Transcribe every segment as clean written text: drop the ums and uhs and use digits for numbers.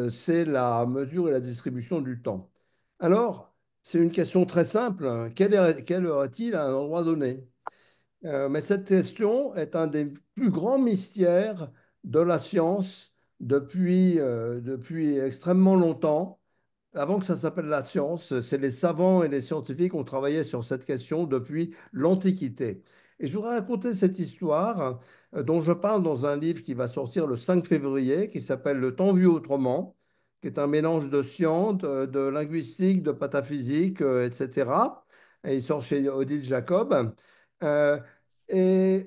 c'est la mesure et la distribution du temps. Alors, c'est une question très simple, hein. Quelle heure est-il à un endroit donné? Mais cette question est un des plus grands mystères de la science depuis extrêmement longtemps. Avant que ça s'appelle la science, c'est les savants et les scientifiques qui ont travaillé sur cette question depuis l'Antiquité. Et je voudrais raconter cette histoire dont je parle dans un livre qui va sortir le 5 février, qui s'appelle Le temps vu autrement, qui est un mélange de science, de linguistique, de pataphysique, etc. Et il sort chez Odile Jacob. Euh, je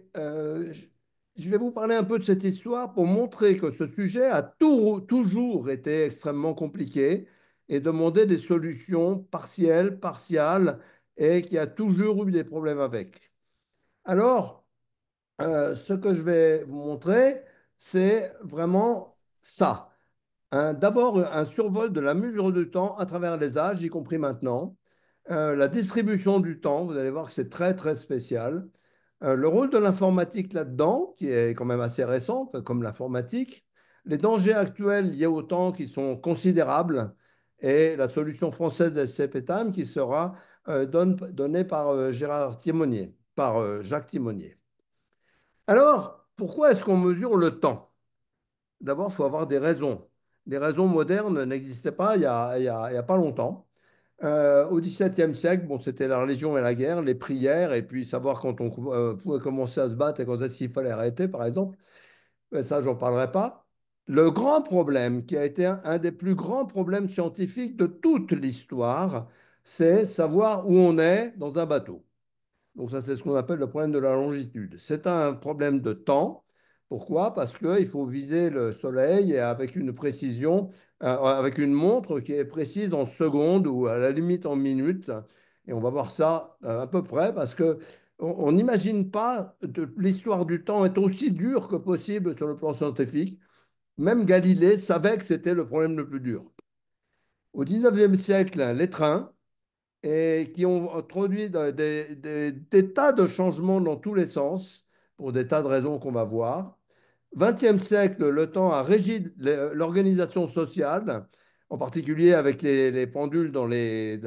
vais vous parler un peu de cette histoire pour montrer que ce sujet a toujours été extrêmement compliqué et demander des solutions partielles, partiales, et qui a toujours eu des problèmes avec. Alors, ce que je vais vous montrer, c'est vraiment ça. D'abord, un survol de la mesure du temps à travers les âges, y compris maintenant. La distribution du temps, vous allez voir que c'est très, très spécial. Le rôle de l'informatique là-dedans, qui est quand même assez récent, comme l'informatique. Les dangers actuels liés au temps qui sont considérables. Et la solution française de SCPTAM qui sera donnée par Gérard Timonier, par Jacques Timonier. Alors, pourquoi est-ce qu'on mesure le temps? D'abord, il faut avoir des raisons. Les raisons modernes n'existaient pas il y a pas longtemps. Au XVIIe siècle, bon, c'était la religion et la guerre, les prières, et puis savoir quand on pouvait commencer à se battre et quand est-ce qu'il fallait arrêter, par exemple. Mais ça, j'en parlerai pas. Le grand problème, qui a été un des plus grands problèmes scientifiques de toute l'histoire, c'est savoir où on est dans un bateau. Donc ça, c'est ce qu'on appelle le problème de la longitude. C'est un problème de temps. Pourquoi? Parce qu'il faut viser le Soleil et avec une précision, avec une montre qui est précise en secondes ou à la limite en minutes. Et on va voir ça à peu près parce que on n'imagine pas l'histoire du temps est aussi dure que possible sur le plan scientifique. Même Galilée savait que c'était le problème le plus dur. Au 19e siècle, les trains, et qui ont introduit des tas de changements dans tous les sens, pour des tas de raisons qu'on va voir. 20e siècle, le temps a régi l'organisation sociale, en particulier avec les pendules dans les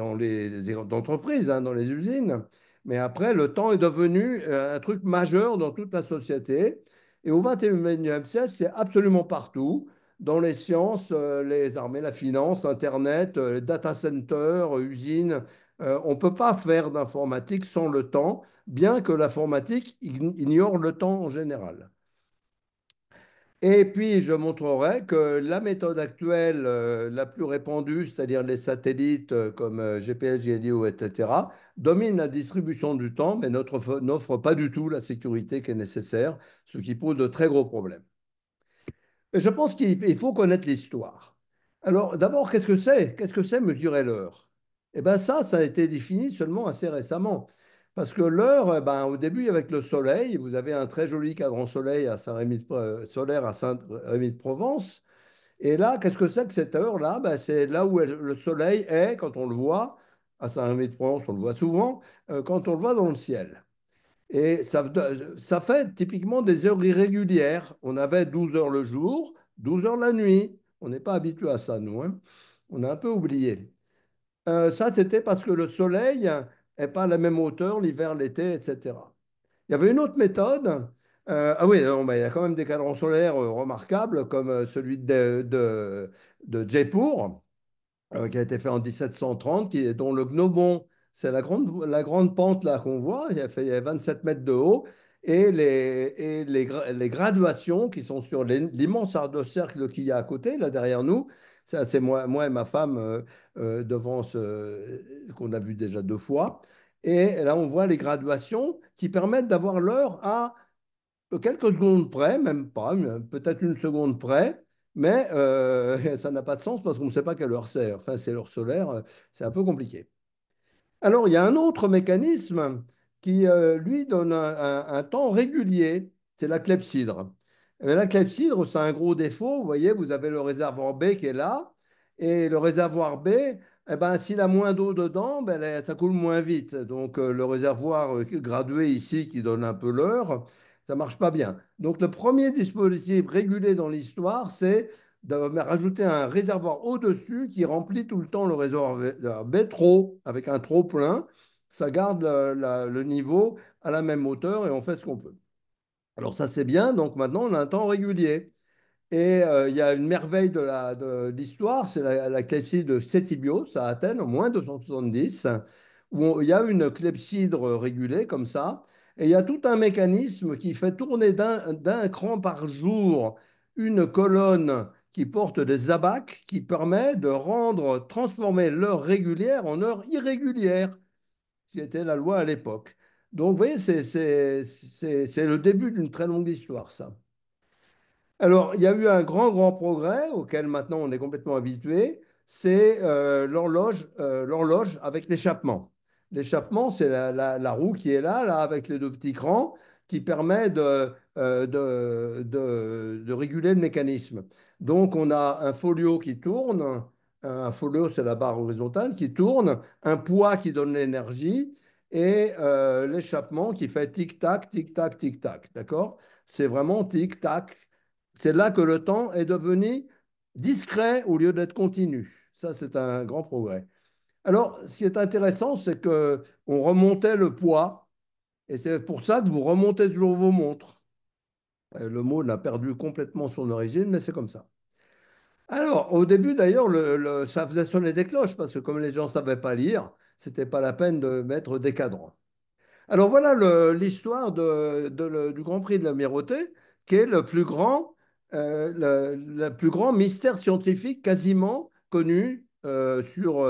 entreprises, hein, dans les usines. Mais après, le temps est devenu un truc majeur dans toute la société. Et au 21e siècle, c'est absolument partout, dans les sciences, les armées, la finance, Internet, data centers, usines. On ne peut pas faire d'informatique sans le temps, bien que l'informatique ignore le temps en général. Et puis, je montrerai que la méthode actuelle, la plus répandue, c'est-à-dire les satellites comme GPS, GLIO, etc., domine la distribution du temps, mais n'offre pas du tout la sécurité qui est nécessaire, ce qui pose de très gros problèmes. Et je pense qu'il faut connaître l'histoire. Alors, d'abord, qu'est-ce que c'est? Qu'est-ce que c'est mesurer l'heure? Eh bien, ça a été défini seulement assez récemment. Parce que l'heure, eh ben, au début, avec le soleil, vous avez un très joli cadran soleil à solaire à Saint-Rémy-de-Provence. Et là, qu'est-ce que c'est que cette heure-là? Ben, c'est là où le soleil est, quand on le voit, à Saint-Rémy-de-Provence, on le voit souvent, quand on le voit dans le ciel. Et ça fait typiquement des heures irrégulières. On avait 12 heures le jour, 12 heures la nuit. On n'est pas habitué à ça, nous, hein. On a un peu oublié. Ça, c'était parce que le soleil n'est pas à la même hauteur l'hiver, l'été, etc. Il y avait une autre méthode. Ah oui, non, mais il y a quand même des cadrans solaires remarquables, comme celui de Jaipur qui a été fait en 1730, dont le Gnobon, c'est la grande pente là qu'on voit, il y a 27 mètres de haut, et les graduations qui sont sur l'immense art de cercle qu'il y a à côté, là derrière nous. Ça, c'est moi et ma femme devant qu'on a vu déjà 2 fois. Et là, on voit les graduations qui permettent d'avoir l'heure à quelques secondes près, même pas, peut-être une seconde près, mais ça n'a pas de sens parce qu'on ne sait pas quelle heure c'est. Enfin, c'est l'heure solaire, c'est un peu compliqué. Alors, il y a un autre mécanisme qui, lui, donne un temps régulier, c'est la clepsydre. Mais la clepsydre, c'est un gros défaut. Vous voyez, vous avez le réservoir B qui est là, et le réservoir B, eh ben, s'il a moins d'eau dedans, ben, ça coule moins vite. Donc, le réservoir gradué ici, qui donne un peu l'heure, Ça marche pas bien. Donc, le premier dispositif régulé dans l'histoire, c'est de rajouter un réservoir au-dessus qui remplit tout le temps le réservoir B trop, avec un trop plein. Ça garde le niveau à la même hauteur et on fait ce qu'on peut. Alors ça, c'est bien. Donc maintenant, on a un temps régulier. Et il y a une merveille de l'histoire, c'est la clepsydre de Cétibios à Athènes en moins 270, où il y a une clepsydre régulée comme ça. Et il y a tout un mécanisme qui fait tourner d'un cran par jour une colonne qui porte des abaques qui permet de transformer l'heure régulière en heure irrégulière, ce qui était la loi à l'époque. Donc, vous voyez, c'est le début d'une très longue histoire, ça. Alors, il y a eu un grand, grand progrès auquel maintenant on est complètement habitué, c'est l'horloge avec l'échappement. L'échappement, c'est la roue qui est là, avec les deux petits crans, qui permet de réguler le mécanisme. Donc, on a un folio qui tourne, un folio, c'est la barre horizontale qui tourne, un poids qui donne l'énergie, et l'échappement qui fait tic-tac, tic-tac, tic-tac. D'accord? C'est vraiment tic-tac. C'est là que le temps est devenu discret au lieu d'être continu. Ça, c'est un grand progrès. Alors, ce qui est intéressant, c'est que on remontait le poids, et c'est pour ça que vous remontez toujours vos montres. Le mot n'a perdu complètement son origine, mais c'est comme ça. Alors, au début, d'ailleurs, ça faisait sonner des cloches, parce que comme les gens ne savaient pas lire, c'était pas la peine de mettre des cadrans. Alors voilà l'histoire du Grand Prix de l'Amirauté, qui est le plus grand mystère scientifique quasiment connu sur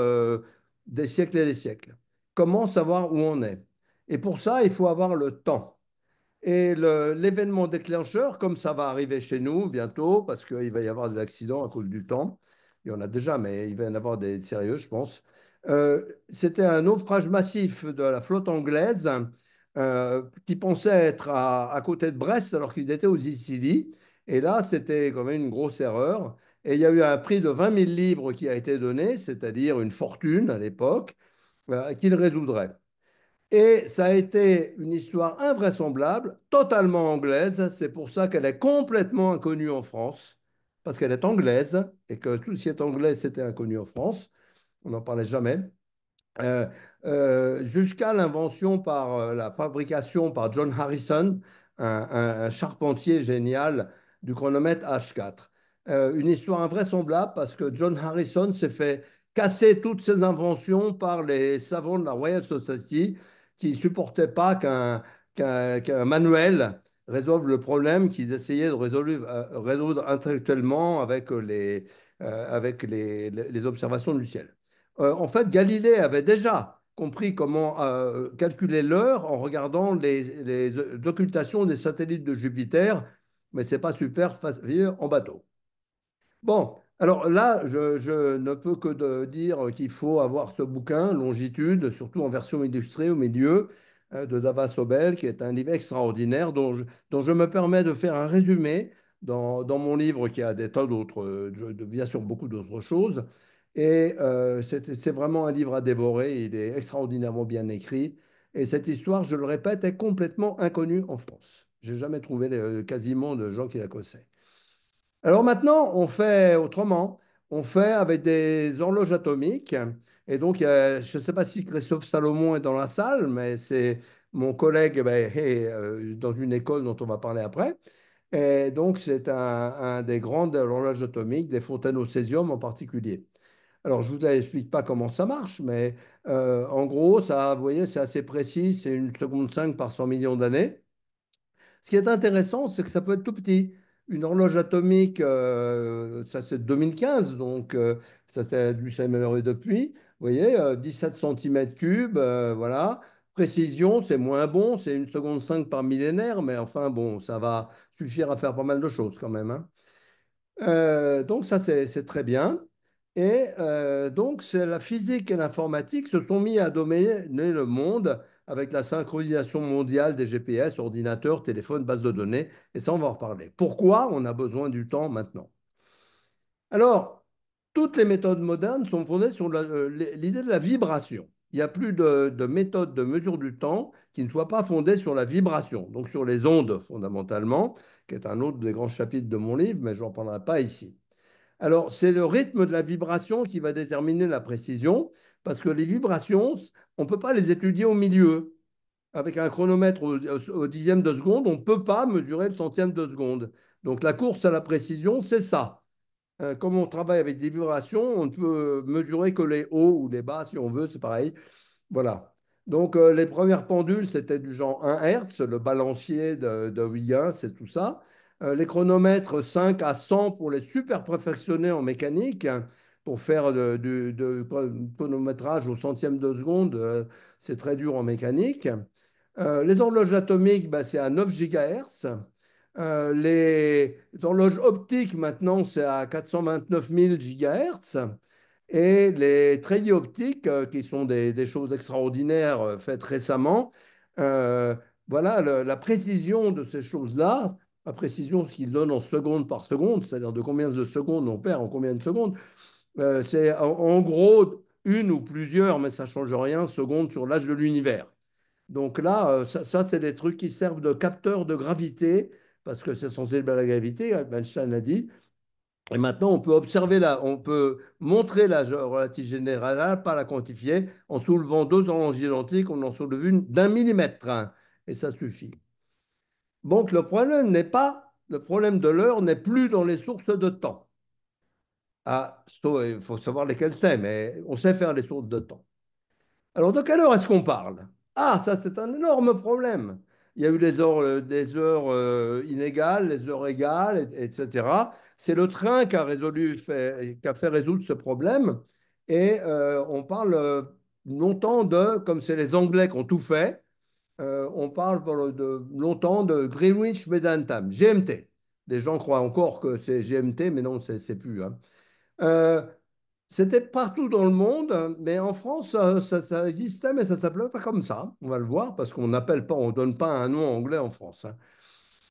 des siècles et des siècles. Comment savoir où on est? Et pour ça, il faut avoir le temps. Et l'événement déclencheur, comme ça va arriver chez nous bientôt, parce qu'il va y avoir des accidents à cause du temps, il y en a déjà, mais il va y en avoir des sérieux, je pense. C'était un naufrage massif de la flotte anglaise qui pensait être à côté de Brest alors qu'ils étaient aux Sicilies. Et là, c'était quand même une grosse erreur. Et il y a eu un prix de 20 000 livres qui a été donné, c'est-à-dire une fortune à l'époque, qu'il résoudrait. Et ça a été une histoire invraisemblable, totalement anglaise. C'est pour ça qu'elle est complètement inconnue en France, parce qu'elle est anglaise et que tout ce qui est anglais, c'était inconnu en France. On n'en parlait jamais. Euh, Jusqu'à l'invention la fabrication par John Harrison, un charpentier génial du chronomètre H4. Une histoire invraisemblable parce que John Harrison s'est fait casser toutes ses inventions par les savants de la Royal Society qui ne supportaient pas qu'un manuel résolve le problème qu'ils essayaient de résoudre intellectuellement avec les observations du ciel. En fait, Galilée avait déjà compris comment calculer l'heure en regardant les occultations des satellites de Jupiter, mais c'est pas super facile en bateau. Bon, alors là, je ne peux que dire qu'il faut avoir ce bouquin, Longitude, surtout en version illustrée au milieu, de Dava Sobel, qui est un livre extraordinaire dont je me permets de faire un résumé dans mon livre qui a des tas d'autres, bien sûr beaucoup d'autres choses. Et c'est vraiment un livre à dévorer, il est extraordinairement bien écrit. Et cette histoire, je le répète, est complètement inconnue en France. J'ai jamais trouvé quasiment de gens qui la connaissaient. Alors maintenant, on fait autrement. On fait avec des horloges atomiques. Et donc, je ne sais pas si Christophe Salomon est dans la salle, mais c'est mon collègue est dans une école dont on va parler après. Et donc, c'est un des grandes horloges atomiques, des fontaines au césium en particulier. Alors, je ne vous explique pas comment ça marche, mais en gros, ça, vous voyez, c'est assez précis. C'est une seconde 5 par 100 millions d'années. Ce qui est intéressant, c'est que ça peut être tout petit. Une horloge atomique, ça c'est 2015, donc ça a dû s'améliorer depuis. Vous voyez, 17 centimètres cubes, voilà. Précision, c'est moins bon, c'est une seconde 5 par millénaire, mais enfin bon, ça va suffire à faire pas mal de choses quand même, hein. Donc ça, c'est très bien. Et donc, c'est la physique et l'informatique se sont mis à dominer le monde avec la synchronisation mondiale des GPS, ordinateurs, téléphones, bases de données. Et ça, on va en reparler. Pourquoi on a besoin du temps maintenant? Alors, toutes les méthodes modernes sont fondées sur l'idée de la vibration. il n'y a plus de méthode de mesure du temps qui ne soit pas fondée sur la vibration, donc sur les ondes fondamentalement, qui est un autre des grands chapitres de mon livre, mais je n'en parlerai pas ici. Alors, c'est le rythme de la vibration qui va déterminer la précision, parce que les vibrations, on ne peut pas les étudier au milieu. Avec un chronomètre au dixième de seconde, on ne peut pas mesurer le centième de seconde. Donc, la course à la précision, c'est ça. Comme on travaille avec des vibrations, on ne peut mesurer que les hauts ou les bas, si on veut, c'est pareil. Voilà. Donc, les premières pendules, c'était du genre 1 Hertz, le balancier de Huygens, c'est tout ça. Les chronomètres 5 à 100 pour les super perfectionnés en mécanique, hein, pour faire du chronométrage au centième de seconde, c'est très dur en mécanique. Les horloges atomiques, bah, c'est à 9 gigahertz. Les horloges optiques, maintenant, c'est à 429 000 gigahertz. Et les treillis optiques, qui sont des choses extraordinaires faites récemment, euh, voilà, la précision de ces choses-là, la précision, ce qu'ils donnent en secondes par seconde, c'est-à-dire de combien de secondes on perd en combien de secondes, c'est en gros une ou plusieurs, mais ça ne change rien, secondes sur l'âge de l'univers. Donc là, ça c'est des trucs qui servent de capteurs de gravité, parce que c'est sensible à la gravité, Einstein a dit. Et maintenant, on peut observer on peut montrer la relativité générale, pas la quantifier. En soulevant deux horloges identiques, on en soulève une d'un millimètre, hein, et ça suffit. Donc le problème de l'heure n'est plus dans les sources de temps. Ah, il faut savoir lesquelles c'est, mais on sait faire les sources de temps. Alors, de quelle heure est-ce qu'on parle? Ah, ça, c'est un énorme problème. Il y a eu des heures inégales, les heures égales, etc. C'est le train qui a fait résoudre ce problème. Et on parle longtemps comme c'est les Anglais qui ont tout fait, on parle longtemps de Greenwich Mean Time, GMT. Les gens croient encore que c'est GMT, mais non, c'est plus, hein. Euh, C'était partout dans le monde, mais en France, ça existait, mais ça ne s'appelait pas comme ça. On va le voir parce qu'on n'appelle pas, on ne donne pas un nom anglais en France, hein.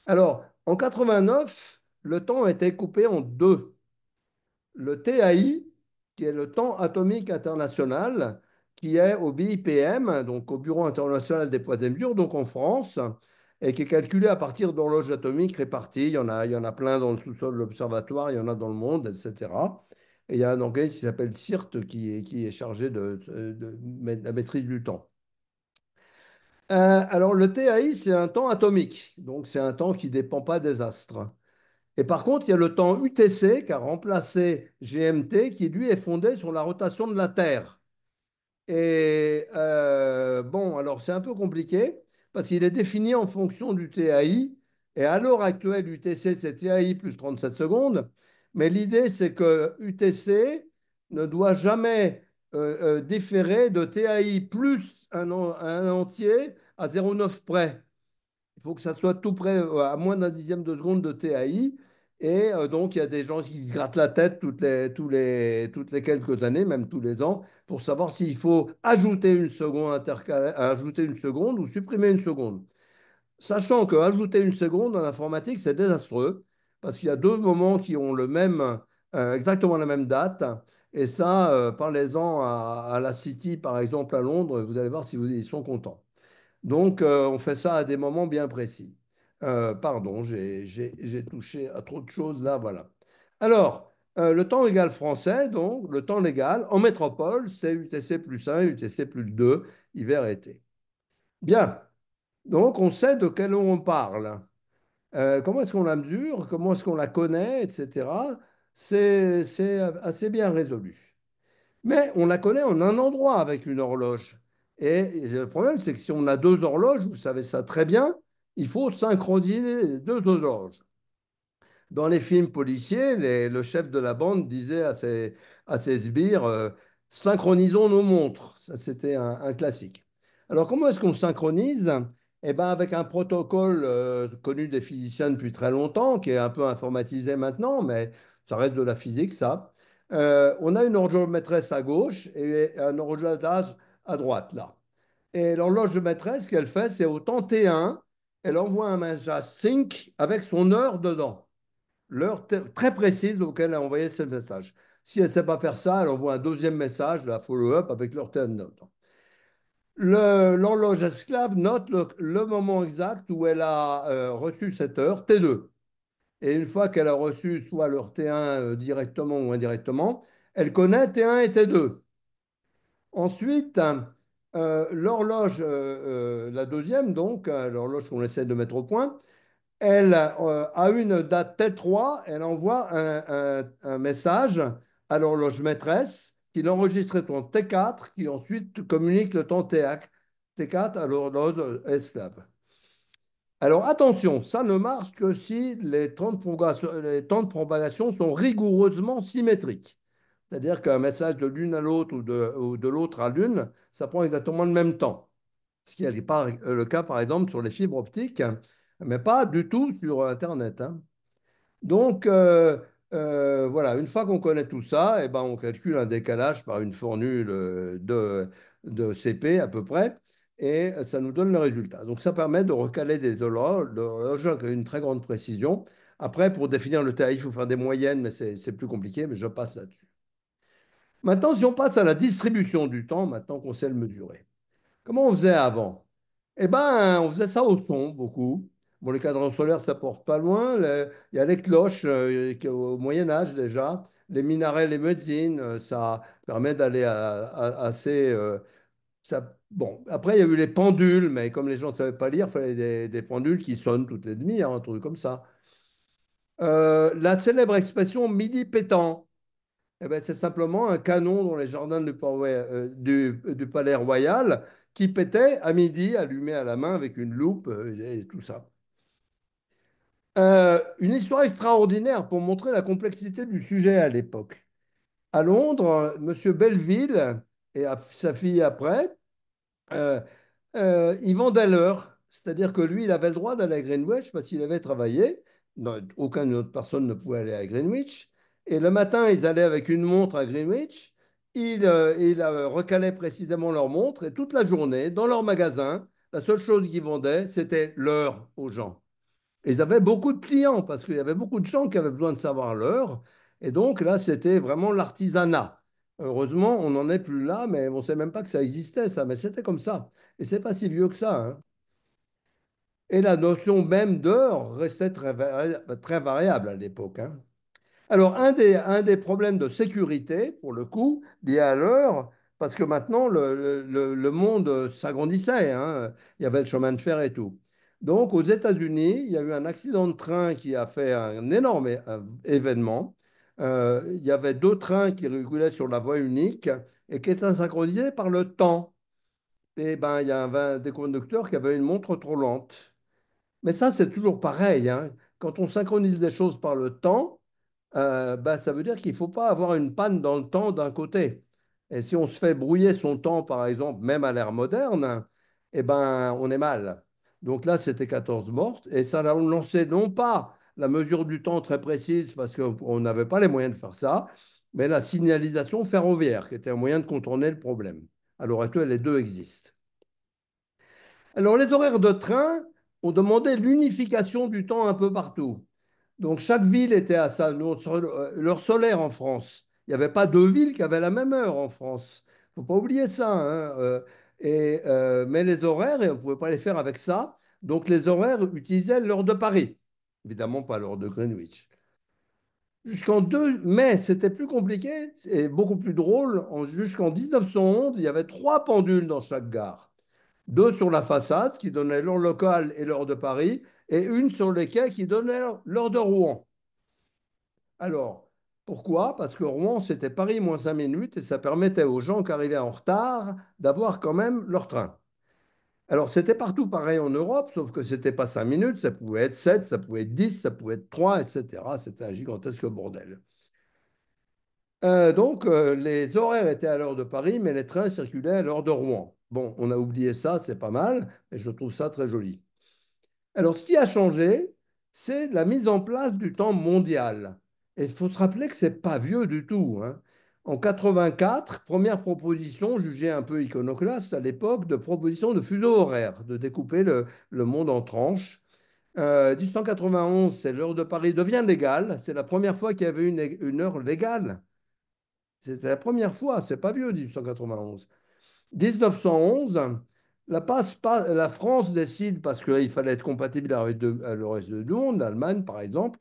Alors, en 89, le temps a été coupé en deux. Le TAI, qui est le temps atomique international, qui est au BIPM, donc au Bureau international des poids et mesures, donc en France, et qui est calculé à partir d'horloges atomiques réparties. Il y en a plein dans le sous-sol de l'observatoire, il y en a dans le monde, etc. Et il y a un organisme qui s'appelle CIRT qui est chargé de la maîtrise du temps. Alors, le TAI, c'est un temps atomique, donc c'est un temps qui ne dépend pas des astres. Et par contre, il y a le temps UTC qui a remplacé GMT, qui lui est fondé sur la rotation de la Terre. Et bon, alors c'est un peu compliqué parce qu'il est défini en fonction du TAI. Et à l'heure actuelle, UTC, c'est TAI plus 37 secondes. Mais l'idée, c'est que UTC ne doit jamais différer de TAI plus un entier à 0,9 près. Il faut que ça soit tout près, à moins d'un dixième de seconde de TAI. Et donc, il y a des gens qui se grattent la tête toutes les quelques années, même tous les ans, pour savoir s'il faut ajouter une seconde ajouter une seconde ou supprimer une seconde. Sachant que ajouter une seconde en informatique, c'est désastreux, parce qu'il y a deux moments qui ont exactement la même date. Et ça, parlez-en à la City, par exemple, à Londres, vous allez voir si ils sont contents. Donc, on fait ça à des moments bien précis. Pardon, j'ai touché à trop de choses là, voilà. Alors, le temps légal français, donc, le temps légal en métropole, c'est UTC plus 1, UTC plus 2, hiver-été. Bien, donc on sait de quelle heure on parle. Comment est-ce qu'on la mesure, comment est-ce qu'on la connaît, etc. C'est assez bien résolu. Mais on la connaît en un endroit avec une horloge. Et le problème, c'est que si on a deux horloges, vous savez ça très bien, il faut synchroniser les deux horloges. Dans les films policiers, le chef de la bande disait à ses sbires, synchronisons nos montres. Ça, c'était un classique. Alors, comment est-ce qu'on synchronise? Eh ben, avec un protocole connu des physiciens depuis très longtemps, qui est un peu informatisé maintenant, mais ça reste de la physique, ça. On a une horloge maîtresse à gauche et un horloge à droite, là. Et l'horloge maîtresse, ce qu'elle fait, c'est au temps T1, elle envoie un message sync avec son heure dedans, l'heure très précise auquel elle a envoyé ce message. Si elle ne sait pas faire ça, elle envoie un deuxième message, la follow-up, avec l'heure dedans. L'horloge esclave note le moment exact où elle a reçu cette heure, T2. Et une fois qu'elle a reçu soit l'heure T1 directement ou indirectement, elle connaît T1 et T2. Ensuite, l'horloge, la deuxième, donc, l'horloge qu'on essaie de mettre au point, elle a une date T3, elle envoie un message à l'horloge maîtresse qui enregistre ton T4, qui ensuite communique le temps T4 à l'horloge esclave. Alors attention, ça ne marche que si les temps de propagation sont rigoureusement symétriques. C'est-à-dire qu'un message de l'une à l'autre ou de l'autre à l'une, ça prend exactement le même temps. Ce qui n'est pas le cas, par exemple, sur les fibres optiques, hein, mais pas du tout sur Internet, hein. Donc, voilà, une fois qu'on connaît tout ça, eh ben, on calcule un décalage par une formule de CP à peu près, et ça nous donne le résultat. Donc, ça permet de recaler des horloges avec une très grande précision. Après, pour définir le tarif, il faut faire des moyennes, mais c'est plus compliqué, mais je passe là-dessus. Maintenant, si on passe à la distribution du temps, maintenant qu'on sait le mesurer. Comment on faisait avant? Eh ben, on faisait ça au son, beaucoup. Bon, les cadrans solaires, ça porte pas loin. Il y a les cloches, au Moyen Âge déjà. Les minarets, les muezzins, ça permet d'aller assez... bon, après, il y a eu les pendules, mais comme les gens ne savaient pas lire, il fallait des pendules qui sonnent toutes les demi-heures, un truc comme ça. La célèbre expression midi pétant. Eh ben, c'est simplement un canon dans les jardins du Palais Royal qui pétait à midi, allumé à la main avec une loupe et tout ça. Une histoire extraordinaire pour montrer la complexité du sujet à l'époque. À Londres, Monsieur Belleville et sa fille après euh, il vendait l'heure, c'est-à-dire que lui, il avait le droit d'aller à Greenwich parce qu'il avait travaillé. Non, aucune autre personne ne pouvait aller à Greenwich. Et le matin, ils allaient avec une montre à Greenwich. Ils recalaient précisément leur montre et toute la journée, dans leur magasin, la seule chose qu'ils vendaient, c'était l'heure aux gens. Et ils avaient beaucoup de clients parce qu'il y avait beaucoup de gens qui avaient besoin de savoir l'heure. Et donc là, c'était vraiment l'artisanat. Heureusement, on n'en est plus là, mais on ne sait même pas que ça existait, ça. Mais c'était comme ça. Et c'est pas si vieux que ça, hein. Et la notion même d'heure restait très variable à l'époque, hein. Alors, un des problèmes de sécurité, pour le coup, lié à l'heure, parce que maintenant, le monde s'agrandissait, hein. Il y avait le chemin de fer et tout. Donc, aux États-Unis, il y a eu un accident de train qui a fait un énorme événement. Il y avait deux trains qui roulaient sur la voie unique et qui étaient synchronisés par le temps. Et ben, il y avait un des conducteurs qui avait une montre trop lente. Mais ça, c'est toujours pareil, hein. Quand on synchronise les choses par le temps, bah, ça veut dire qu'il ne faut pas avoir une panne dans le temps d'un côté. Et si on se fait brouiller son temps, par exemple, même à l'ère moderne, eh ben, on est mal. Donc là, c'était 14 mortes. Et ça a lancé non pas la mesure du temps très précise, parce qu'on n'avait pas les moyens de faire ça, mais la signalisation ferroviaire, qui était un moyen de contourner le problème. À l'heure actuelle, les deux existent. Alors, les horaires de train ont demandé l'unification du temps un peu partout. Donc, chaque ville était à sa l'heure solaire en France. Il n'y avait pas deux villes qui avaient la même heure en France. Il ne faut pas oublier ça, hein. Mais les horaires, on ne pouvait pas les faire avec ça. Donc, les horaires utilisaient l'heure de Paris. Évidemment, pas l'heure de Greenwich. Mais c'était plus compliqué et beaucoup plus drôle. Jusqu'en 1911, il y avait trois pendules dans chaque gare. Deux sur la façade qui donnaient l'heure locale et l'heure de Paris, et une sur les quais qui donnait l'heure de Rouen. Alors, pourquoi? Parce que Rouen, c'était Paris moins 5 minutes et ça permettait aux gens qui arrivaient en retard d'avoir quand même leur train. Alors, c'était partout pareil en Europe, sauf que c'était pas 5 minutes, ça pouvait être 7, ça pouvait être 10, ça pouvait être 3, etc. C'était un gigantesque bordel. Les horaires étaient à l'heure de Paris, mais les trains circulaient à l'heure de Rouen. Bon, on a oublié ça, c'est pas mal, et je trouve ça très joli. Alors, ce qui a changé, c'est la mise en place du temps mondial. Et il faut se rappeler que c'est pas vieux du tout, hein. En 84, première proposition jugée un peu iconoclaste à l'époque, de proposition de fuseau horaire, de découper le monde en tranches. 1891, c'est l'heure de Paris devient légale. C'est la première fois qu'il y avait une heure légale. C'était la première fois, c'est pas vieux, 1891. 1911. La France décide, parce qu'il fallait être compatible avec le reste du monde, l'Allemagne par exemple,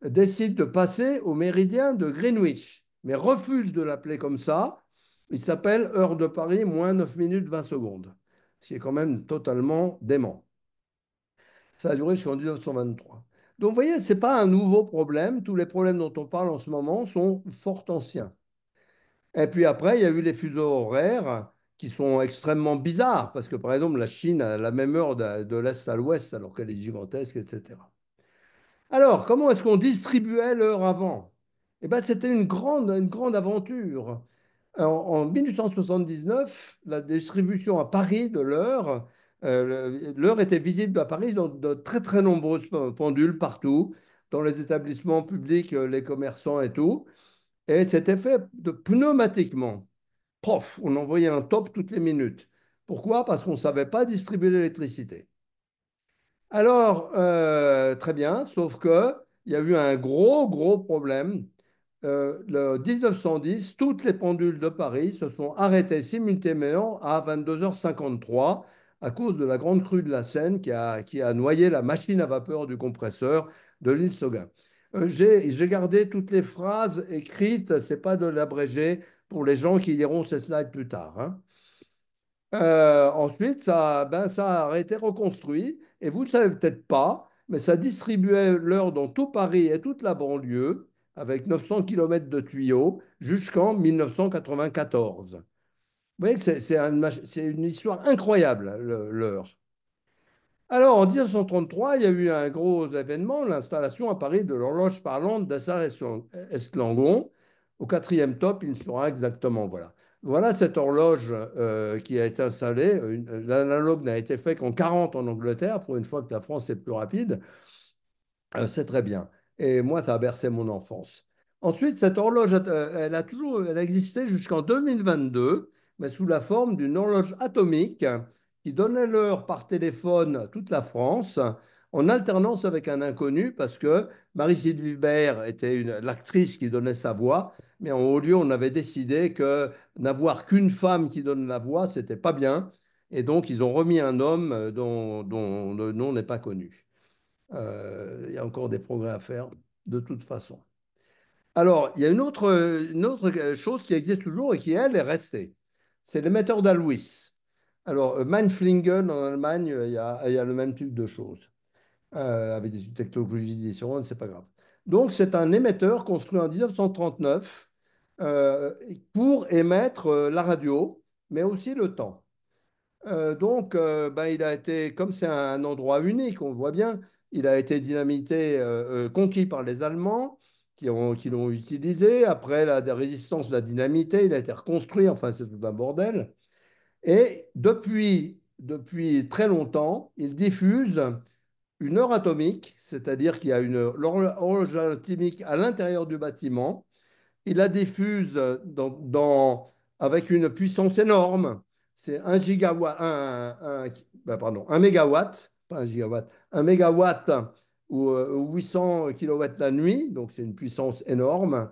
décide de passer au méridien de Greenwich, mais refuse de l'appeler comme ça. Il s'appelle heure de Paris moins 9 minutes 20 secondes, ce qui est quand même totalement dément. Ça a duré jusqu'en 1923. Donc vous voyez, ce n'est pas un nouveau problème. Tous les problèmes dont on parle en ce moment sont fort anciens. Et puis après, il y a eu les fuseaux horaires qui sont extrêmement bizarres, parce que par exemple, la Chine a la même heure de l'Est à l'Ouest, alors qu'elle est gigantesque, etc. Alors, comment est-ce qu'on distribuait l'heure avant? Eh bien, c'était une grande aventure. En 1879, la distribution à Paris de l'heure, l'heure était visible à Paris dans de très très nombreuses pendules partout, dans les établissements publics, les commerçants et tout. Et c'était fait pneumatiquement. Prof, on envoyait un top toutes les minutes. Pourquoi? Parce qu'on ne savait pas distribuer l'électricité. Alors, très bien, sauf que il y a eu un gros problème. Le 1910, toutes les pendules de Paris se sont arrêtées simultanément à 22h53 à cause de la grande crue de la Seine qui a noyé la machine à vapeur du compresseur de l'île Sauguin. J'ai gardé toutes les phrases écrites, c'est pas de l'abrégé pour les gens qui liront ces slides plus tard, hein. Ensuite, ça a été reconstruit. Et vous ne le savez peut-être pas, mais ça distribuait l'heure dans tout Paris et toute la banlieue, avec 900 kilomètres de tuyaux, jusqu'en 1994. Vous voyez que c'est une histoire incroyable, l'heure. Alors, en 1933, il y a eu un gros événement, l'installation à Paris de l'horloge parlante d'Assar Esclangon. Au quatrième top, il sera exactement, voilà. Voilà cette horloge qui a été installée. L'analogue n'a été fait qu'en 40 en Angleterre, pour une fois que la France est plus rapide. C'est très bien. Et moi, ça a bercé mon enfance. Ensuite, cette horloge, elle a existé jusqu'en 2022, mais sous la forme d'une horloge atomique qui donnait l'heure par téléphone à toute la France, en alternance avec un inconnu, parce que Marie-Sylvie Hubert était l'actrice qui donnait sa voix, mais en haut lieu, on avait décidé que n'avoir qu'une femme qui donne la voix, c'était pas bien. Et donc, ils ont remis un homme dont le nom n'est pas connu. Il y a encore des progrès à faire de toute façon. Alors, il y a une autre chose qui existe toujours et qui, elle, est restée. C'est l'émetteur d'Alois. Alors, Mainflingen en Allemagne, il y a le même type de choses. Avec des technologies différentes, c'est pas grave. Donc, c'est un émetteur construit en 1939 euh, pour émettre la radio, mais aussi le temps. Il a été, comme c'est un endroit unique, on le voit bien, il a été dynamité, conquis par les Allemands qui l'ont utilisé. Après la résistance de la dynamité, il a été reconstruit, enfin c'est tout un bordel. Et depuis très longtemps, il diffuse une heure atomique, c'est-à-dire qu'il y a une horloge atomique à l'intérieur du bâtiment. Il la diffuse avec une puissance énorme. C'est un gigawatt, pardon, un mégawatt, pas un gigawatt, un mégawatt ou 800 kilowatts la nuit, donc c'est une puissance énorme.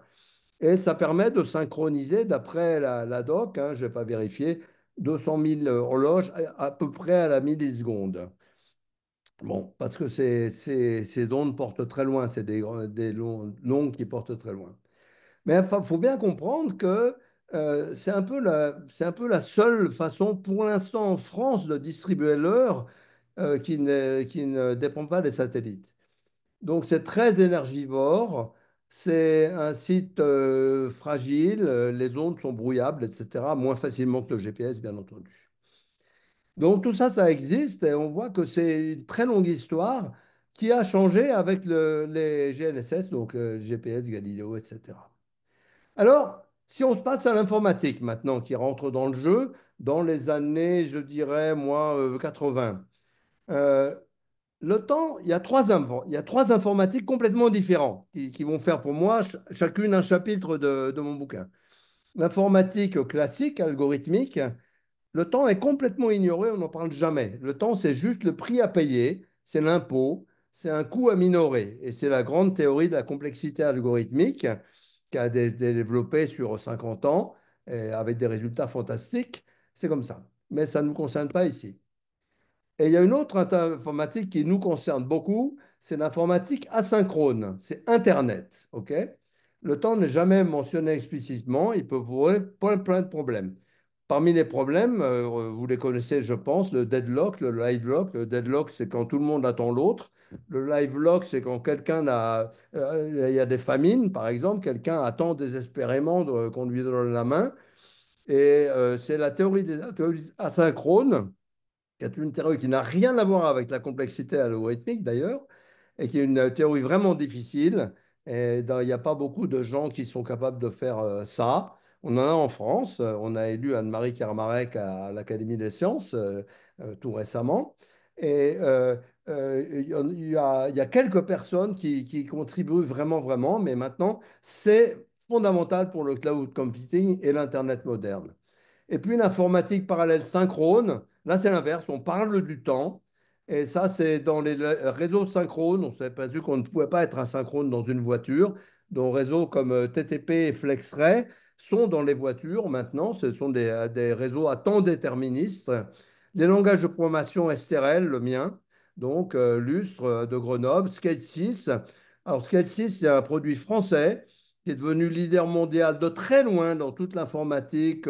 Et ça permet de synchroniser, d'après la doc, hein, je ne vais pas vérifier, 200 000 horloges à peu près à la milliseconde. Bon, parce que ces ondes portent très loin, c'est des longues qui portent très loin. Mais il faut bien comprendre que c'est un peu la seule façon pour l'instant en France de distribuer l'heure qui ne dépend pas des satellites. Donc c'est très énergivore, c'est un site fragile, les ondes sont brouillables, etc., moins facilement que le GPS, bien entendu. Donc tout ça, ça existe et on voit que c'est une très longue histoire qui a changé avec les GNSS, donc GPS, Galileo, etc. Alors, si on se passe à l'informatique maintenant, qui rentre dans le jeu, dans les années, je dirais, moi, 80. Euh, le temps, il y a trois informatiques complètement différents qui vont faire pour moi chacune un chapitre de mon bouquin. L'informatique classique, algorithmique, le temps est complètement ignoré, on n'en parle jamais. Le temps, c'est juste le prix à payer, c'est l'impôt, c'est un coût à minorer. Et c'est la grande théorie de la complexité algorithmique qui a été développée sur 50 ans avec des résultats fantastiques. C'est comme ça. Mais ça ne nous concerne pas ici. Et il y a une autre informatique qui nous concerne beaucoup, c'est l'informatique asynchrone, c'est Internet. OK? Le temps n'est jamais mentionné explicitement, il peut vous poser plein de problèmes. Parmi les problèmes, vous les connaissez, je pense, le deadlock, le live lock. Le deadlock, c'est quand tout le monde attend l'autre. Le live lock, c'est quand quelqu'un a, il y a des famines, par exemple, quelqu'un attend désespérément qu'on lui donne la main. Et c'est la théorie des théories asynchrones qui est une théorie qui n'a rien à voir avec la complexité algorithmique d'ailleurs, et qui est une théorie vraiment difficile. Et il n'y a pas beaucoup de gens qui sont capables de faire ça. On en a en France. On a élu Anne-Marie Kermarek à l'Académie des sciences tout récemment. Et il y a quelques personnes qui contribuent vraiment, mais maintenant, c'est fondamental pour le cloud computing et l'Internet moderne. Et puis l'informatique parallèle synchrone, là c'est l'inverse, on parle du temps. Et ça, c'est dans les réseaux synchrones. On s'est pas vu qu'on ne pouvait pas être asynchrone dans une voiture. Donc, réseaux comme TTP et FlexRay sont dans les voitures maintenant. Ce sont des réseaux à temps déterministe. Des langages de programmation SRL, le mien, donc Lustre de Grenoble, Skate 6. Alors, Skate 6, c'est un produit français qui est devenu leader mondial de très loin dans toute l'informatique,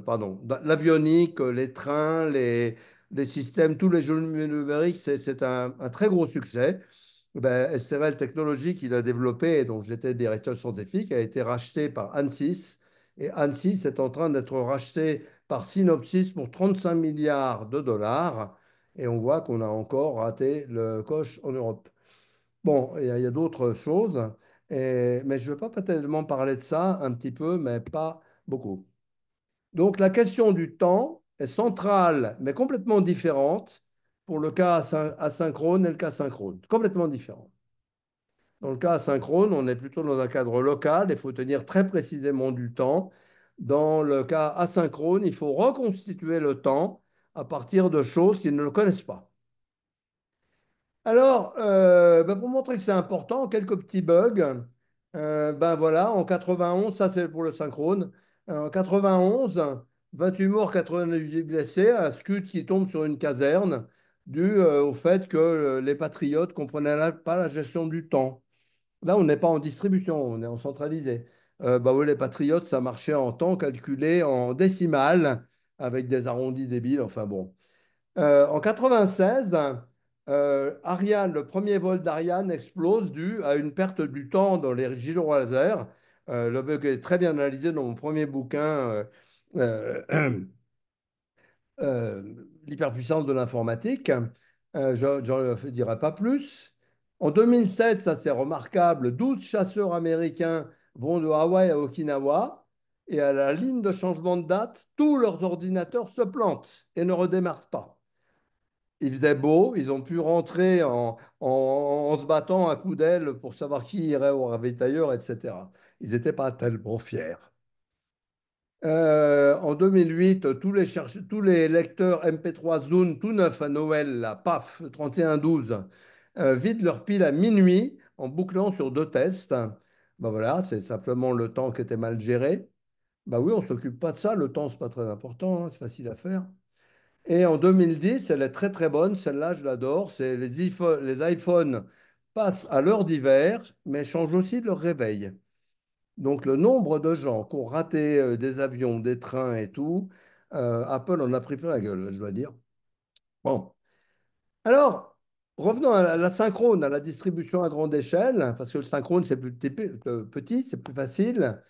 pardon, l'avionique, les trains, les systèmes, tous les jeux numériques, c'est un très gros succès. Ben, SRL Technologies, qu'il a développé, et dont j'étais directeur scientifique, a été racheté par Ansys. Et Ansys est en train d'être racheté par Synopsys pour 35 milliards de dollars. Et on voit qu'on a encore raté le coche en Europe. Bon, il y a d'autres choses, mais je ne vais pas tellement parler de ça, un petit peu, mais pas beaucoup. Donc la question du temps est centrale, mais complètement différente pour le cas asynchrone et le cas synchrone. Complètement différent. Dans le cas asynchrone, on est plutôt dans un cadre local, il faut tenir très précisément du temps. Dans le cas asynchrone, il faut reconstituer le temps à partir de choses qui ne le connaissent pas. Alors, ben, pour montrer que c'est important, quelques petits bugs. Ben voilà, en 91, ça c'est pour le synchrone. En 91, 28 morts, 98 blessés, un Scud qui tombe sur une caserne, dû au fait que les patriotes ne comprenaient pas la gestion du temps. Là, on n'est pas en distribution, on est en centralisé. Bah oui, les patriotes, ça marchait en temps calculé en décimales, avec des arrondis débiles, enfin bon. En 96, Ariane, le premier vol d'Ariane explose dû à une perte du temps dans les gyrolasers. Le bug est très bien analysé dans mon premier bouquin, euh, euh, L'hyperpuissance de l'informatique. Je ne dirai pas plus. En 2007, ça c'est remarquable, 12 chasseurs américains vont de Hawaï à Okinawa et à la ligne de changement de date, tous leurs ordinateurs se plantent et ne redémarrent pas. Il faisait beau, ils ont pu rentrer en se battant à coups d'aile pour savoir qui irait au ravitailleur, etc. Ils n'étaient pas tellement fiers. En 2008, tous les lecteurs MP3 Zune tout neufs à Noël, là, paf, 3112, vident leur pile à minuit en bouclant sur deux tests. Ben voilà, c'est simplement le temps qui était mal géré. Ben oui, on ne s'occupe pas de ça, le temps, c'est pas très important, hein, c'est facile à faire. Et en 2010, elle est très bonne, celle-là, je l'adore. C'est les iPhones passent à l'heure d'hiver, mais changent aussi leur réveil. Donc le nombre de gens qui ont raté des avions, des trains et tout, Apple en a pris plein la gueule, je dois dire. Bon, alors, revenons à la synchrone, à la distribution à grande échelle, parce que le synchrone, c'est plus petit, c'est plus facile.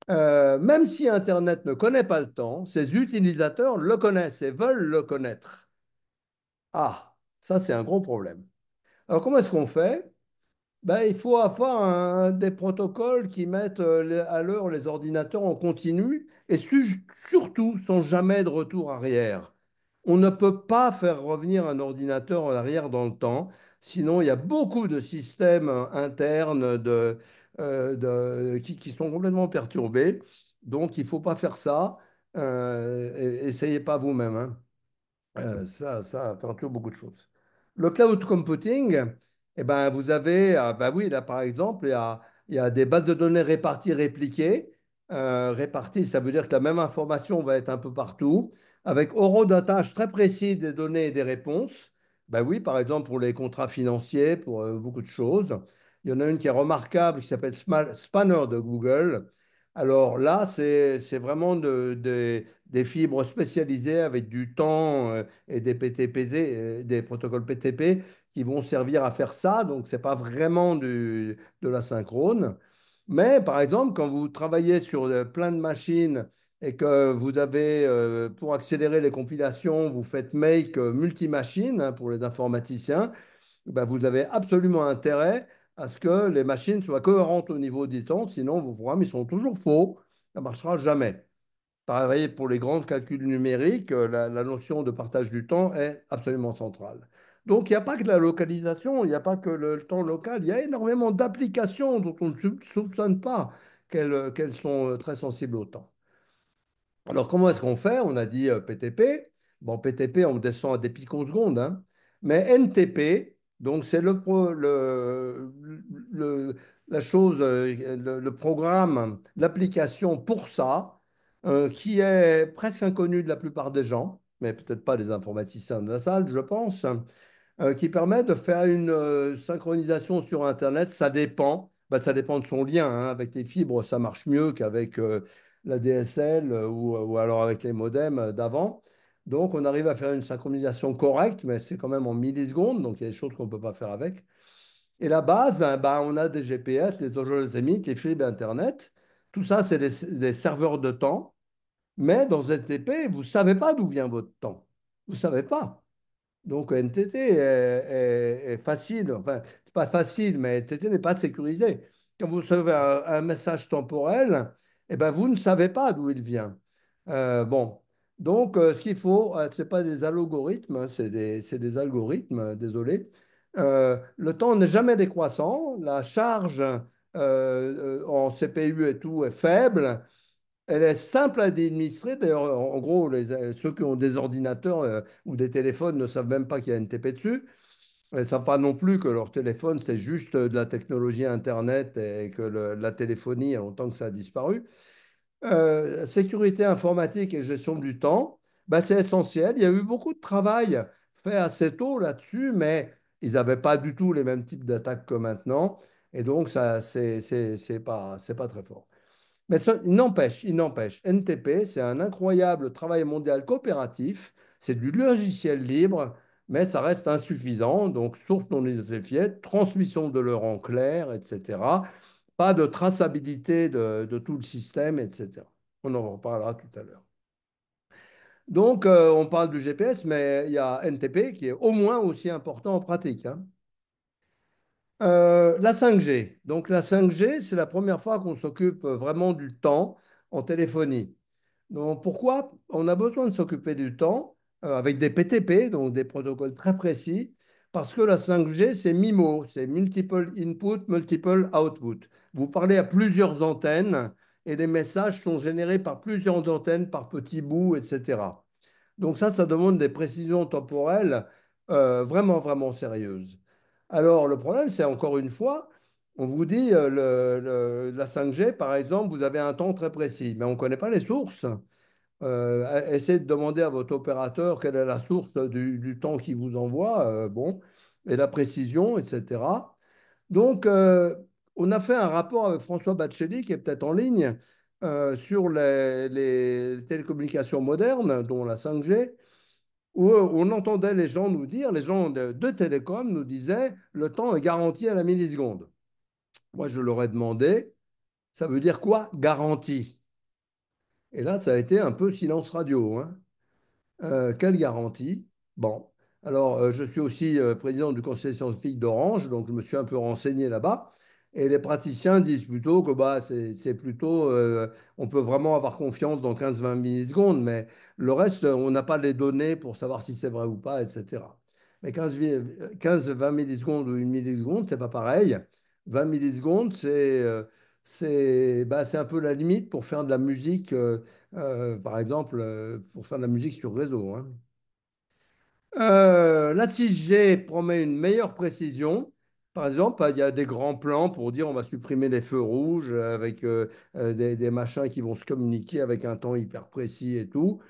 Même si Internet ne connaît pas le temps, ses utilisateurs le connaissent et veulent le connaître. Ah, ça, c'est un gros problème. Alors, comment est-ce qu'on fait? Ben, il faut avoir des protocoles qui mettent à l'heure les ordinateurs en continu et surtout sans jamais de retour arrière. On ne peut pas faire revenir un ordinateur en arrière dans le temps, sinon il y a beaucoup de systèmes internes qui sont complètement perturbés. Donc, il ne faut pas faire ça. Essayez pas vous-même, hein. Ça perturbe beaucoup de choses. Le cloud computing, eh ben, vous avez, bah oui, là par exemple, il y a des bases de données réparties, répliquées. Réparties, ça veut dire que la même information va être un peu partout. avec horodatage très précis des données et des réponses. Ben oui, par exemple pour les contrats financiers, pour beaucoup de choses. Il y en a une qui est remarquable qui s'appelle Spanner de Google. Alors là, c'est vraiment des fibres spécialisées avec du temps et des PTPT, des protocoles PTP qui vont servir à faire ça. Donc, ce n'est pas vraiment de la synchrone. Mais par exemple, quand vous travaillez sur plein de machines et que vous avez, pour accélérer les compilations, vous faites make multi-machine hein, pour les informaticiens, ben, vous avez absolument intérêt à ce que les machines soient cohérentes au niveau du temps, sinon vos programmes ils sont toujours faux, ça ne marchera jamais. Pareil, pour les grands calculs numériques, la notion de partage du temps est absolument centrale. Donc, il n'y a pas que la localisation, il n'y a pas que le temps local, il y a énormément d'applications dont on ne soupçonne pas qu'elles sont très sensibles au temps. Alors, comment est-ce qu'on fait? On a dit PTP. Bon, PTP, on descend à des picosecondes, hein. Mais NTP, donc c'est la chose, le programme, l'application pour ça, qui est presque inconnu de la plupart des gens, mais peut-être pas des informaticiens de la salle, je pense, qui permet de faire une synchronisation sur Internet. Ça dépend. Ben, ça dépend de son lien, hein. Avec les fibres, ça marche mieux qu'avec la DSL ou alors avec les modems d'avant. Donc, on arrive à faire une synchronisation correcte, mais c'est quand même en millisecondes, donc il y a des choses qu'on ne peut pas faire avec. Et la base, hein, ben, on a des GPS, des algorithmiques, les fibres Internet. Tout ça, c'est des serveurs de temps. Mais dans NTP, vous ne savez pas d'où vient votre temps. Vous ne savez pas. Donc NTT est facile, enfin, c'est pas facile, mais NTT n'est pas sécurisé. Quand vous recevez un message temporel, eh ben, vous ne savez pas d'où il vient. Bon, donc ce qu'il faut, ce n'est pas des algorithmes, hein, c'est des algorithmes, désolé. Le temps n'est jamais décroissant, la charge en CPU et tout est faible. Elle est simple à administrer. D'ailleurs, en gros, ceux qui ont des ordinateurs ou des téléphones ne savent même pas qu'il y a une TP dessus. Ils ne savent pas non plus que leur téléphone, c'est juste de la technologie Internet et que la téléphonie, il y a longtemps que ça a disparu. Sécurité informatique et gestion du temps, ben, c'est essentiel. Il y a eu beaucoup de travail fait assez tôt là-dessus, mais ils n'avaient pas du tout les mêmes types d'attaques que maintenant. Et donc, ça, c'est pas très fort. Mais il n'empêche, NTP, c'est un incroyable travail mondial coopératif, c'est du logiciel libre, mais ça reste insuffisant. Donc, source non identifiée, transmission de l'heure en clair, etc. Pas de traçabilité de tout le système, etc. On en reparlera tout à l'heure. Donc, on parle du GPS, mais il y a NTP qui est au moins aussi important en pratique, hein. La 5G. Donc, la 5G, c'est la première fois qu'on s'occupe vraiment du temps en téléphonie. Donc, pourquoi on a besoin de s'occuper du temps avec des PTP, donc des protocoles très précis, parce que la 5G, c'est MIMO, c'est Multiple Input, Multiple Output. Vous parlez à plusieurs antennes et les messages sont générés par plusieurs antennes, par petits bouts, etc. Donc ça demande des précisions temporelles vraiment, vraiment sérieuses. Alors, le problème, c'est encore une fois, on vous dit, la 5G, par exemple, vous avez un temps très précis, mais on ne connaît pas les sources. Essayez de demander à votre opérateur quelle est la source du temps qu'il vous envoie, bon, et la précision, etc. Donc, on a fait un rapport avec François Baccelli, qui est peut-être en ligne, sur les télécommunications modernes, dont la 5G, où on entendait les gens nous dire, les gens de télécom nous disaient, le temps est garanti à la milliseconde. Moi, je leur ai demandé, ça veut dire quoi, garantie? Et là, ça a été un peu silence radio, hein. Quelle garantie? Bon, alors je suis aussi président du conseil scientifique d'Orange, donc je me suis un peu renseigné là-bas. Et les praticiens disent plutôt que bah, c'est plutôt, on peut vraiment avoir confiance dans 15-20 millisecondes, mais le reste, on n'a pas les données pour savoir si c'est vrai ou pas, etc. Mais 15-20 millisecondes ou une milliseconde, c'est pas pareil. 20 millisecondes, c'est un peu la limite pour faire de la musique. Par exemple, pour faire de la musique sur réseau, hein. La 6G promet une meilleure précision. Par exemple, il y a des grands plans pour dire on va supprimer les feux rouges avec des machins qui vont se communiquer avec un temps hyper précis et tout.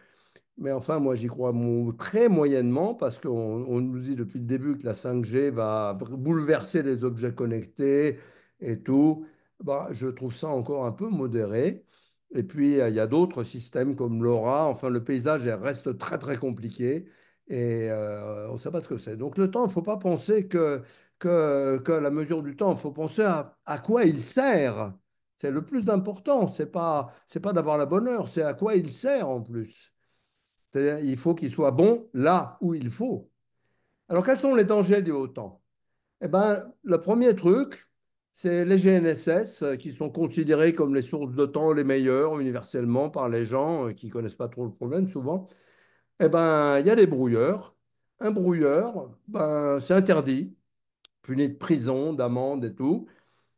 Mais enfin, moi, j'y crois très moyennement parce qu'on nous dit depuis le début que la 5G va bouleverser les objets connectés et tout. Bah, je trouve ça encore un peu modéré. Et puis, il y a d'autres systèmes comme LoRa. Enfin, le paysage elle reste très, très compliqué et on ne sait pas ce que c'est. Donc, le temps, il ne faut pas penser que la mesure du temps, il faut penser à quoi il sert. C'est le plus important. C'est pas d'avoir la bonne heure, c'est à quoi il sert en plus. C'est-à-dire, il faut qu'il soit bon là où il faut. Alors, quels sont les dangers du haut temps? Eh ben, le premier truc, c'est les GNSS qui sont considérés comme les sources de temps les meilleures universellement par les gens qui ne connaissent pas trop le problème souvent. Eh ben, il y a des brouilleurs. Un brouilleur, ben, c'est interdit, puni de prison, d'amende et tout,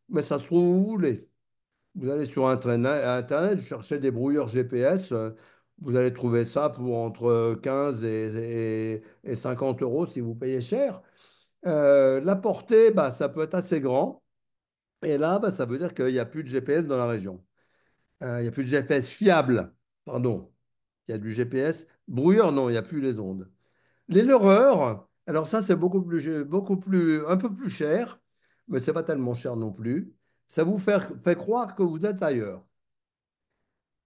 mais ça se trouve où vous voulez. Vous allez sur Internet, vous cherchez des brouilleurs GPS, vous allez trouver ça pour entre 15 et 50 euros si vous payez cher. La portée, bah, ça peut être assez grand. Et là, bah, ça veut dire qu'il n'y a plus de GPS dans la région. Il n'y a plus de GPS fiable, pardon. Il y a du GPS. Brouilleur, non, il n'y a plus les ondes. Les leurreurs, alors ça, c'est beaucoup plus, un peu plus cher, mais c'est pas tellement cher non plus. Ça vous fait croire que vous êtes ailleurs.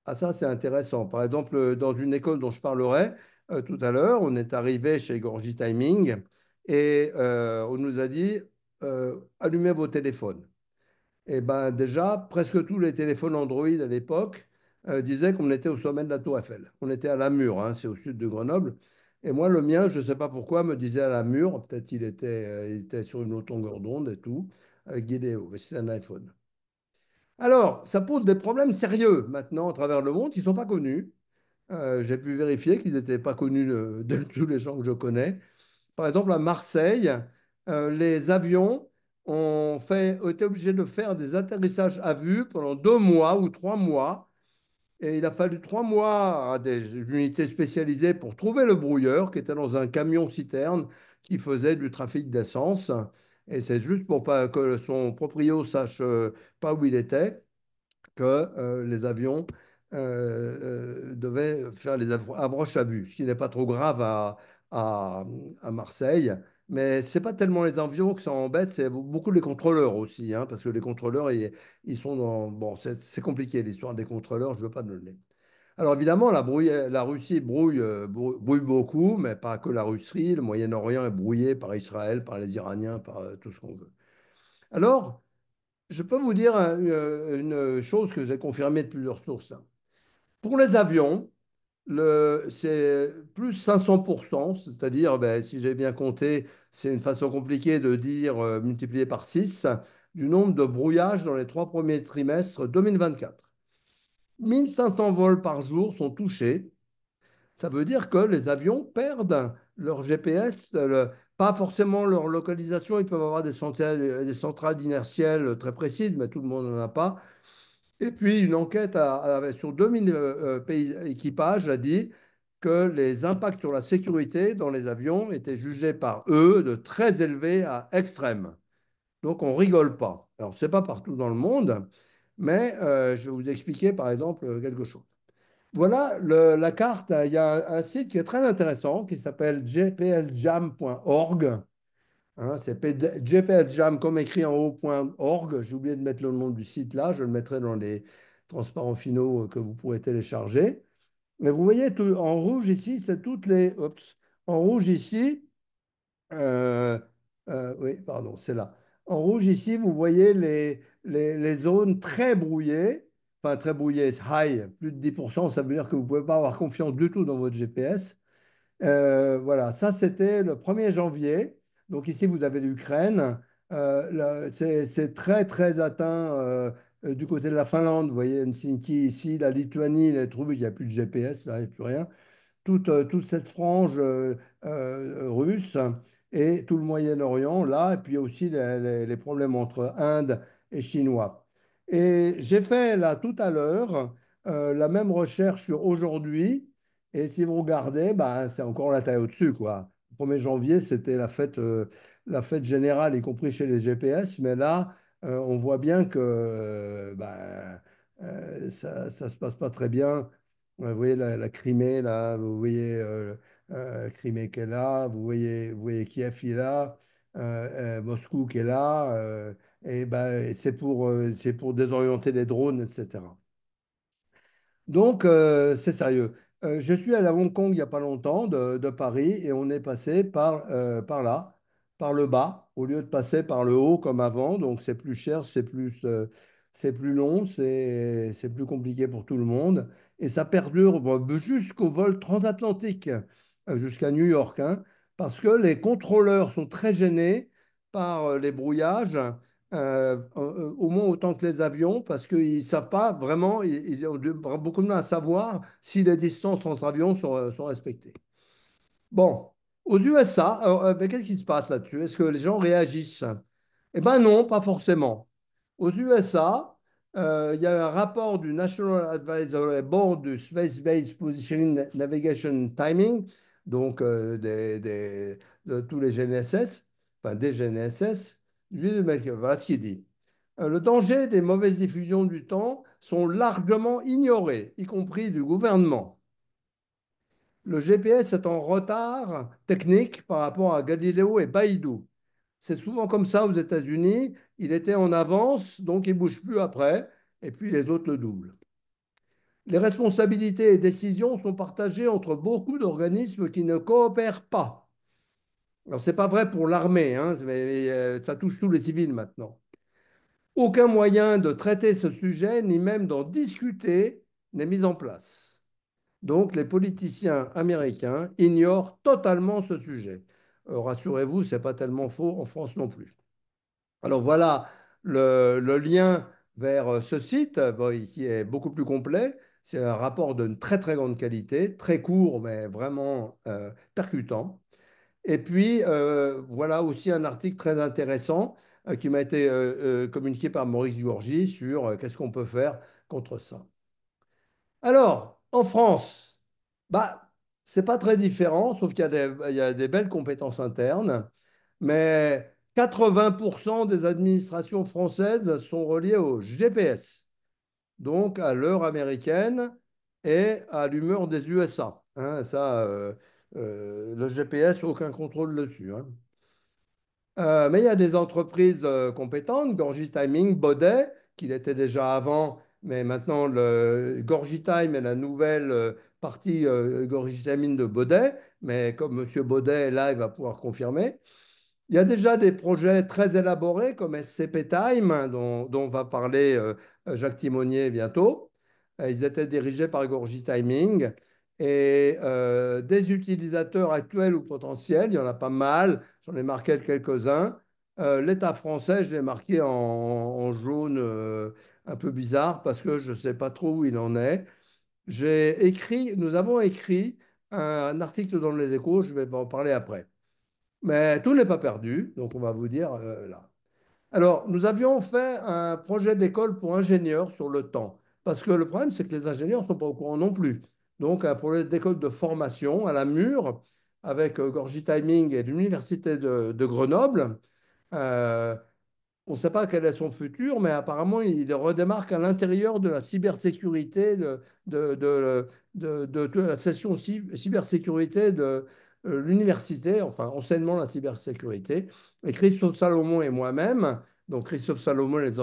Ah, ça, c'est intéressant. Par exemple, dans une école dont je parlerai tout à l'heure, on est arrivé chez Gorgie Timing et on nous a dit allumez vos téléphones. Et ben déjà, presque tous les téléphones Android à l'époque disaient qu'on était au sommet de la Tour Eiffel. On était à la Mure, hein, c'est au sud de Grenoble. Et moi, le mien, je ne sais pas pourquoi, me disait à la Mure. Peut-être il était sur une autre longueur d'onde et tout, avec Guédéo. Mais c'est un iPhone. Alors, ça pose des problèmes sérieux maintenant à travers le monde qui ne sont pas connus. J'ai pu vérifier qu'ils n'étaient pas connus de tous les gens que je connais. Par exemple, à Marseille, les avions ont été obligés de faire des atterrissages à vue pendant 2 mois ou 3 mois. Et il a fallu 3 mois à des unités spécialisées pour trouver le brouilleur qui était dans un camion-citerne qui faisait du trafic d'essence. Et c'est juste pour pas que son proprio sache pas où il était que les avions devaient faire les approches à vue, ce qui n'est pas trop grave à, à Marseille. Mais ce n'est pas tellement les avions qui sont embêtent, c'est beaucoup les contrôleurs aussi, hein, parce que les contrôleurs, ils sont dans... Bon, c'est compliqué l'histoire des contrôleurs, je ne veux pas donner. Alors évidemment, la Russie brouille beaucoup, mais pas que la Russie. Le Moyen-Orient est brouillé par Israël, par les Iraniens, par tout ce qu'on veut. Alors, je peux vous dire une chose que j'ai confirmée de plusieurs sources. Pour les avions, c'est plus 500%, c'est-à-dire, ben, si j'ai bien compté, c'est une façon compliquée de dire multiplié par 6 du nombre de brouillages dans les 3 premiers trimestres 2024. 1500 vols par jour sont touchés. Ça veut dire que les avions perdent leur GPS, pas forcément leur localisation. Ils peuvent avoir des centrales inertielles très précises, mais tout le monde n'en a pas. Et puis, une enquête sur 2000 équipages a dit que les impacts sur la sécurité dans les avions étaient jugés par eux de très élevés à extrêmes. Donc, on rigole pas. Alors, ce n'est pas partout dans le monde, mais je vais vous expliquer, par exemple, quelque chose. Voilà la carte. Il y a un site qui est très intéressant qui s'appelle gpsjam.org. Hein, c'est gpsjam comme écrit en haut.org. J'ai oublié de mettre le nom du site là. Je le mettrai dans les transparents finaux que vous pourrez télécharger. Mais vous voyez, en rouge ici, c'est toutes les. Oups, en rouge ici, euh, oui, pardon, c'est là. En rouge ici, vous voyez les zones très brouillées. Enfin, très brouillées, high, plus de 10%, ça veut dire que vous ne pouvez pas avoir confiance du tout dans votre GPS. Voilà, ça c'était le 1er janvier. Donc ici, vous avez l'Ukraine. C'est très, très atteint du côté de la Finlande. Vous voyez Helsinki ici, la Lituanie, les trouve, il n'y a plus de GPS, là, il n'y a plus rien toute cette frange russe et tout le Moyen-Orient, là, et puis aussi les problèmes entre Inde et Chinois. Et j'ai fait là tout à l'heure la même recherche sur aujourd'hui, et si vous regardez, bah, c'est encore la taille au-dessus, quoi. Le 1er janvier, c'était la fête générale, y compris chez les GPS, mais là, on voit bien que ça ne se passe pas très bien Vous voyez la Crimée, là, vous voyez Crimée qui est là, vous voyez Kiev qui est là, Moscou qui est là, et ben, c'est pour désorienter les drones, etc. Donc, c'est sérieux. Je suis allé à Hong Kong il n'y a pas longtemps de Paris et on est passé par là, par le bas, au lieu de passer par le haut comme avant. Donc, c'est plus cher, c'est plus long, c'est plus compliqué pour tout le monde. Et ça perdure bon, jusqu'au vol transatlantique, jusqu'à New York, hein, parce que les contrôleurs sont très gênés par les brouillages au moins autant que les avions, parce qu'ils ne savent pas vraiment, ils ont beaucoup de mal à savoir si les distances entre avions sont respectées. Bon, aux USA, alors, ben, qu'est-ce qui se passe là-dessus? Est-ce que les gens réagissent? Eh bien non, pas forcément. Aux USA, il y a un rapport du National Advisory Board du Space-Based Positioning Navigation Timing, donc de tous les GNSS, enfin des GNSS. Voilà ce qu'il dit. Le danger des mauvaises diffusions du temps sont largement ignorés, y compris du gouvernement. Le GPS est en retard technique par rapport à Galileo et Beidou. C'est souvent comme ça aux États-Unis. Il était en avance, donc il ne bouge plus après, et puis les autres le doublent. Les responsabilités et décisions sont partagées entre beaucoup d'organismes qui ne coopèrent pas. Alors, ce n'est pas vrai pour l'armée, hein, mais ça touche tous les civils maintenant. Aucun moyen de traiter ce sujet, ni même d'en discuter, n'est mis en place. Donc, les politiciens américains ignorent totalement ce sujet. Rassurez-vous, ce n'est pas tellement faux en France non plus. Alors voilà le lien vers ce site bon, qui est beaucoup plus complet. C'est un rapport d'une très très grande qualité, très court mais vraiment percutant. Et puis voilà aussi un article très intéressant qui m'a été communiqué par Maurice Giorgi sur qu'est-ce qu'on peut faire contre ça. Alors, en France, bah, c'est pas très différent, sauf il y a des belles compétences internes, mais 80% des administrations françaises sont reliées au GPS, donc à l'heure américaine et à l'humeur des USA. Hein, ça, le GPS, aucun contrôle dessus. Hein. Mais il y a des entreprises compétentes, Gorgie Timing, Baudet, qu'il était déjà avant, mais maintenant le Gorgie Time est la nouvelle partie Gorgie Timing de Baudet, mais comme M. Baudet est là, il va pouvoir confirmer. Il y a déjà des projets très élaborés comme SCP Time, hein, dont va parler Jacques Timonier bientôt. Ils étaient dirigés par Gorgie Timing. Et des utilisateurs actuels ou potentiels, il y en a pas mal, j'en ai marqué quelques-uns. L'État français, je l'ai marqué en jaune un peu bizarre parce que je ne sais pas trop où il en est. Nous avons écrit un article dans Les Échos, je vais en parler après. Mais tout n'est pas perdu, donc on va vous dire là. Alors, nous avions fait un projet d'école pour ingénieurs sur le temps, parce que le problème, c'est que les ingénieurs ne sont pas au courant non plus. Donc, un projet d'école de formation à la Mure, avec Gorgie Timing et l'Université de Grenoble. Euh, on ne sait pas quel est son futur, mais apparemment, il redémarre à l'intérieur de la cybersécurité, de la session cybersécurité de l'université, enfin, enseignement de la cybersécurité. Et Christophe Salomon et moi-même, donc Christophe Salomon, les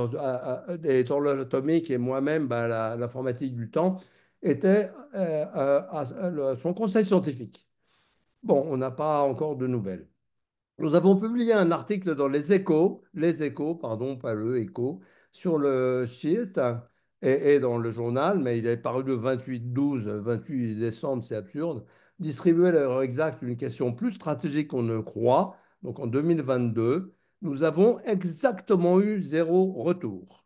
horloges atomiques et moi-même, ben, l'informatique du temps, étaient à son conseil scientifique. Bon, on n'a pas encore de nouvelles. Nous avons publié un article dans les Échos, pardon, pas le Écho, sur le site et dans le journal, mais il est paru le 28 décembre, c'est absurde. Distribuer à l'heure exacte une question plus stratégique qu'on ne croit, donc en 2022, nous avons exactement eu zéro retour.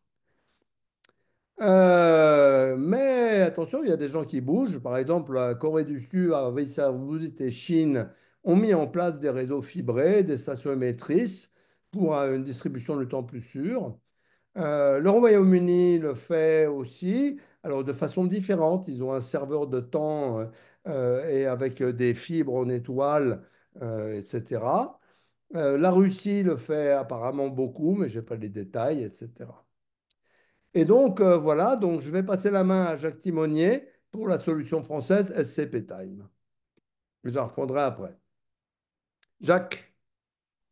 Mais attention, il y a des gens qui bougent. Par exemple, la Corée du Sud, Arabie Saoudite et Chine ont mis en place des réseaux fibrés, des stations émettrices pour une distribution de temps plus sûre. Le Royaume-Uni le fait aussi, alors de façon différente. Ils ont un serveur de temps et avec des fibres en étoile, etc. La Russie le fait apparemment beaucoup, mais je n'ai pas les détails, etc. Et donc, voilà, donc je vais passer la main à Jacques Timonier pour la solution française SCP Time. Je la reprendrai après. Jacques,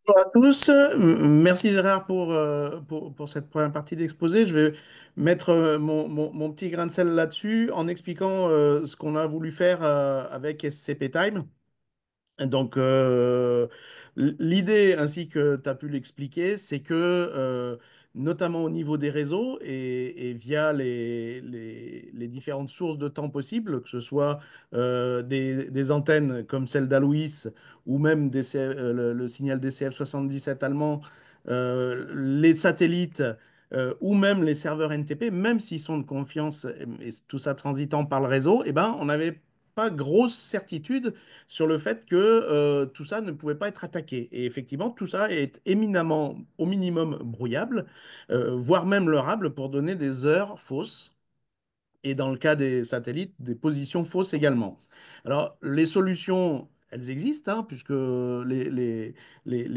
Bonjour à tous. Merci Gérard pour cette première partie d'exposé. Je vais mettre mon petit grain de sel là-dessus en expliquant ce qu'on a voulu faire avec SCP Time. Donc, l'idée, ainsi que tu as pu l'expliquer, c'est que, notamment au niveau des réseaux et via les différentes sources de temps possibles, que ce soit des antennes comme celle d'Alois ou même le signal DCF 77 allemand, les satellites ou même les serveurs NTP, même s'ils sont de confiance et tout ça transitant par le réseau, eh ben, on n'avait pas grosse certitude sur le fait que tout ça ne pouvait pas être attaqué. Et effectivement, tout ça est éminemment, au minimum, brouillable, voire même leurrable pour donner des heures fausses. Et dans le cas des satellites, des positions fausses également. Alors, les solutions, elles existent, hein, puisque les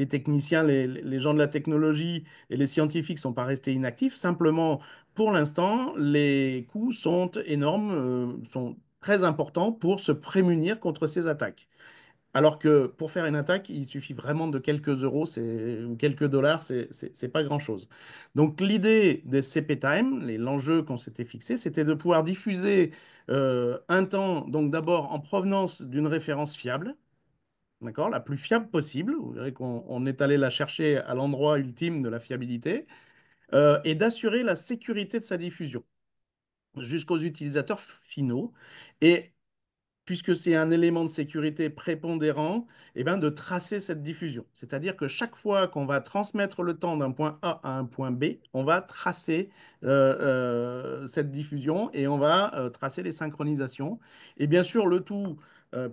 techniciens, les gens de la technologie et les scientifiques ne sont pas restés inactifs. Simplement, pour l'instant, les coûts sont énormes, sont très importants pour se prémunir contre ces attaques. Alors que pour faire une attaque, il suffit vraiment de quelques euros, ou quelques dollars, c'est pas grand-chose. Donc l'idée des CP Time, l'enjeu qu'on s'était fixé, c'était de pouvoir diffuser un temps, donc d'abord en provenance d'une référence fiable, d'accord, la plus fiable possible. Vous verrez qu'on est allé la chercher à l'endroit ultime de la fiabilité, et d'assurer la sécurité de sa diffusion jusqu'aux utilisateurs finaux. Et puisque c'est un élément de sécurité prépondérant, eh ben, de tracer cette diffusion. C'est-à-dire que chaque fois qu'on va transmettre le temps d'un point A à un point B, on va tracer cette diffusion et on va tracer les synchronisations. Et bien sûr, le tout,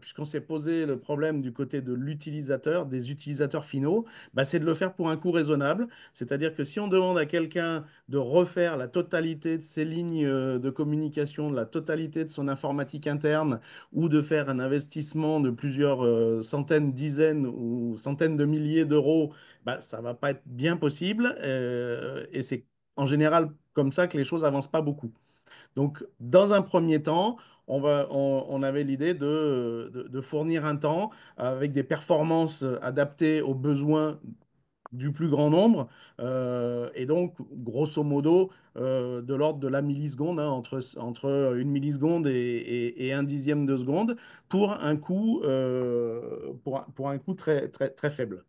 puisqu'on s'est posé le problème du côté de l'utilisateur, des utilisateurs finaux, bah, c'est de le faire pour un coût raisonnable. C'est-à-dire que si on demande à quelqu'un de refaire la totalité de ses lignes de communication, de la totalité de son informatique interne, ou de faire un investissement de plusieurs centaines, dizaines ou centaines de milliers d'euros, bah, ça ne va pas être bien possible. Et c'est en général comme ça que les choses avancent pas beaucoup. Donc, dans un premier temps, on avait l'idée de fournir un temps avec des performances adaptées aux besoins du plus grand nombre, et donc grosso modo de l'ordre de la milliseconde, hein, entre une milliseconde et un dixième de seconde, pour un coût très, très, très faible.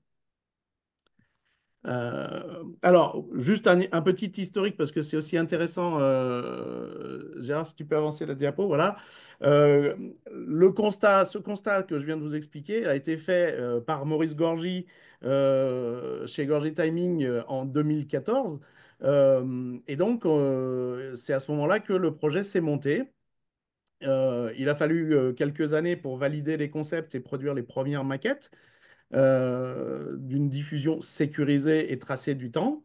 Alors, juste un petit historique parce que c'est aussi intéressant, Gérard, si tu peux avancer la diapo, voilà. Euh, ce constat que je viens de vous expliquer a été fait par Maurice Gorgy chez Gorgy Timing en 2014. Et donc, c'est à ce moment-là que le projet s'est monté. Il a fallu quelques années pour valider les concepts et produire les premières maquettes d'une diffusion sécurisée et tracée du temps.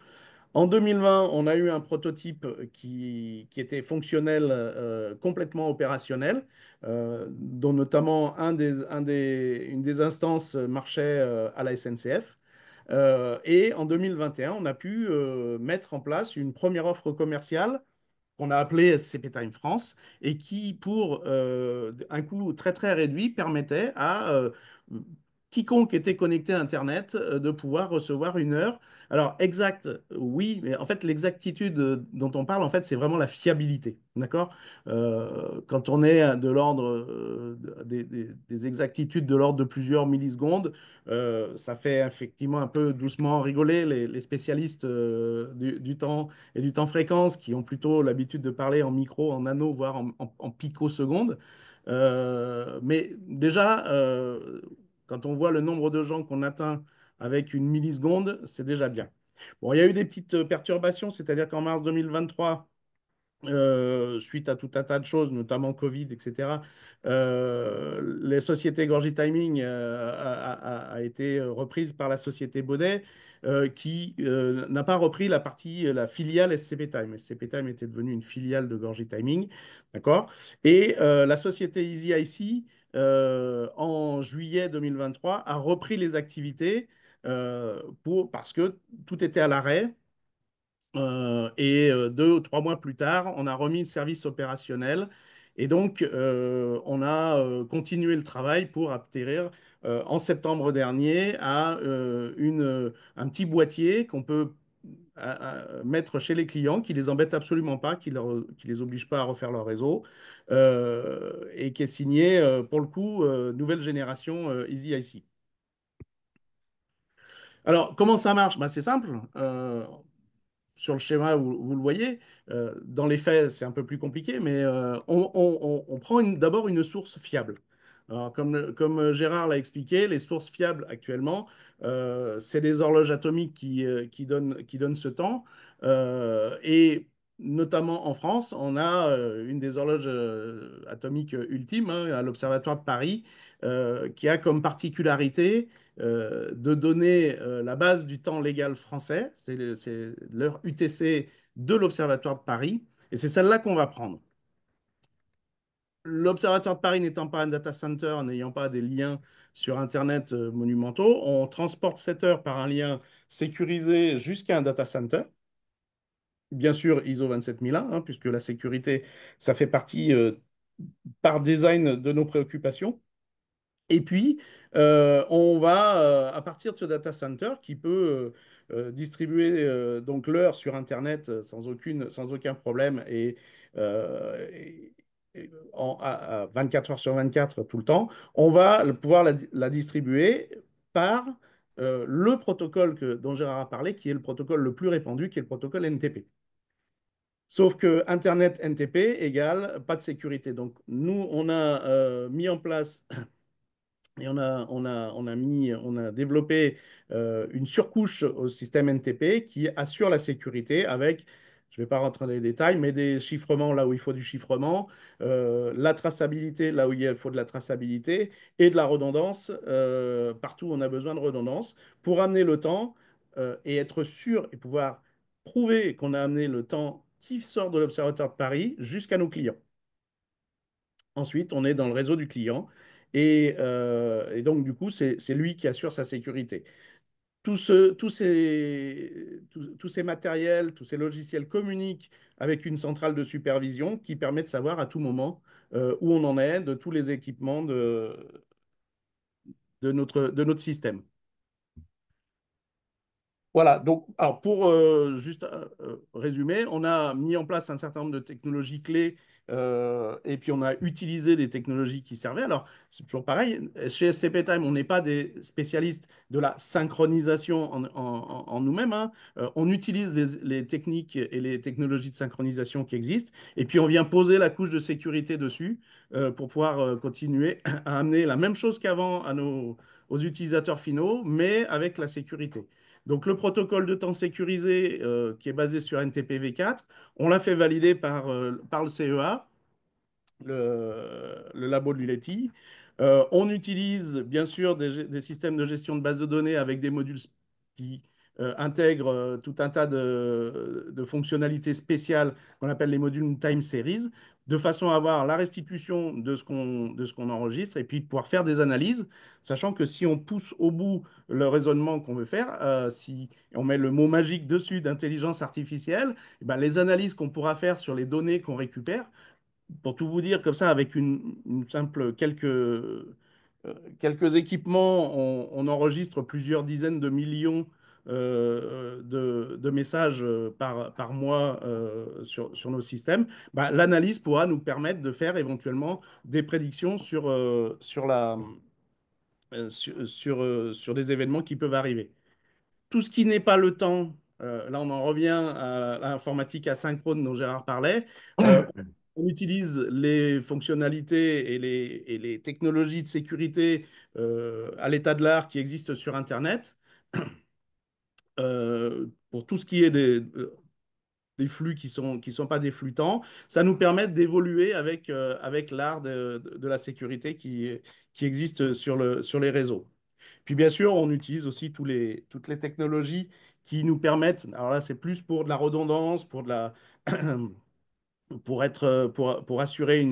En 2020, on a eu un prototype qui était fonctionnel, complètement opérationnel, dont notamment une des instances marchait à la SNCF. Et en 2021, on a pu mettre en place une première offre commerciale qu'on a appelé SCP Time France et qui, pour un coût très très réduit, permettait à quiconque était connecté à Internet de pouvoir recevoir une heure. Alors, exact, oui, mais en fait, l'exactitude dont on parle, en fait, c'est vraiment la fiabilité. D'accord? Quand on est de l'ordre des exactitudes de l'ordre de plusieurs millisecondes, ça fait effectivement un peu doucement rigoler les spécialistes du temps et du temps fréquence qui ont plutôt l'habitude de parler en micro, en nano, voire en picosecondes. Mais déjà, quand on voit le nombre de gens qu'on atteint avec une milliseconde, c'est déjà bien. Bon, il y a eu des petites perturbations, c'est-à-dire qu'en mars 2023, suite à tout un tas de choses, notamment Covid, etc., les sociétés Gorgie Timing a été reprise par la société Baudet, qui n'a pas repris la filiale SCP Time. SCP Time était devenue une filiale de Gorgie Timing, d'accord? Et la société Easy IC, en juillet 2023, a repris les activités parce que tout était à l'arrêt. Et 2 ou 3 mois plus tard, on a remis le service opérationnel. Et donc, on a continué le travail pour atterrir en septembre dernier à un petit boîtier qu'on peut mettre chez les clients, qui les embête absolument pas, qui les oblige pas à refaire leur réseau, et qui est signé, pour le coup, nouvelle génération Easy IC. Alors, comment ça marche? Ben, c'est simple. Sur le schéma, vous le voyez. Dans les faits, c'est un peu plus compliqué, mais on prend d'abord une source fiable. Alors, comme Gérard l'a expliqué, les sources fiables actuellement, c'est des horloges atomiques qui donnent ce temps. Et notamment en France, on a une des horloges atomiques ultimes, hein, à l'Observatoire de Paris, qui a comme particularité de donner la base du temps légal français, c'est l'heure UTC de l'Observatoire de Paris, et c'est celle-là qu'on va prendre. L'Observatoire de Paris n'étant pas un data center, n'ayant pas des liens sur Internet monumentaux, on transporte cette heure par un lien sécurisé jusqu'à un data center. Bien sûr, ISO 27001, hein, puisque la sécurité, ça fait partie par design de nos préoccupations. Et puis, on va, à partir de ce data center, qui peut distribuer donc l'heure sur Internet sans aucun problème et 24 heures sur 24 tout le temps, on va pouvoir la distribuer par le protocole dont Gérard a parlé, qui est le protocole le plus répandu, qui est le protocole NTP. Sauf que Internet NTP égale pas de sécurité. Donc, nous, on a mis en place et on a développé une surcouche au système NTP qui assure la sécurité avec, je ne vais pas rentrer dans les détails, mais des chiffrements là où il faut du chiffrement, la traçabilité là où il faut de la traçabilité et de la redondance partout où on a besoin de redondance pour amener le temps et être sûr et pouvoir prouver qu'on a amené le temps qui sort de l'Observatoire de Paris jusqu'à nos clients. Ensuite, on est dans le réseau du client et donc, du coup, c'est lui qui assure sa sécurité. Tous ces matériels, tous ces logiciels communiquent avec une centrale de supervision qui permet de savoir à tout moment où on en est de tous les équipements de notre système. Voilà, donc alors pour juste résumer, on a mis en place un certain nombre de technologies clés et puis on a utilisé des technologies qui servaient. Alors c'est toujours pareil, chez SCP Time, on n'est pas des spécialistes de la synchronisation en nous-mêmes, hein. On utilise les techniques et les technologies de synchronisation qui existent et puis on vient poser la couche de sécurité dessus pour pouvoir continuer à amener la même chose qu'avant aux utilisateurs finaux, mais avec la sécurité. Donc le protocole de temps sécurisé qui est basé sur NTPv4, on l'a fait valider par le CEA, le labo de l'ULETI. On utilise bien sûr des systèmes de gestion de bases de données avec des modules qui intègrent tout un tas de fonctionnalités spéciales qu'on appelle les modules time series, de façon à avoir la restitution de ce qu'on enregistre et puis de pouvoir faire des analyses, sachant que si on pousse au bout le raisonnement qu'on veut faire, si on met le mot magique dessus d'intelligence artificielle, eh ben, les analyses qu'on pourra faire sur les données qu'on récupère, pour tout vous dire, comme ça, avec une simple quelques équipements, on enregistre plusieurs dizaines de millions de messages par mois sur nos systèmes. Bah, l'analyse pourra nous permettre de faire éventuellement des prédictions sur des événements qui peuvent arriver. Tout ce qui n'est pas le temps, là on en revient à l'informatique asynchrone dont Gérard parlait. On utilise les fonctionnalités et les technologies de sécurité à l'état de l'art qui existent sur Internet pour tout ce qui est des flux qui sont pas des flux temps. Ça nous permet d'évoluer avec l'art de la sécurité qui existe sur les réseaux. Puis bien sûr, on utilise aussi toutes les technologies qui nous permettent, alors là c'est plus pour de la redondance, pour assurer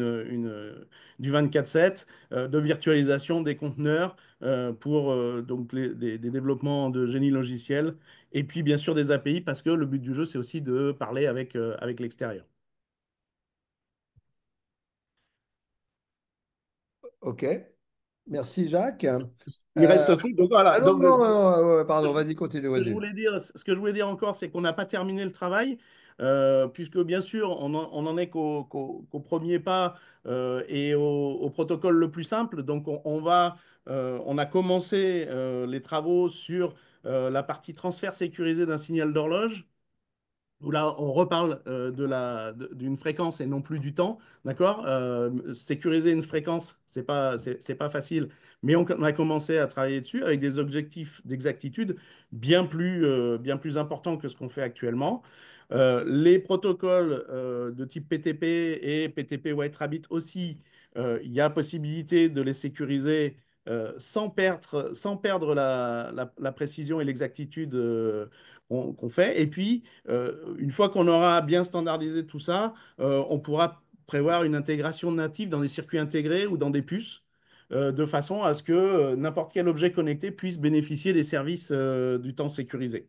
du 24/7, de virtualisation des conteneurs, pour donc des développements de génie logiciel, et puis bien sûr des API, parce que le but du jeu c'est aussi de parler avec l'extérieur. Ok. Merci Jacques. Il reste un truc. Donc voilà. Ah non, Donc, non, que pardon, je- vas-y, continue, ce que je vas-y. voulais dire, ce que je voulais dire encore, c'est qu'on n'a pas terminé le travail, puisque bien sûr, on en est qu'au premier pas et au protocole le plus simple. Donc, on a commencé les travaux sur la partie transfert sécurisé d'un signal d'horloge où là, on reparle d'une fréquence et non plus du temps, d'accord? Sécuriser une fréquence, c'est pas facile, mais on a commencé à travailler dessus avec des objectifs d'exactitude bien plus importants que ce qu'on fait actuellement. Les protocoles de type PTP et PTP White Rabbit aussi, il y a possibilité de les sécuriser sans perdre la précision et l'exactitude qu'on fait. Et puis, une fois qu'on aura bien standardisé tout ça, on pourra prévoir une intégration native dans des circuits intégrés ou dans des puces, de façon à ce que n'importe quel objet connecté puisse bénéficier des services du temps sécurisé.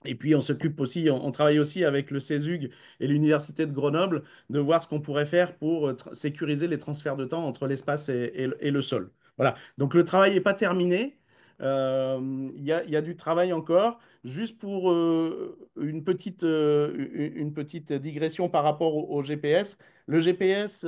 Et puis, on s'occupe aussi, on travaille aussi avec le CESUG et l'Université de Grenoble de voir ce qu'on pourrait faire pour sécuriser les transferts de temps entre l'espace et le sol. Voilà. Donc, le travail n'est pas terminé. Il y a du travail encore. Juste pour une petite digression par rapport au GPS. Le GPS,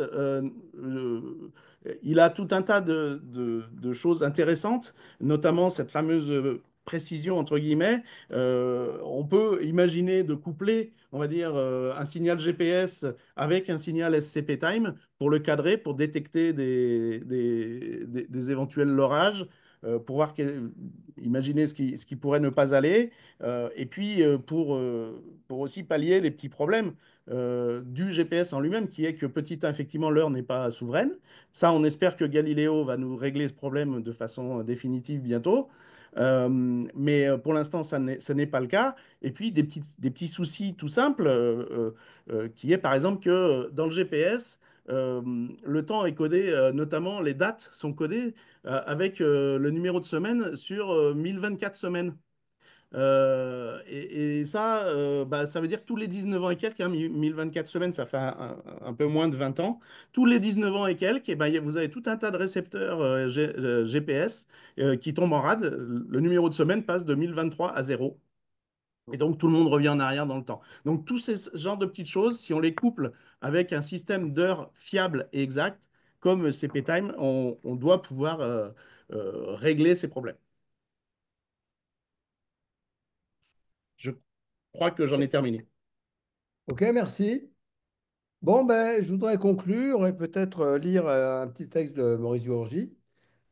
il a tout un tas de choses intéressantes, notamment cette fameuse précision, entre guillemets. On peut imaginer de coupler, on va dire, un signal GPS avec un signal SCP Time pour le cadrer, pour détecter des éventuels lorages, pour voir, imaginer ce qui pourrait ne pas aller, et puis pour aussi pallier les petits problèmes du GPS en lui-même, qui est que petit 1, effectivement, l'heure n'est pas souveraine. Ça, on espère que Galileo va nous régler ce problème de façon définitive bientôt. Mais pour l'instant, ce n'est pas le cas. Et puis, des petits soucis tout simples, qui est par exemple que dans le GPS, le temps est codé, notamment les dates sont codées avec le numéro de semaine sur 1024 semaines. Et ça, bah, ça veut dire tous les 19 ans et quelques, hein, 1024 semaines, ça fait un peu moins de 20 ans. Tous les 19 ans et quelques, et ben, vous avez tout un tas de récepteurs GPS qui tombent en rade. Le numéro de semaine passe de 1023 à zéro. Et donc, tout le monde revient en arrière dans le temps. Donc, tous ces genres de petites choses, si on les couple avec un système d'heures fiable et exact, comme CP-Time, on doit pouvoir régler ces problèmes. Je crois que j'en ai terminé. Ok, merci. Bon, ben, je voudrais conclure et peut-être lire un petit texte de Maurice Guorgy.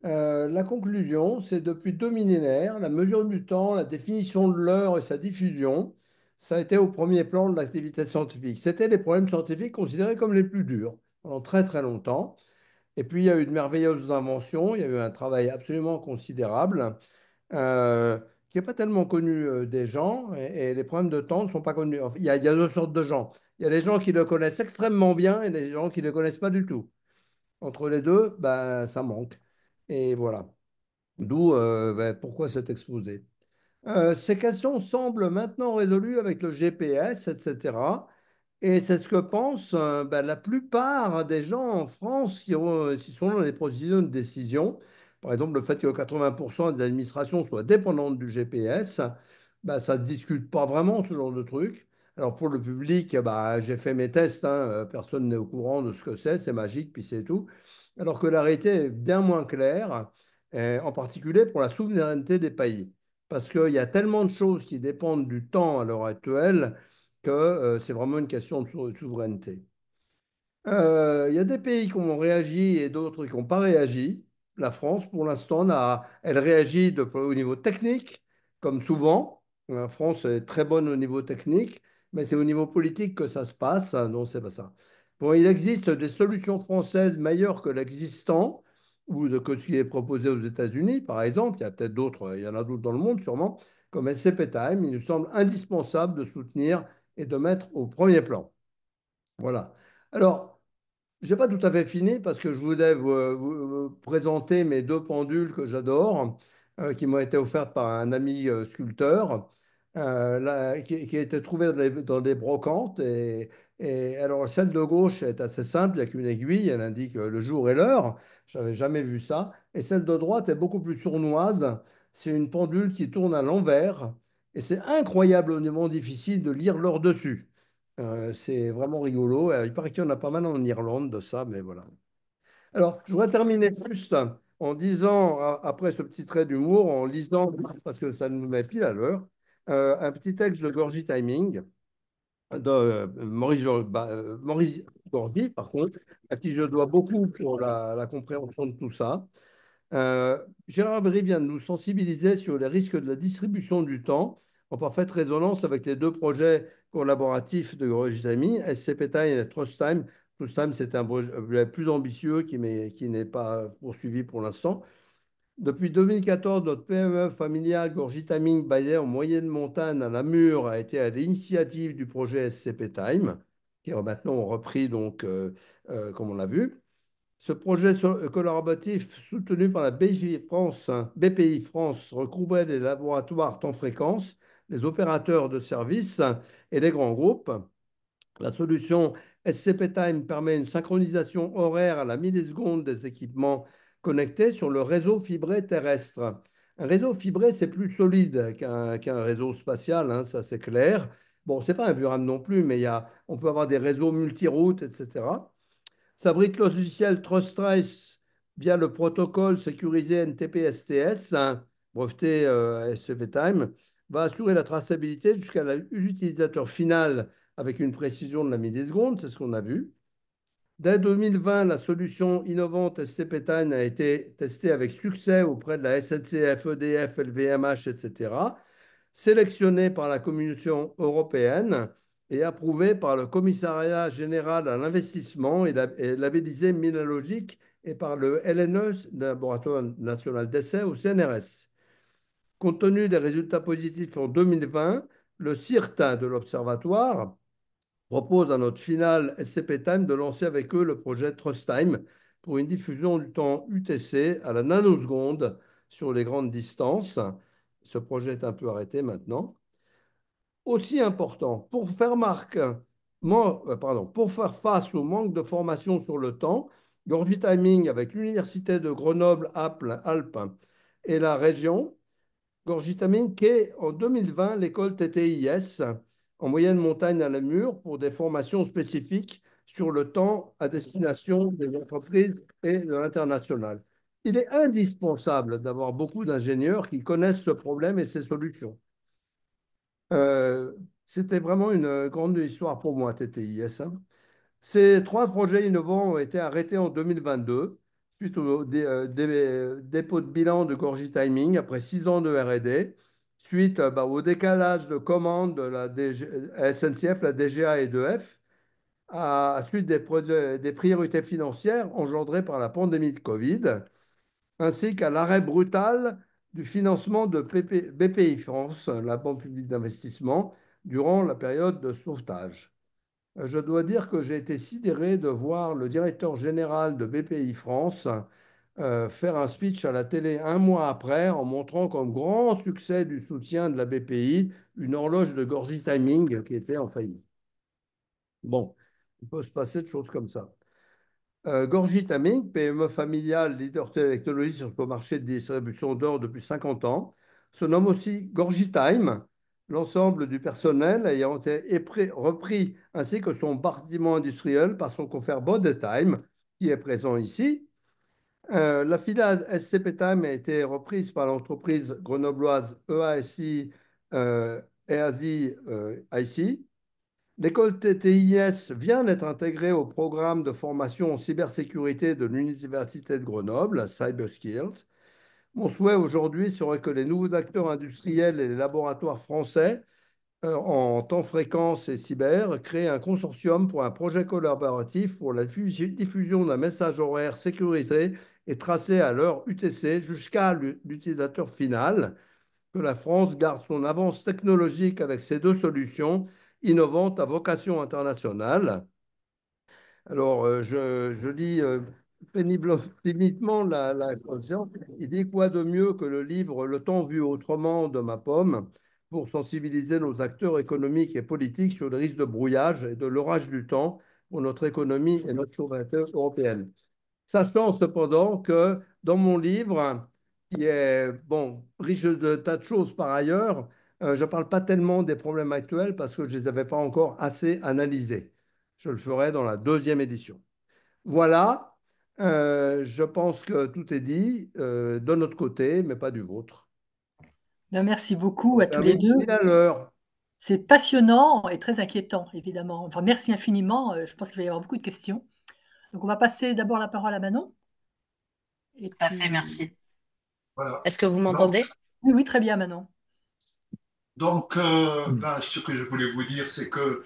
La conclusion, c'est depuis 2 millénaires, la mesure du temps, la définition de l'heure et sa diffusion, ça a été au premier plan de l'activité scientifique. C'était les problèmes scientifiques considérés comme les plus durs pendant très très longtemps. Et puis, il y a eu de merveilleuses inventions, il y a eu un travail absolument considérable euh, qui n'est pas tellement connu des gens, et les problèmes de temps ne sont pas connus. Enfin, il y a deux sortes de gens. Il y a les gens qui le connaissent extrêmement bien et les gens qui ne le connaissent pas du tout. Entre les deux, ben, ça manque. Et voilà. D'où ben, pourquoi cet exposé. Ces questions semblent maintenant résolues avec le GPS, etc. Et c'est ce que pensent ben, la plupart des gens en France qui sont dans les procédures de décision. Par exemple, le fait que 80% des administrations soient dépendantes du GPS, ben, ça ne se discute pas vraiment, ce genre de truc. Alors pour le public, bah, j'ai fait mes tests, hein, personne n'est au courant de ce que c'est magique, puis c'est tout. Alors que la réalité est bien moins claire, en particulier pour la souveraineté des pays. Parce qu'il y a tellement de choses qui dépendent du temps à l'heure actuelle que c'est vraiment une question de souveraineté. Il y a des pays qui ont réagi et d'autres qui n'ont pas réagi. La France, pour l'instant, elle réagit au niveau technique, comme souvent. La France est très bonne au niveau technique, mais c'est au niveau politique que ça se passe. Non, c'est pas ça. Bon, il existe des solutions françaises meilleures que l'existant ou que ce qui est proposé aux États-Unis, par exemple. Il y a peut-être d'autres, il y en a d'autres dans le monde sûrement, comme SCP Time. Il nous semble indispensable de soutenir et de mettre au premier plan. Voilà. Alors, j'ai pas tout à fait fini parce que je voulais vous présenter mes deux pendules que j'adore, qui m'ont été offertes par un ami sculpteur, qui a été trouvé dans des brocantes. Et alors, celle de gauche est assez simple, il n'y a qu'une aiguille, elle indique le jour et l'heure. Je n'avais jamais vu ça. Et celle de droite est beaucoup plus sournoise. C'est une pendule qui tourne à l'envers. Et c'est incroyablement difficile de lire l'heure dessus. C'est vraiment rigolo. Il paraît qu'il y en a pas mal en Irlande de ça, mais voilà. Alors, je voudrais terminer juste en disant, après ce petit trait d'humour, en lisant, parce que ça nous met pile à l'heure, un petit texte de Gorgie Timing de Maurice Gordy, par contre, à qui je dois beaucoup pour la compréhension de tout ça. Gérard Bry vient de nous sensibiliser sur les risques de la distribution du temps, en parfaite résonance avec les deux projets collaboratifs de Gordy Timing, SCP Time et Trust Time. Trust Time, c'est un projet plus ambitieux qui n'est pas poursuivi pour l'instant. Depuis 2014, notre PME familiale Gorgitaming basée en moyenne montagne à Namur a été à l'initiative du projet SCP Time, qui est maintenant repris donc, comme on l'a vu. Ce projet collaboratif soutenu par la BPI France recouvrait les laboratoires temps fréquence, les opérateurs de services et les grands groupes. La solution SCP Time permet une synchronisation horaire à la milliseconde des équipements connectés sur le réseau fibré terrestre. Un réseau fibré, c'est plus solide qu'un réseau spatial, hein, ça c'est clair. Bon, c'est pas invulnérable non plus, mais on peut avoir des réseaux multiroutes, etc. Sa brique logicielle TrustTrace via le protocole sécurisé NTP-STS, hein, breveté SCP Time, va assurer la traçabilité jusqu'à l'utilisateur final avec une précision de la milliseconde, c'est ce qu'on a vu. Dès 2020, la solution innovante SCP Time a été testée avec succès auprès de la SNCF, EDF, LVMH, etc., sélectionnée par la Commission européenne et approuvée par le Commissariat général à l'investissement et labellisée Minalogic et par le LNE, le Laboratoire national d'essai, au CNRS. Compte tenu des résultats positifs en 2020, le CIRTA de l'Observatoire propose à notre finale SCP Time de lancer avec eux le projet Trust Time pour une diffusion du temps UTC à la nanoseconde sur les grandes distances. Ce projet est un peu arrêté maintenant. Aussi important, pour faire face au manque de formation sur le temps, Gorgie Timing avec l'Université de Grenoble-Alpes et la région Gorgitamine, qu'est en 2020 l'école TTIS en moyenne montagne à Namur pour des formations spécifiques sur le temps à destination des entreprises et de l'international. Il est indispensable d'avoir beaucoup d'ingénieurs qui connaissent ce problème et ses solutions. Euh, C'était vraiment une grande histoire pour moi, TTIS, hein. Ces trois projets innovants ont été arrêtés en 2022 suite au dépôt de bilan de Gorgie Timing après 6 ans de R&D, suite au décalage de commandes de la SNCF, la DGA et EDF, à suite des priorités financières engendrées par la pandémie de Covid, ainsi qu'à l'arrêt brutal du financement de BPI France, la Banque publique d'investissement, durant la période de sauvetage. Je dois dire que j'ai été sidéré de voir le directeur général de BPI France faire un speech à la télé un mois après en montrant comme grand succès du soutien de la BPI une horloge de Gorgie Timing qui était en faillite. Bon, il peut se passer de choses comme ça. Gorgie Timing, PME familiale, leader technologique sur le marché de distribution d'or depuis 50 ans, se nomme aussi Gorgie Time, l'ensemble du personnel ayant été repris ainsi que son bâtiment industriel par son confrère Time, qui est présent ici. La filiale SCP Time a été reprise par l'entreprise grenobloise EASI, EASI IC. L'école TTIS vient d'être intégrée au programme de formation en cybersécurité de l'Université de Grenoble, CyberSkills. Mon souhait aujourd'hui serait que les nouveaux acteurs industriels et les laboratoires français en temps fréquence et cyber créent un consortium pour un projet collaboratif pour la diffusion d'un message horaire sécurisé et tracé à l'heure UTC jusqu'à l'utilisateur final, que la France garde son avance technologique avec ces deux solutions innovantes à vocation internationale. Alors, je lis péniblement la conscience. Il dit quoi de mieux que le livre Le temps vu autrement de ma pomme, pour sensibiliser nos acteurs économiques et politiques sur les risques de brouillage et de l'orage du temps pour notre économie et notre souveraineté européenne. Sachant cependant que dans mon livre, qui est bon, riche de tas de choses par ailleurs, je ne parle pas tellement des problèmes actuels parce que je ne les avais pas encore assez analysés. Je le ferai dans la deuxième édition. Voilà, je pense que tout est dit de notre côté, mais pas du vôtre. Ben, merci beaucoup On à tous les termine deux. pile à l'heure. C'est passionnant et très inquiétant, évidemment. Enfin, merci infiniment. Je pense qu'il va y avoir beaucoup de questions. Donc, on va passer d'abord la parole à Manon. Et Parfait, puis, merci. Voilà. Est-ce que vous Donc, m'entendez? oui, oui, très bien, Manon. ben, ce que je voulais vous dire, c'est que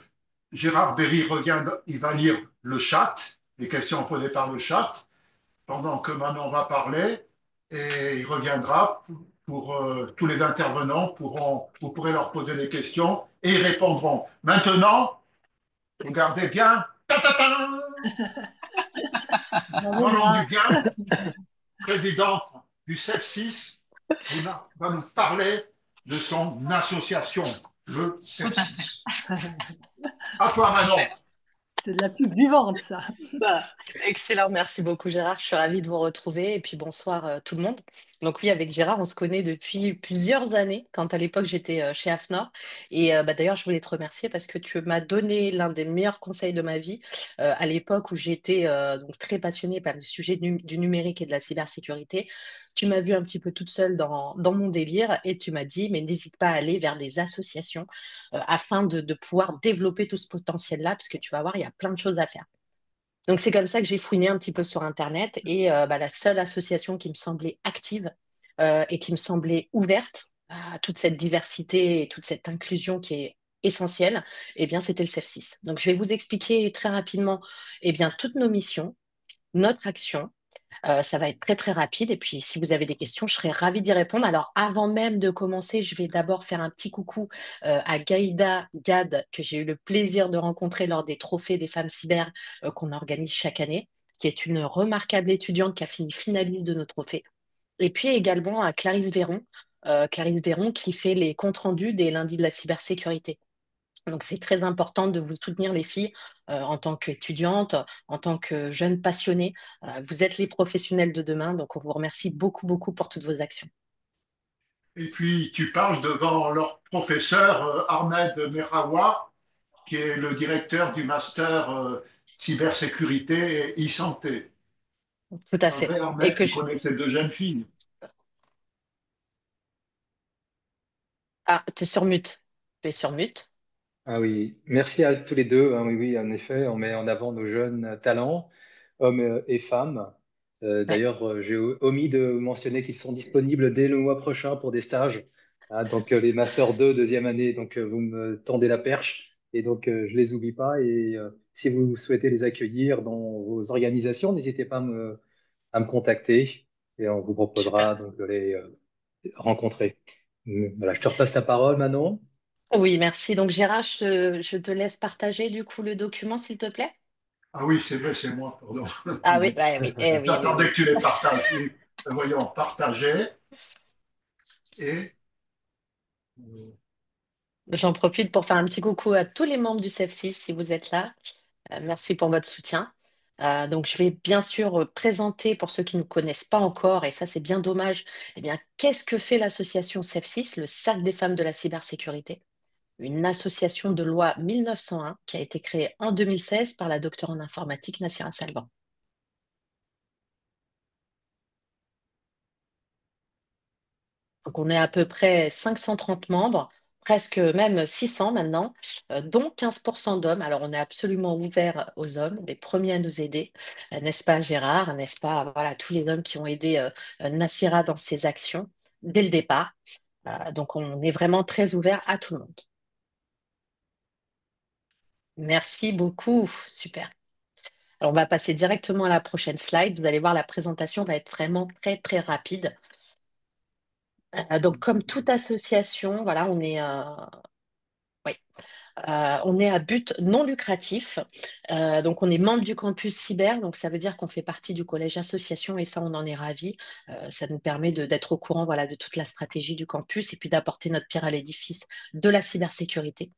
Gérard Berry revient, il va lire le chat, les questions posées par le chat, pendant que Manon va parler, et il reviendra tous les intervenants vous pourrez leur poser des questions et ils répondront. Maintenant, regardez bien, ta, ta, ta, Bravo, Manon Gérard. Duguin, présidente du CEF6, va nous parler de son association, le Tout à fait. CEF6. À toi, Manon. Parfait. C'est de la pub vivante, ça. Bah, excellent, merci beaucoup Gérard, je suis ravie de vous retrouver et puis bonsoir tout le monde. Donc oui, avec Gérard, on se connaît depuis plusieurs années, quand à l'époque j'étais chez AFNOR. Et bah, d'ailleurs, je voulais te remercier parce que tu m'as donné l'un des meilleurs conseils de ma vie à l'époque où j'étais donc très passionnée par le sujet du numérique et de la cybersécurité. Tu m'as vu un petit peu toute seule dans mon délire et tu m'as dit, mais n'hésite pas à aller vers des associations afin de pouvoir développer tout ce potentiel-là, parce que tu vas voir, il y a plein de choses à faire. Donc c'est comme ça que j'ai fouiné un petit peu sur Internet et bah, la seule association qui me semblait active et qui me semblait ouverte à toute cette diversité et toute cette inclusion qui est essentielle, eh bien c'était le CEF6. Donc je vais vous expliquer très rapidement eh bien toutes nos missions, notre action. Ça va être très très rapide et puis si vous avez des questions, je serai ravie d'y répondre. Alors avant même de commencer, je vais d'abord faire un petit coucou à Gaïda Gad que j'ai eu le plaisir de rencontrer lors des trophées des femmes cyber qu'on organise chaque année, qui est une remarquable étudiante qui a fini finaliste de nos trophées. Et puis également à Clarisse Véron qui fait les comptes rendus des lundis de la cybersécurité. Donc, c'est très important de vous soutenir, les filles, en tant qu'étudiantes, en tant que jeunes passionnées. Vous êtes les professionnels de demain, donc on vous remercie beaucoup, beaucoup pour toutes vos actions. Et puis, tu parles devant leur professeur Ahmed Merawa, qui est le directeur du master cybersécurité et e-santé. Tout à Un fait. vrai Et Ahmed que qui je... connaît ces deux jeunes filles. Ah, tu es sur mute. Tu es sur mute. Ah oui, merci à tous les deux. Hein, oui, oui, en effet, on met en avant nos jeunes talents, hommes et femmes. Ouais. D'ailleurs, j'ai omis de mentionner qu'ils sont disponibles dès le mois prochain pour des stages. Ah, donc, les Master 2, deuxième année, donc vous me tendez la perche et donc je les oublie pas. Et si vous souhaitez les accueillir dans vos organisations, n'hésitez pas à me contacter et on vous proposera Super. donc de les rencontrer. Voilà, je te repasse la parole, Manon. Oui, merci. Donc, Gérard, je te laisse partager du coup le document, s'il te plaît. Ah oui, c'est vrai, c'est moi, pardon. Ah oui, ouais, oui, eh oui, oui, J'attendais oui. que tu les partages. Oui. Voyons, partager. Et J'en profite pour faire un petit coucou à tous les membres du CEF6 si vous êtes là. Merci pour votre soutien. Donc, je vais bien sûr présenter pour ceux qui ne connaissent pas encore, et ça c'est bien dommage, eh bien, qu'est-ce que fait l'association CEF6, le Cercle des femmes de la cybersécurité? Une association de loi 1901 qui a été créée en 2016 par la docteure en informatique Nassira Salvan. Donc, on est à peu près 530 membres, presque même 600 maintenant, dont 15% d'hommes. Alors, on est absolument ouvert aux hommes, les premiers à nous aider, n'est-ce pas Gérard, n'est-ce pas voilà, tous les hommes qui ont aidé Nassira dans ses actions dès le départ. Donc, on est vraiment très ouvert à tout le monde. Merci beaucoup, super. Alors, on va passer directement à la prochaine slide. Vous allez voir, la présentation va être vraiment très, très rapide. Donc, comme toute association, voilà, on est, oui. On est à but non lucratif. Donc, on est membre du campus cyber. Donc, ça veut dire qu'on fait partie du collège association et ça, on en est ravis. Ça nous permet d'être au courant, voilà, de toute la stratégie du campus et puis d'apporter notre pierre à l'édifice de la cybersécurité.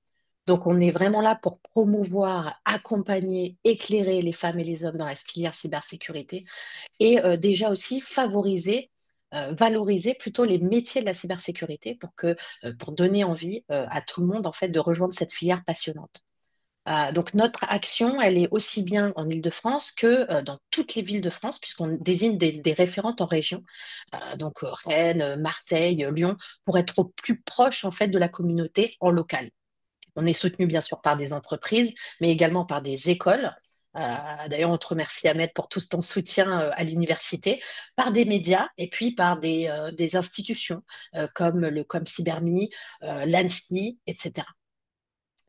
Donc, on est vraiment là pour promouvoir, accompagner, éclairer les femmes et les hommes dans la filière cybersécurité et déjà aussi favoriser, valoriser plutôt les métiers de la cybersécurité pour donner envie à tout le monde en fait de rejoindre cette filière passionnante. Donc notre action, elle est aussi bien en Île-de-France que dans toutes les villes de France, puisqu'on désigne des référentes en région, donc Rennes, Marseille, Lyon, pour être au plus proche en fait de la communauté en local. On est soutenu bien sûr par des entreprises, mais également par des écoles. D'ailleurs, on te remercie Ahmed pour tout ton soutien à l'université, par des médias et puis par des institutions comme Cybermi, l'ANSSI, etc.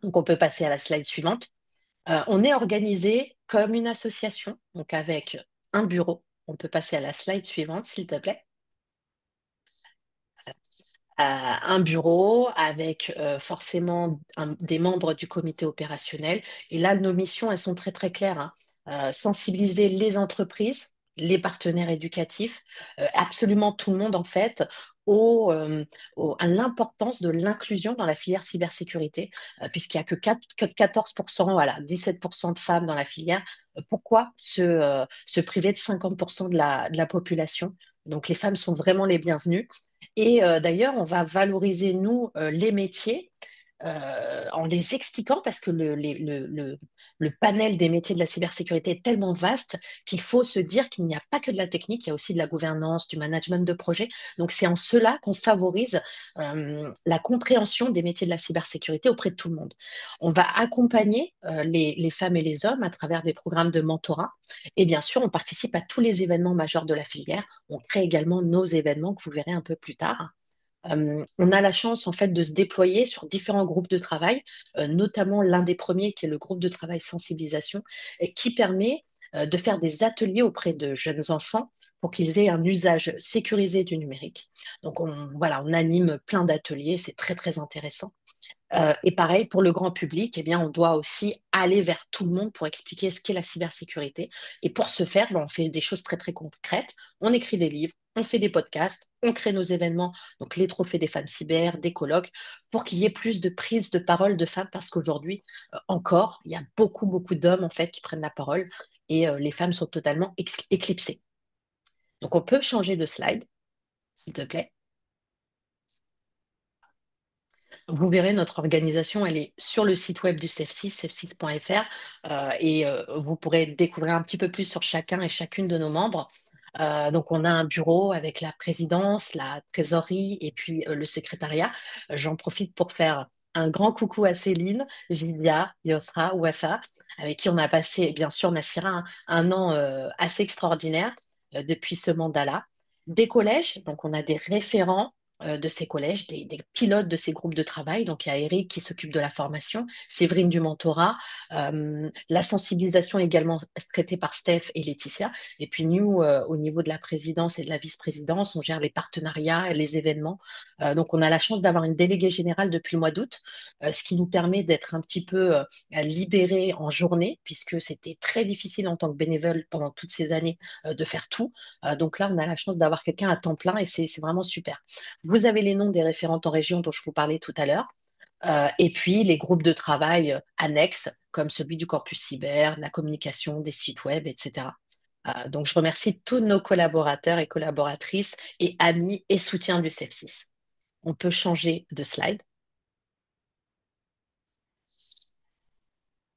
Donc, on peut passer à la slide suivante. On est organisé comme une association, donc avec un bureau. On peut passer à la slide suivante, s'il te plaît. Un bureau avec forcément des membres du comité opérationnel. Et là, nos missions, elles sont très, très claires, hein. Sensibiliser les entreprises, les partenaires éducatifs, absolument tout le monde, en fait, à l'importance de l'inclusion dans la filière cybersécurité, puisqu'il n'y a que 14%, voilà, 17% de femmes dans la filière. Pourquoi se priver de 50% de la population? Donc, les femmes sont vraiment les bienvenues. Et d'ailleurs, on va valoriser, nous, les métiers en les expliquant parce que le panel des métiers de la cybersécurité est tellement vaste qu'il faut se dire qu'il n'y a pas que de la technique, il y a aussi de la gouvernance, du management de projet. Donc, c'est en cela qu'on favorise la compréhension des métiers de la cybersécurité auprès de tout le monde. On va accompagner les femmes et les hommes à travers des programmes de mentorat. Et bien sûr, on participe à tous les événements majeurs de la filière. On crée également nos événements que vous verrez un peu plus tard. On a la chance en fait de se déployer sur différents groupes de travail, notamment l'un des premiers qui est le groupe de travail sensibilisation, et qui permet de faire des ateliers auprès de jeunes enfants pour qu'ils aient un usage sécurisé du numérique. Donc voilà, on anime plein d'ateliers, c'est très très intéressant. Et pareil, pour le grand public, eh bien, on doit aussi aller vers tout le monde pour expliquer ce qu'est la cybersécurité. Et pour ce faire, ben, on fait des choses très, très concrètes. On écrit des livres, on fait des podcasts, on crée nos événements, donc les trophées des femmes cyber, des colloques, pour qu'il y ait plus de prise de parole de femmes, parce qu'aujourd'hui, encore, il y a beaucoup, beaucoup d'hommes, en fait, qui prennent la parole et les femmes sont totalement éclipsées. Donc, on peut changer de slide, s'il te plaît. Vous verrez, notre organisation, elle est sur le site web du CEF6, cef6.fr, et vous pourrez découvrir un petit peu plus sur chacun et chacune de nos membres. Donc, on a un bureau avec la présidence, la trésorerie et puis le secrétariat. J'en profite pour faire un grand coucou à Céline, Vidia, Yosra, Wafa, avec qui on a passé, bien sûr, Nassira, un an assez extraordinaire depuis ce mandat-là. Des collèges, donc on a des référents de ces collèges, des pilotes de ces groupes de travail. Donc, il y a Eric qui s'occupe de la formation, Séverine du mentorat, la sensibilisation également traitée par Steph et Laetitia. Et puis nous, au niveau de la présidence et de la vice-présidence, on gère les partenariats et les événements. Donc, on a la chance d'avoir une déléguée générale depuis le mois d'août, ce qui nous permet d'être un petit peu libérés en journée, puisque c'était très difficile en tant que bénévole pendant toutes ces années de faire tout. Donc là, on a la chance d'avoir quelqu'un à temps plein et c'est vraiment super. Vous avez les noms des référentes en région dont je vous parlais tout à l'heure. Et puis les groupes de travail annexes, comme celui du campus cyber, de la communication, des sites web, etc. Donc je remercie tous nos collaborateurs et collaboratrices et amis et soutiens du CEF6. On peut changer de slide.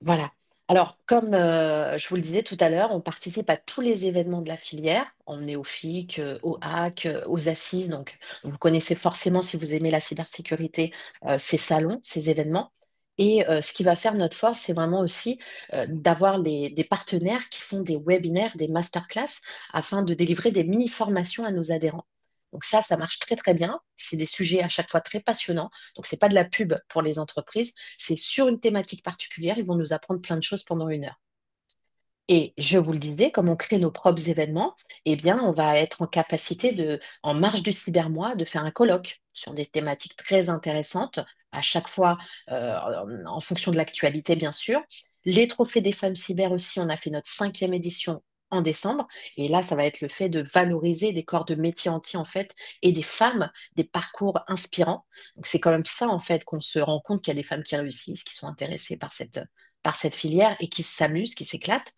Voilà. Alors, comme je vous le disais tout à l'heure, on participe à tous les événements de la filière. On est au FIC, au HAC, aux assises. Donc, vous connaissez forcément, si vous aimez la cybersécurité, ces salons, ces événements. Et ce qui va faire notre force, c'est vraiment aussi d'avoir des partenaires qui font des webinaires, des masterclass, afin de délivrer des mini-formations à nos adhérents. Donc ça marche très très bien. C'est des sujets à chaque fois très passionnants. Donc c'est pas de la pub pour les entreprises, c'est sur une thématique particulière. Ils vont nous apprendre plein de choses pendant 1 heure. Et je vous le disais, comme on crée nos propres événements, eh bien, on va être en capacité en marge du cybermois, de faire un colloque sur des thématiques très intéressantes, à chaque fois en fonction de l'actualité, bien sûr. Les trophées des femmes cyber aussi, on a fait notre 5e édition en décembre. Et là, ça va être le fait de valoriser des corps de métier entiers, en fait, et des femmes, des parcours inspirants. Donc, c'est quand même ça, en fait, qu'on se rend compte qu'il y a des femmes qui réussissent, qui sont intéressées par cette filière et qui s'amusent, qui s'éclatent.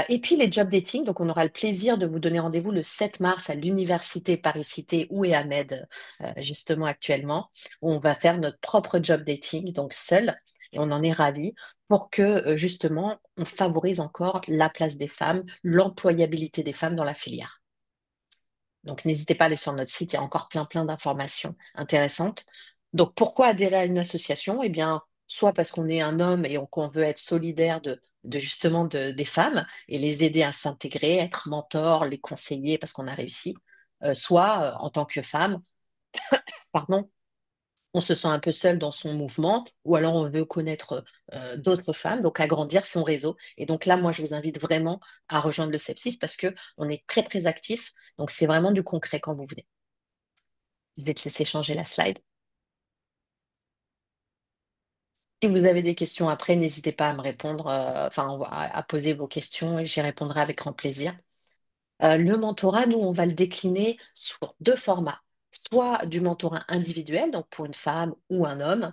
Et puis les job dating, donc on aura le plaisir de vous donner rendez-vous le 7 mars à l'université Paris-Cité où est Ahmed justement actuellement, où on va faire notre propre job dating, donc seul, et on en est ravis pour que justement on favorise encore la place des femmes, l'employabilité des femmes dans la filière. Donc n'hésitez pas à aller sur notre site, il y a encore plein d'informations intéressantes. Donc pourquoi adhérer à une association? Eh bien, soit parce qu'on est un homme et qu'on veut être solidaire justement des femmes et les aider à s'intégrer, être mentor, les conseiller parce qu'on a réussi, soit en tant que femme, pardon, on se sent un peu seul dans son mouvement, ou alors on veut connaître d'autres femmes, donc agrandir son réseau. Et donc là, moi, je vous invite vraiment à rejoindre le Sepsis parce que on est très actifs. Donc c'est vraiment du concret quand vous venez. Je vais te laisser changer la slide. Si vous avez des questions après, n'hésitez pas à me répondre, à poser vos questions et j'y répondrai avec grand plaisir. Le mentorat, nous, on va le décliner sur 2 formats. Soit du mentorat individuel, donc pour une femme ou un homme,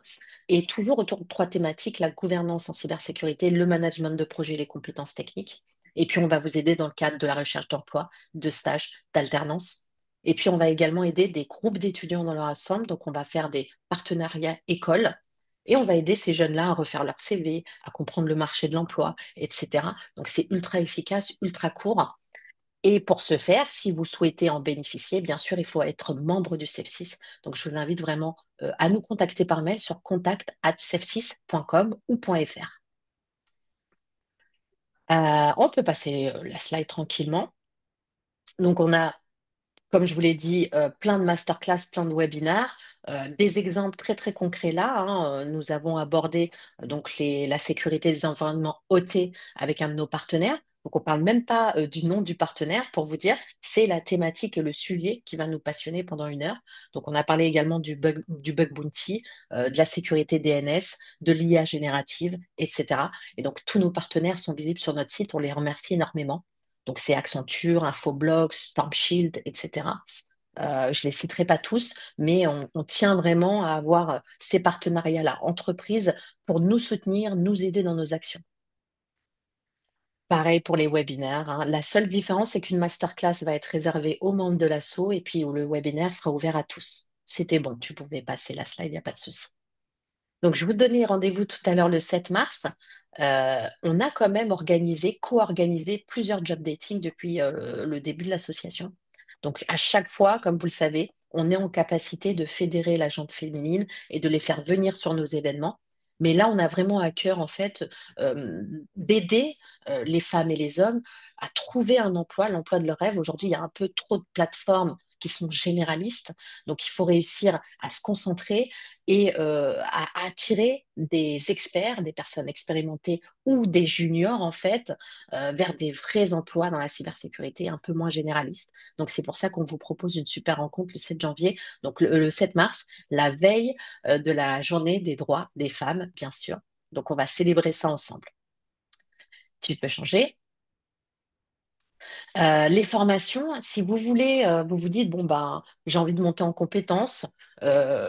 et toujours autour de 3 thématiques, la gouvernance en cybersécurité, le management de projet, les compétences techniques. Et puis, on va vous aider dans le cadre de la recherche d'emploi, de stages, d'alternance. Et puis, on va également aider des groupes d'étudiants dans leur ensemble. Donc, on va faire des partenariats écoles et on va aider ces jeunes-là à refaire leur CV, à comprendre le marché de l'emploi, etc. Donc, c'est ultra efficace, ultra court. Et pour ce faire, si vous souhaitez en bénéficier, bien sûr, il faut être membre du Sepsis. Donc, je vous invite vraiment à nous contacter par mail sur contact@sepsis.com ou .fr. On peut passer la slide tranquillement. Donc, on a, comme je vous l'ai dit, plein de masterclass, plein de webinaires, des exemples très concrets là, hein. Nous avons abordé donc la sécurité des environnements OT avec un de nos partenaires. Donc on ne parle même pas du nom du partenaire pour vous dire, c'est la thématique et le sujet qui va nous passionner pendant 1 heure. Donc on a parlé également du bug bounty, de la sécurité DNS, de l'IA générative, etc. Et donc tous nos partenaires sont visibles sur notre site, on les remercie énormément. Donc, c'est Accenture, Infoblox, Stormshield, etc. Je ne les citerai pas tous, mais on tient vraiment à avoir ces partenariats-là, entreprises, pour nous soutenir, nous aider dans nos actions. Pareil pour les webinaires, hein. La seule différence, c'est qu'une masterclass va être réservée aux membres de l'asso et puis où le webinaire sera ouvert à tous. C'était bon, tu pouvais passer la slide, il n'y a pas de souci. Donc, je vous donnais rendez-vous tout à l'heure le 7 mars. On a quand même co-organisé plusieurs job dating depuis le début de l'association. Donc, à chaque fois, comme vous le savez, on est en capacité de fédérer la gente féminine et de les faire venir sur nos événements. Mais là, on a vraiment à cœur, en fait, d'aider les femmes et les hommes à trouver un emploi, l'emploi de leur rêve. Aujourd'hui, il y a un peu trop de plateformes qui sont généralistes. Donc, il faut réussir à se concentrer et à attirer des experts, des personnes expérimentées ou des juniors, en fait, vers des vrais emplois dans la cybersécurité un peu moins généralistes. Donc, c'est pour ça qu'on vous propose une super rencontre le 7 janvier, donc le 7 mars, la veille de la journée des droits des femmes, bien sûr. Donc, on va célébrer ça ensemble. Tu peux changer. Les formations, si vous voulez, vous vous dites, bon, ben, j'ai envie de monter en compétences,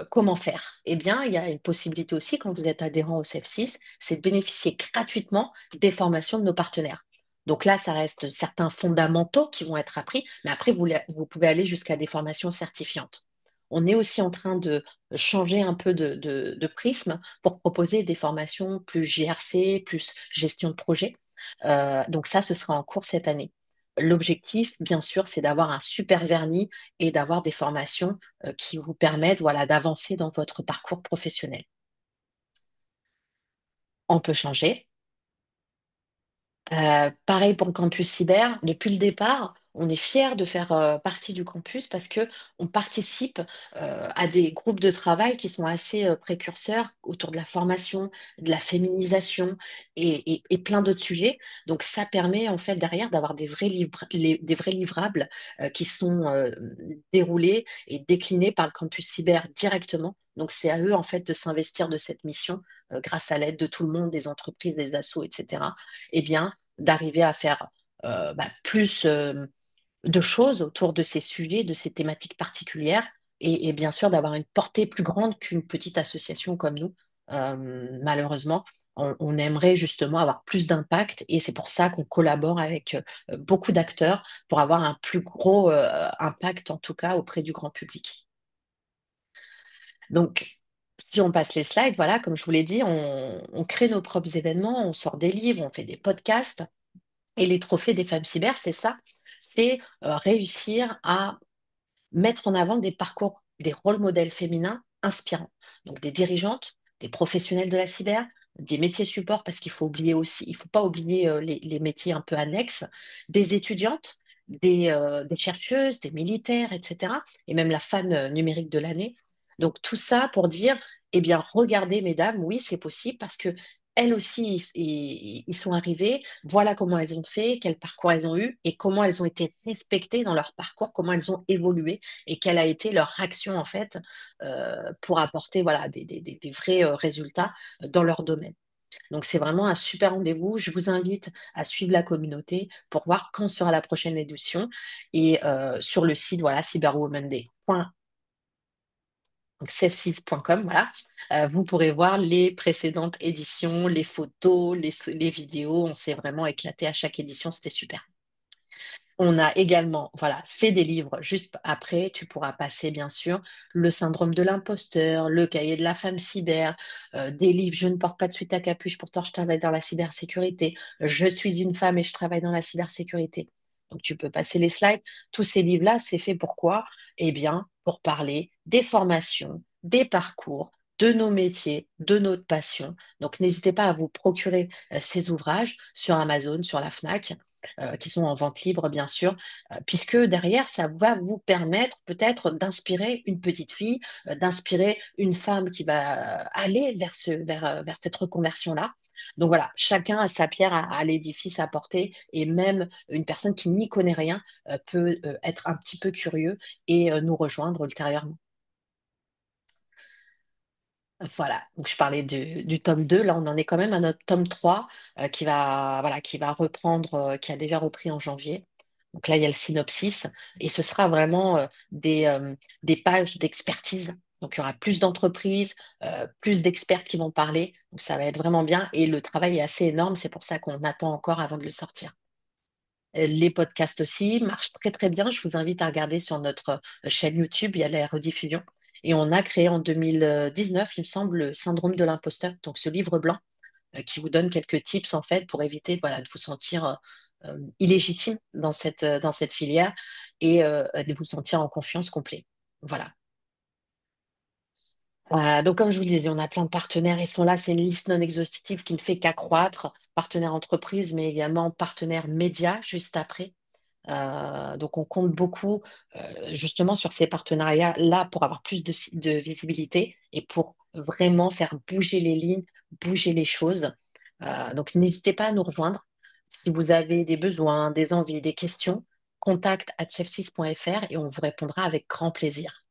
comment faire? Eh bien, il y a une possibilité aussi, quand vous êtes adhérent au CEF6, c'est de bénéficier gratuitement des formations de nos partenaires. Donc là, ça reste certains fondamentaux qui vont être appris, mais après, vous pouvez aller jusqu'à des formations certifiantes. On est aussi en train de changer un peu de prisme pour proposer des formations plus GRC, plus gestion de projet. Donc ça, ce sera en cours cette année. L'objectif, bien sûr, c'est d'avoir un super vernis et d'avoir des formations qui vous permettent, voilà, d'avancer dans votre parcours professionnel. On peut changer. Pareil pour le campus cyber. Depuis le départ, on est fiers de faire partie du campus parce que on participe à des groupes de travail qui sont assez précurseurs autour de la formation, de la féminisation et plein d'autres sujets. Donc ça permet en fait derrière d'avoir des vrais livrables qui sont déroulés et déclinés par le campus cyber directement. Donc c'est à eux en fait de s'investir de cette mission grâce à l'aide de tout le monde, des entreprises, des assos, etc. Eh bien, d'arriver à faire plus de choses autour de ces sujets, de ces thématiques particulières, et bien sûr d'avoir une portée plus grande qu'une petite association comme nous. Malheureusement, on aimerait justement avoir plus d'impact, et c'est pour ça qu'on collabore avec beaucoup d'acteurs pour avoir un plus gros impact, en tout cas auprès du grand public. Donc, si on passe les slides, voilà, comme je vous l'ai dit, on crée nos propres événements, on sort des livres, on fait des podcasts. Et les trophées des femmes cyber, c'est ça, c'est réussir à mettre en avant des parcours, des rôles modèles féminins inspirants. Donc des dirigeantes, des professionnels de la cyber, des métiers support, parce qu'il faut oublier aussi, il faut pas oublier les métiers un peu annexes, des étudiantes, des chercheuses, des militaires, etc. Et même la femme numérique de l'année. Donc tout ça pour dire, eh bien, regardez, mesdames, oui, c'est possible parce que elles aussi, ils sont arrivées, voilà comment elles ont fait, quel parcours elles ont eu et comment elles ont été respectées dans leur parcours, comment elles ont évolué et quelle a été leur action en fait pour apporter voilà, des vrais résultats dans leur domaine. Donc c'est vraiment un super rendez-vous. Je vous invite à suivre la communauté pour voir quand sera la prochaine édition et sur le site voilà, cyberwomanday.com, donc safesys.com, voilà. Vous pourrez voir les précédentes éditions, les photos, les vidéos. On s'est vraiment éclaté à chaque édition, c'était super. On a également, voilà, fait des livres juste après. Tu pourras passer, bien sûr, le syndrome de l'imposteur, le cahier de la femme cyber, des livres Je ne porte pas de suite à capuche, pourtant je travaille dans la cybersécurité. Je suis une femme et je travaille dans la cybersécurité. Donc, tu peux passer les slides. Tous ces livres-là, c'est fait pour quoi? Eh bien, pour parler des formations, des parcours, de nos métiers, de notre passion. Donc, n'hésitez pas à vous procurer ces ouvrages sur Amazon, sur la Fnac qui sont en vente libre, bien sûr, puisque derrière, ça va vous permettre peut-être d'inspirer une petite fille, d'inspirer une femme qui va aller vers cette reconversion-là. Donc voilà, chacun a sa pierre à l'édifice à porter et même une personne qui n'y connaît rien peut être un petit peu curieux et nous rejoindre ultérieurement. Voilà, donc je parlais du tome 2. Là on en est quand même à notre tome 3 qui va reprendre, qui a déjà repris en janvier. Donc là il y a le synopsis et ce sera vraiment des pages d'expertise. Donc il y aura plus d'entreprises, plus d'experts qui vont parler. Donc ça va être vraiment bien et le travail est assez énorme, c'est pour ça qu'on attend encore avant de le sortir. Les podcasts aussi marchent très très bien. Je vous invite à regarder sur notre chaîne YouTube, il y a la rediffusion. Et on a créé en 2019, il me semble, le syndrome de l'imposteur, donc ce livre blanc qui vous donne quelques tips en fait pour éviter voilà, de vous sentir illégitime dans cette filière et de vous sentir en confiance complet. Voilà. Donc, comme je vous le disais, on a plein de partenaires. Ils sont là. C'est une liste non exhaustive qui ne fait qu'accroître. Partenaires entreprises, mais également partenaires médias juste après. Donc, on compte beaucoup justement sur ces partenariats-là pour avoir plus de visibilité et pour vraiment faire bouger les lignes, bouger les choses. Donc, n'hésitez pas à nous rejoindre. Si vous avez des besoins, des envies, des questions, contact@sefsys.fr et on vous répondra avec grand plaisir.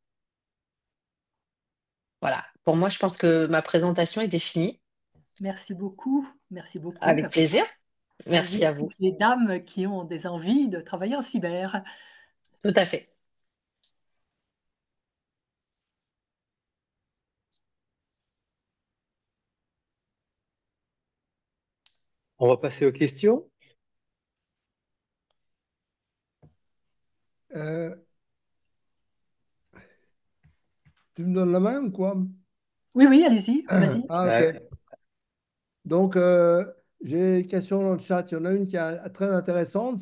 Voilà. Pour moi, je pense que ma présentation est définie. Merci beaucoup. Merci beaucoup. Avec plaisir. Merci Invite à vous. toutes les dames qui ont des envies de travailler en cyber. Tout à fait. On va passer aux questions. Euh, Tu me donnes la main ou quoi? Oui, oui, allez-y, vas-y. Ah, ok. Ouais. Donc, j'ai une question dans le chat. Il y en a une qui est très intéressante,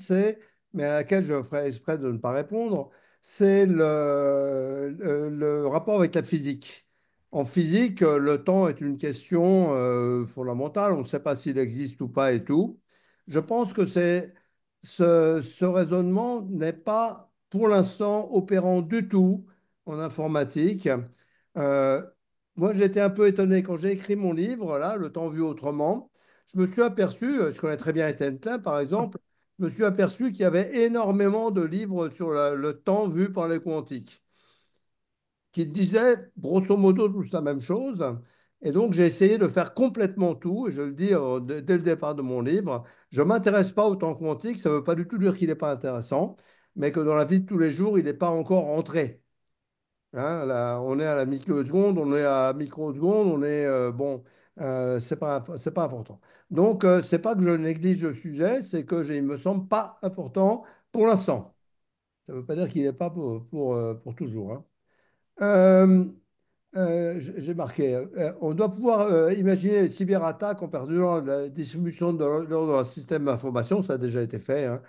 mais à laquelle je ferai exprès de ne pas répondre, c'est le rapport avec la physique. En physique, le temps est une question fondamentale. On ne sait pas s'il existe ou pas et tout. Je pense que c'est ce raisonnement n'est pas pour l'instant opérant du tout en informatique. Euh, Moi, j'étais un peu étonné quand j'ai écrit mon livre, là, Le temps vu autrement. Je me suis aperçu, je connais très bien Étienne Klein, par exemple, je me suis aperçu qu'il y avait énormément de livres sur le temps vu par les quantiques qui disait grosso modo tous la même chose. Et donc, j'ai essayé de faire complètement tout, et je le dis dès le départ de mon livre. Je ne m'intéresse pas au temps quantique, ça ne veut pas du tout dire qu'il n'est pas intéressant, mais que dans la vie de tous les jours, il n'est pas encore entré. Hein, là, on est à la microseconde, on est à microseconde, on est bon, c'est pas important. Donc, c'est pas que je néglige le sujet, c'est que il me semble pas important pour l'instant. Ça ne veut pas dire qu'il n'est pas pour toujours. Hein. Euh, j'ai marqué, on doit pouvoir imaginer les cyberattaques en perturbant la distribution de l'ordre dans un système d'information, ça a déjà été fait. Hein.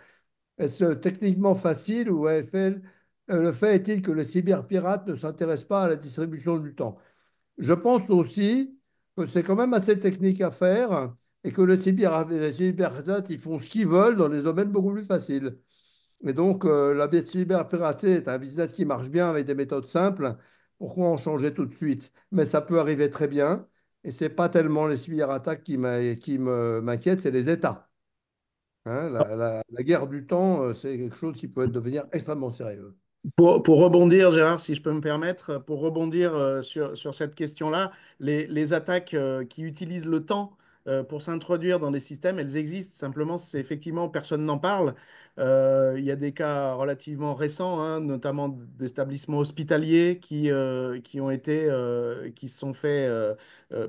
Est-ce techniquement facile ou le fait est-il que le cyberpirate ne s'intéresse pas à la distribution du temps? Je pense aussi que c'est quand même assez technique à faire et que les cyberpirates, ils font ce qu'ils veulent dans des domaines beaucoup plus faciles. Et donc, la cyberpiraterie est un business qui marche bien avec des méthodes simples. Pourquoi en changer tout de suite? Mais ça peut arriver très bien. Et ce n'est pas tellement les cyberattaques m'inquiètent, c'est les États. Hein, la guerre du temps, c'est quelque chose qui peut devenir extrêmement sérieux. Pour rebondir, Gérard, si je peux me permettre, pour rebondir sur cette question-là, les attaques qui utilisent le temps pour s'introduire dans des systèmes, elles existent. Simplement, c'est effectivement, personne n'en parle. Il y a des cas relativement récents, hein, notamment d'établissements hospitaliers qui ont été, qui se sont fait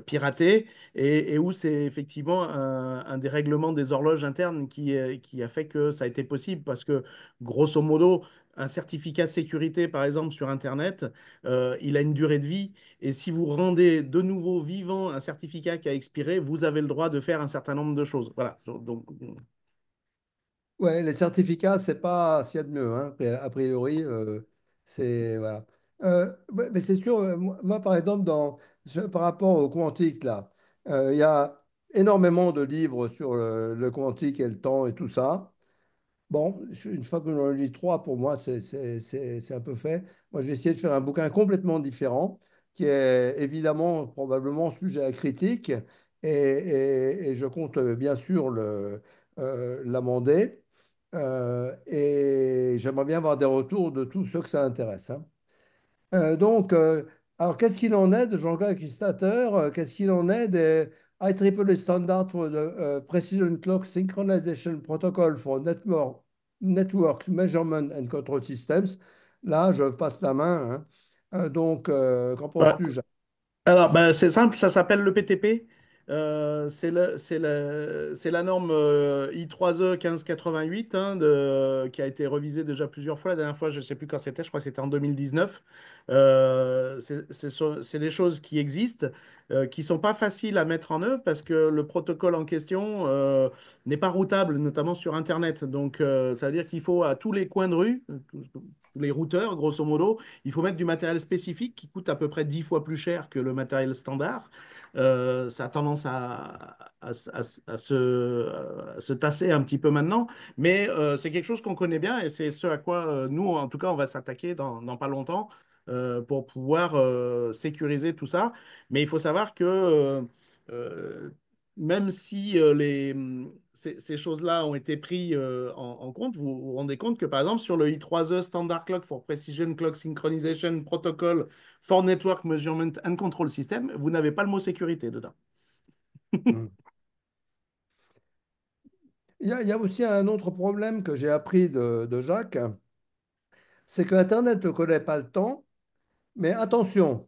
pirater et où c'est effectivement un dérèglement des horloges internes qui a fait que ça a été possible parce que, grosso modo, un certificat sécurité, par exemple, sur Internet, il a une durée de vie. Et si vous rendez de nouveau vivant un certificat qui a expiré, vous avez le droit de faire un certain nombre de choses. Voilà. Donc, Ouais, les certificats, c'est pas s'il y a de mieux. Hein. A priori, c'est voilà. Ouais, mais c'est sûr, moi, par exemple, par rapport au quantique, là, il y a énormément de livres sur le quantique et le temps et tout ça. Bon, une fois que j'en lis trois, pour moi, c'est un peu fait. Moi, j'ai essayé de faire un bouquin complètement différent, qui est évidemment probablement sujet à critique, et je compte bien sûr l'amender. Et j'aimerais bien avoir des retours de tous ceux que ça intéresse. Hein. Donc, alors qu'est-ce qu'il en est de Jean-Claude Christater? Qu'est-ce qu'il en est des IEEE Standard for the Precision Clock Synchronization Protocol for Network Measurement and Control Systems? Là, je passe la main. Hein. Donc, qu'en voilà. penses-tu, Jacques? Alors, ben, c'est simple, ça s'appelle le PTP. C'est la norme I3E 1588 hein, qui a été revisée déjà plusieurs fois. La dernière fois, je ne sais plus quand c'était, je crois que c'était en 2019. C'est des choses qui existent, qui ne sont pas faciles à mettre en œuvre parce que le protocole en question n'est pas routable, notamment sur Internet. Donc, ça veut dire qu'il faut à tous les coins de rue, tous les routeurs, grosso modo, il faut mettre du matériel spécifique qui coûte à peu près 10 fois plus cher que le matériel standard. Ça a tendance à se tasser un petit peu maintenant, mais c'est quelque chose qu'on connaît bien et c'est ce à quoi nous, en tout cas, on va s'attaquer dans pas longtemps pour pouvoir sécuriser tout ça. Mais il faut savoir que euh, même si ces choses-là ont été prises en compte, vous vous rendez compte que par exemple sur le I3E Standard Clock for Precision Clock Synchronization Protocol for Network Measurement and Control System, vous n'avez pas le mot sécurité dedans. Hmm. Il y a aussi un autre problème que j'ai appris de Jacques, c'est que Internet ne connaît pas le temps, mais attention.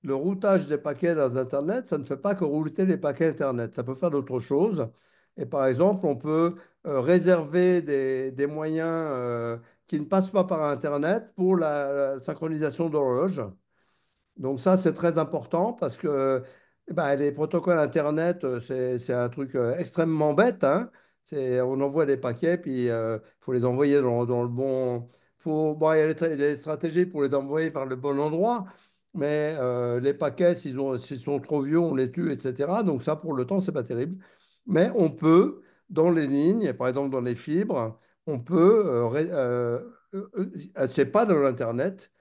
Le routage des paquets dans Internet, ça ne fait pas que router les paquets Internet. Ça peut faire d'autres choses. Et par exemple, on peut réserver des moyens qui ne passent pas par Internet pour la synchronisation d'horloge. Donc ça, c'est très important parce que ben, les protocoles Internet, c'est un truc extrêmement bête. Hein. On envoie des paquets, puis il faut les envoyer dans le bon... Bon, il y a des stratégies pour les envoyer par le bon endroit, mais les paquets, s'ils sont trop vieux, on les tue, etc. Donc ça, pour le temps, c'est pas terrible. Mais on peut, dans les lignes, par exemple dans les fibres, on peut, c'est pas dans l'Internet,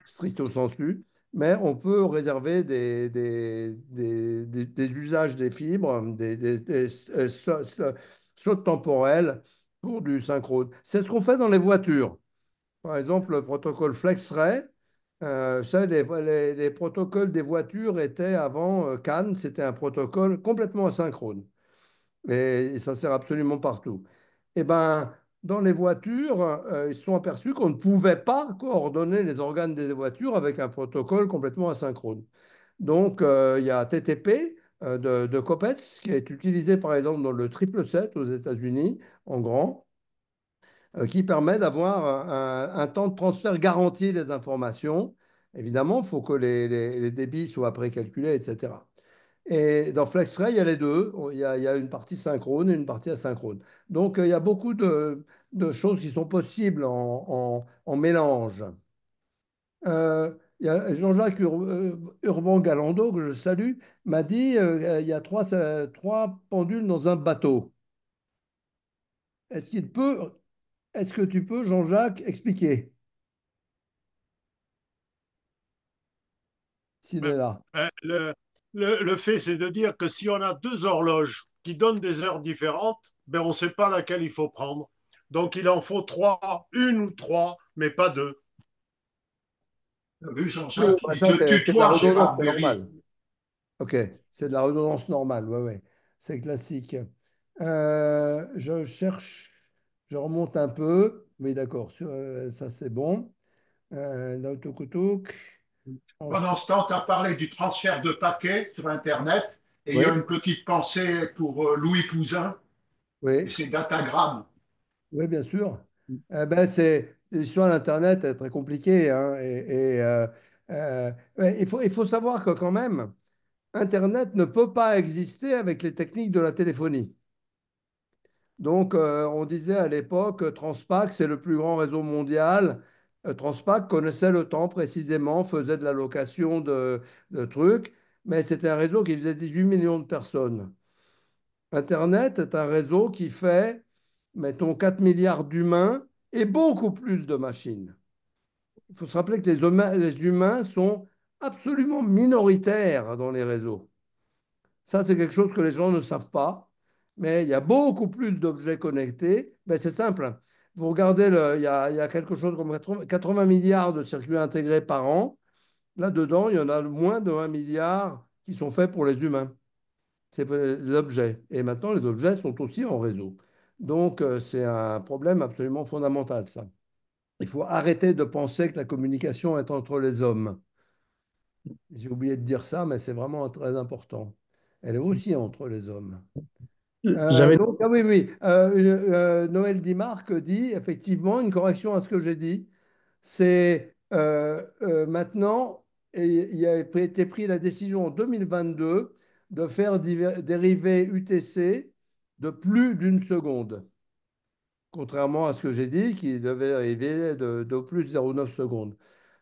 stricto sensu, mais on peut réserver des usages des fibres, slots temporels pour du synchrone. C'est ce qu'on fait dans les voitures. Par exemple, le protocole FlexRay, ça, les protocoles des voitures étaient avant CAN, c'était un protocole complètement asynchrone. Et ça sert absolument partout. Eh ben, dans les voitures, ils se sont aperçus qu'on ne pouvait pas coordonner les organes des voitures avec un protocole complètement asynchrone. Donc, il y a TTP de Kopetz qui est utilisé par exemple dans le 777 aux États-Unis en grand, qui permet d'avoir un temps de transfert garanti des informations. Évidemment, il faut que les débits soient précalculés, etc. Et dans FlexRay, il y a les deux. Il y a une partie synchrone et une partie asynchrone. Donc, il y a beaucoup de choses qui sont possibles en mélange. Il y a Jean-Jacques Urban-Galando, que je salue, m'a dit il y a trois pendules dans un bateau. Est-ce qu'il peut, est-ce que tu peux, Jean-Jacques, expliquer s'il Ben, est là? le fait, c'est de dire que si on a deux horloges qui donnent des heures différentes, ben on ne sait pas laquelle il faut prendre. Donc il en faut trois, une ou trois, mais pas deux. T'as vu, Oui, Jean-Jacques, bah il ça, te c'est de la tutoie, redondance, Gérard c'est Berry. normal. Ok, c'est de la redondance normale, ouais, ouais. C'est classique. Je cherche, je remonte un peu. Oui, d'accord, ça c'est bon. Lautokutuk. Pendant Ensuite, ce temps, tu as parlé du transfert de paquets sur Internet. Et il y a oui, une petite pensée pour Louis Pouzin et oui, ses datagrams. oui, bien sûr. Ben, l'histoire d'Internet est très compliquée, hein, ouais, il faut savoir que quand même, Internet ne peut pas exister avec les techniques de la téléphonie. Donc, on disait à l'époque, Transpac, c'est le plus grand réseau mondial. Transpac connaissait le temps précisément, faisait de la location de trucs, mais c'était un réseau qui faisait 18 millions de personnes. Internet est un réseau qui fait, mettons, 4 milliards d'humains et beaucoup plus de machines. Il faut se rappeler que les humains sont absolument minoritaires dans les réseaux. Ça, c'est quelque chose que les gens ne savent pas, mais il y a beaucoup plus d'objets connectés. Ben, c'est simple, hein. Vous regardez, il y a quelque chose comme 80 milliards de circuits intégrés par an. Là-dedans, il y en a moins de 1 milliard qui sont faits pour les humains. C'est pour les objets. Et maintenant, les objets sont aussi en réseau. Donc, c'est un problème absolument fondamental, ça. Il faut arrêter de penser que la communication est entre les hommes. J'ai oublié de dire ça, mais c'est vraiment très important. Elle est aussi entre les hommes. J'avais Donc, ah oui, oui. Noël Dimarc dit effectivement une correction à ce que j'ai dit. C'est maintenant, et il a été pris la décision en 2022 de faire dériver UTC de plus d'une seconde, contrairement à ce que j'ai dit, qui devait arriver de plus 0,9 secondes.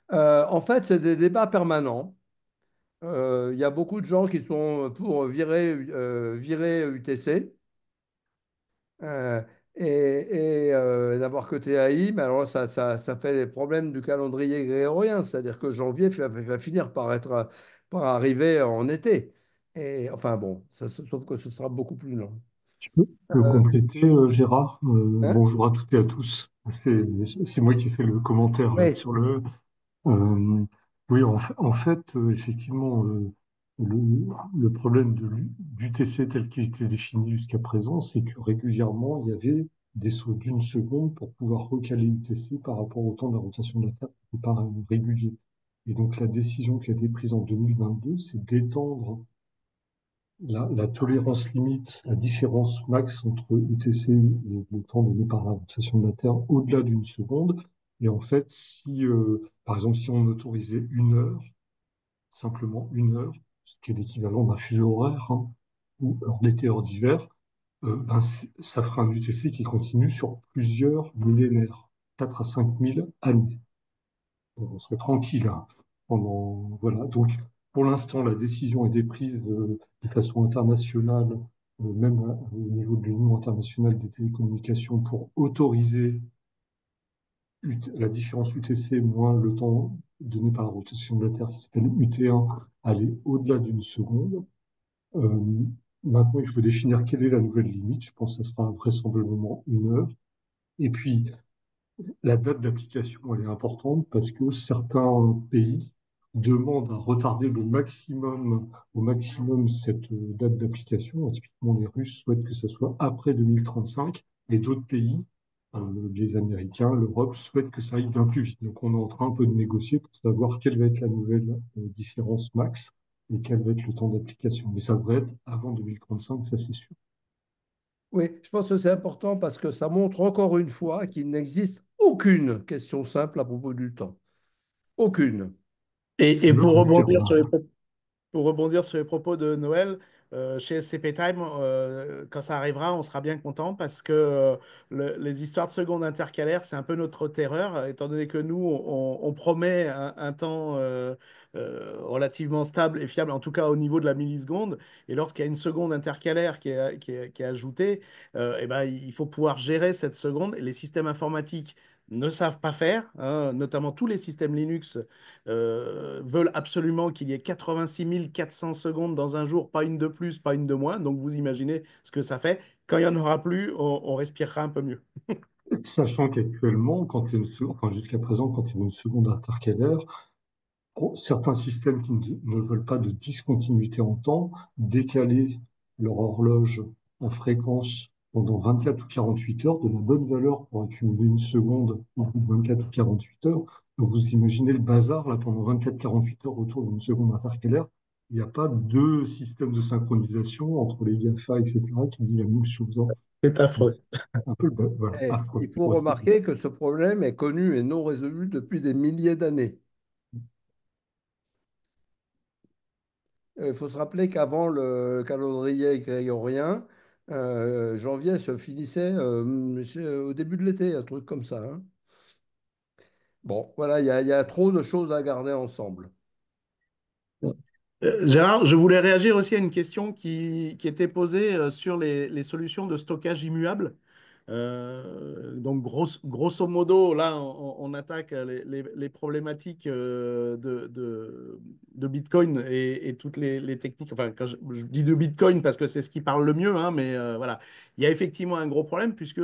En fait, c'est des débats permanents. Il y a beaucoup de gens qui sont pour virer UTC. Euh, n'avoir que TAI, mais alors ça fait les problèmes du calendrier grégorien, c'est-à-dire que janvier va finir par arriver en été. Et enfin bon, sauf que ce sera beaucoup plus long. Je peux Euh, compléter, Gérard. hein? Bonjour à toutes et à tous. C'est moi qui ai fait le commentaire là Oui. sur le. euh, oui, en fait, effectivement, le, le problème du TC tel qu'il était défini jusqu'à présent, c'est que régulièrement, il y avait des sauts d'une seconde pour pouvoir recaler l'UTC par rapport au temps de la rotation de la Terre, qui n'est pas régulier. Et donc, la décision qui a été prise en 2022, c'est d'étendre la tolérance limite, la différence max entre UTC et le temps donné par la rotation de la Terre au-delà d'une seconde. Et en fait, si, par exemple, si on autorisait une heure, simplement une heure, ce qui est l'équivalent d'un fuseau horaire, hein, ou heure d'été, heure d'hiver, ben, ça ferait un UTC qui continue sur plusieurs millénaires, 4 à 5 000 années. On serait tranquille, hein, pendant, voilà. Donc, pour l'instant, la décision est prise de façon internationale même au niveau de l'Union internationale des télécommunications, pour autoriser la différence UTC moins le temps donné par la rotation de la Terre, qui s'appelle UT1, aller au-delà d'une seconde. Euh, Maintenant, il faut définir quelle est la nouvelle limite. Je pense que ça sera vraisemblablement 1 heure. Et puis, la date d'application, elle est importante parce que certains pays demandent à retarder au maximum cette date d'application. Typiquement, les Russes souhaitent que ce soit après 2035 et d'autres pays, les Américains, l'Europe, souhaitent que ça aille bien plus vite. Donc, on est en train un peu de négocier pour savoir quelle va être la nouvelle différence max et quel va être le temps d'application. Mais ça devrait être avant 2035, ça c'est sûr. Oui, je pense que c'est important parce que ça montre encore une fois qu'il n'existe aucune question simple à propos du temps. Aucune. Et Je pour rebondir sur confirme. pour rebondir sur les propos de Noël, chez SCP Time, quand ça arrivera, on sera bien content parce que les histoires de secondes intercalaires, c'est un peu notre terreur, étant donné que nous, on promet un temps relativement stable et fiable, en tout cas au niveau de la milliseconde. Et lorsqu'il y a une seconde intercalaire qui est ajoutée, eh ben, il faut pouvoir gérer cette seconde. Et les systèmes informatiques ne savent pas faire, hein, notamment tous les systèmes Linux veulent absolument qu'il y ait 86 400 secondes dans un jour, pas une de plus, pas une de moins. Donc vous imaginez ce que ça fait. Quand il n'y en aura plus, on respirera un peu mieux. Sachant qu'actuellement, enfin jusqu'à présent, quand il y a une seconde intercalaire, certains systèmes qui ne veulent pas de discontinuité en temps, décaler leur horloge en fréquence pendant 24 ou 48 heures, de la bonne valeur pour accumuler une seconde au bout de 24 ou 48 heures. Donc vous imaginez le bazar là pendant 24-48 heures autour d'une seconde intercalaire. Il n'y a pas deux systèmes de synchronisation entre les GAFA, etc., qui disent la même chose. C'est Donc, affreux. c'est un peu voilà, Et affreux. il faut remarquer que ce problème est connu et non résolu depuis des milliers d'années. Il faut se rappeler qu'avant le calendrier grégorien, janvier se finissait au début de l'été, un truc comme ça, hein. Bon, voilà, il y a trop de choses à garder ensemble. Gérard, je voulais réagir aussi à une question qui était posée sur les solutions de stockage immuable. Donc, grosso modo, là, on attaque les problématiques de Bitcoin et toutes les techniques. Enfin, quand je dis de Bitcoin parce que c'est ce qui parle le mieux, hein, mais voilà. Il y a effectivement un gros problème puisque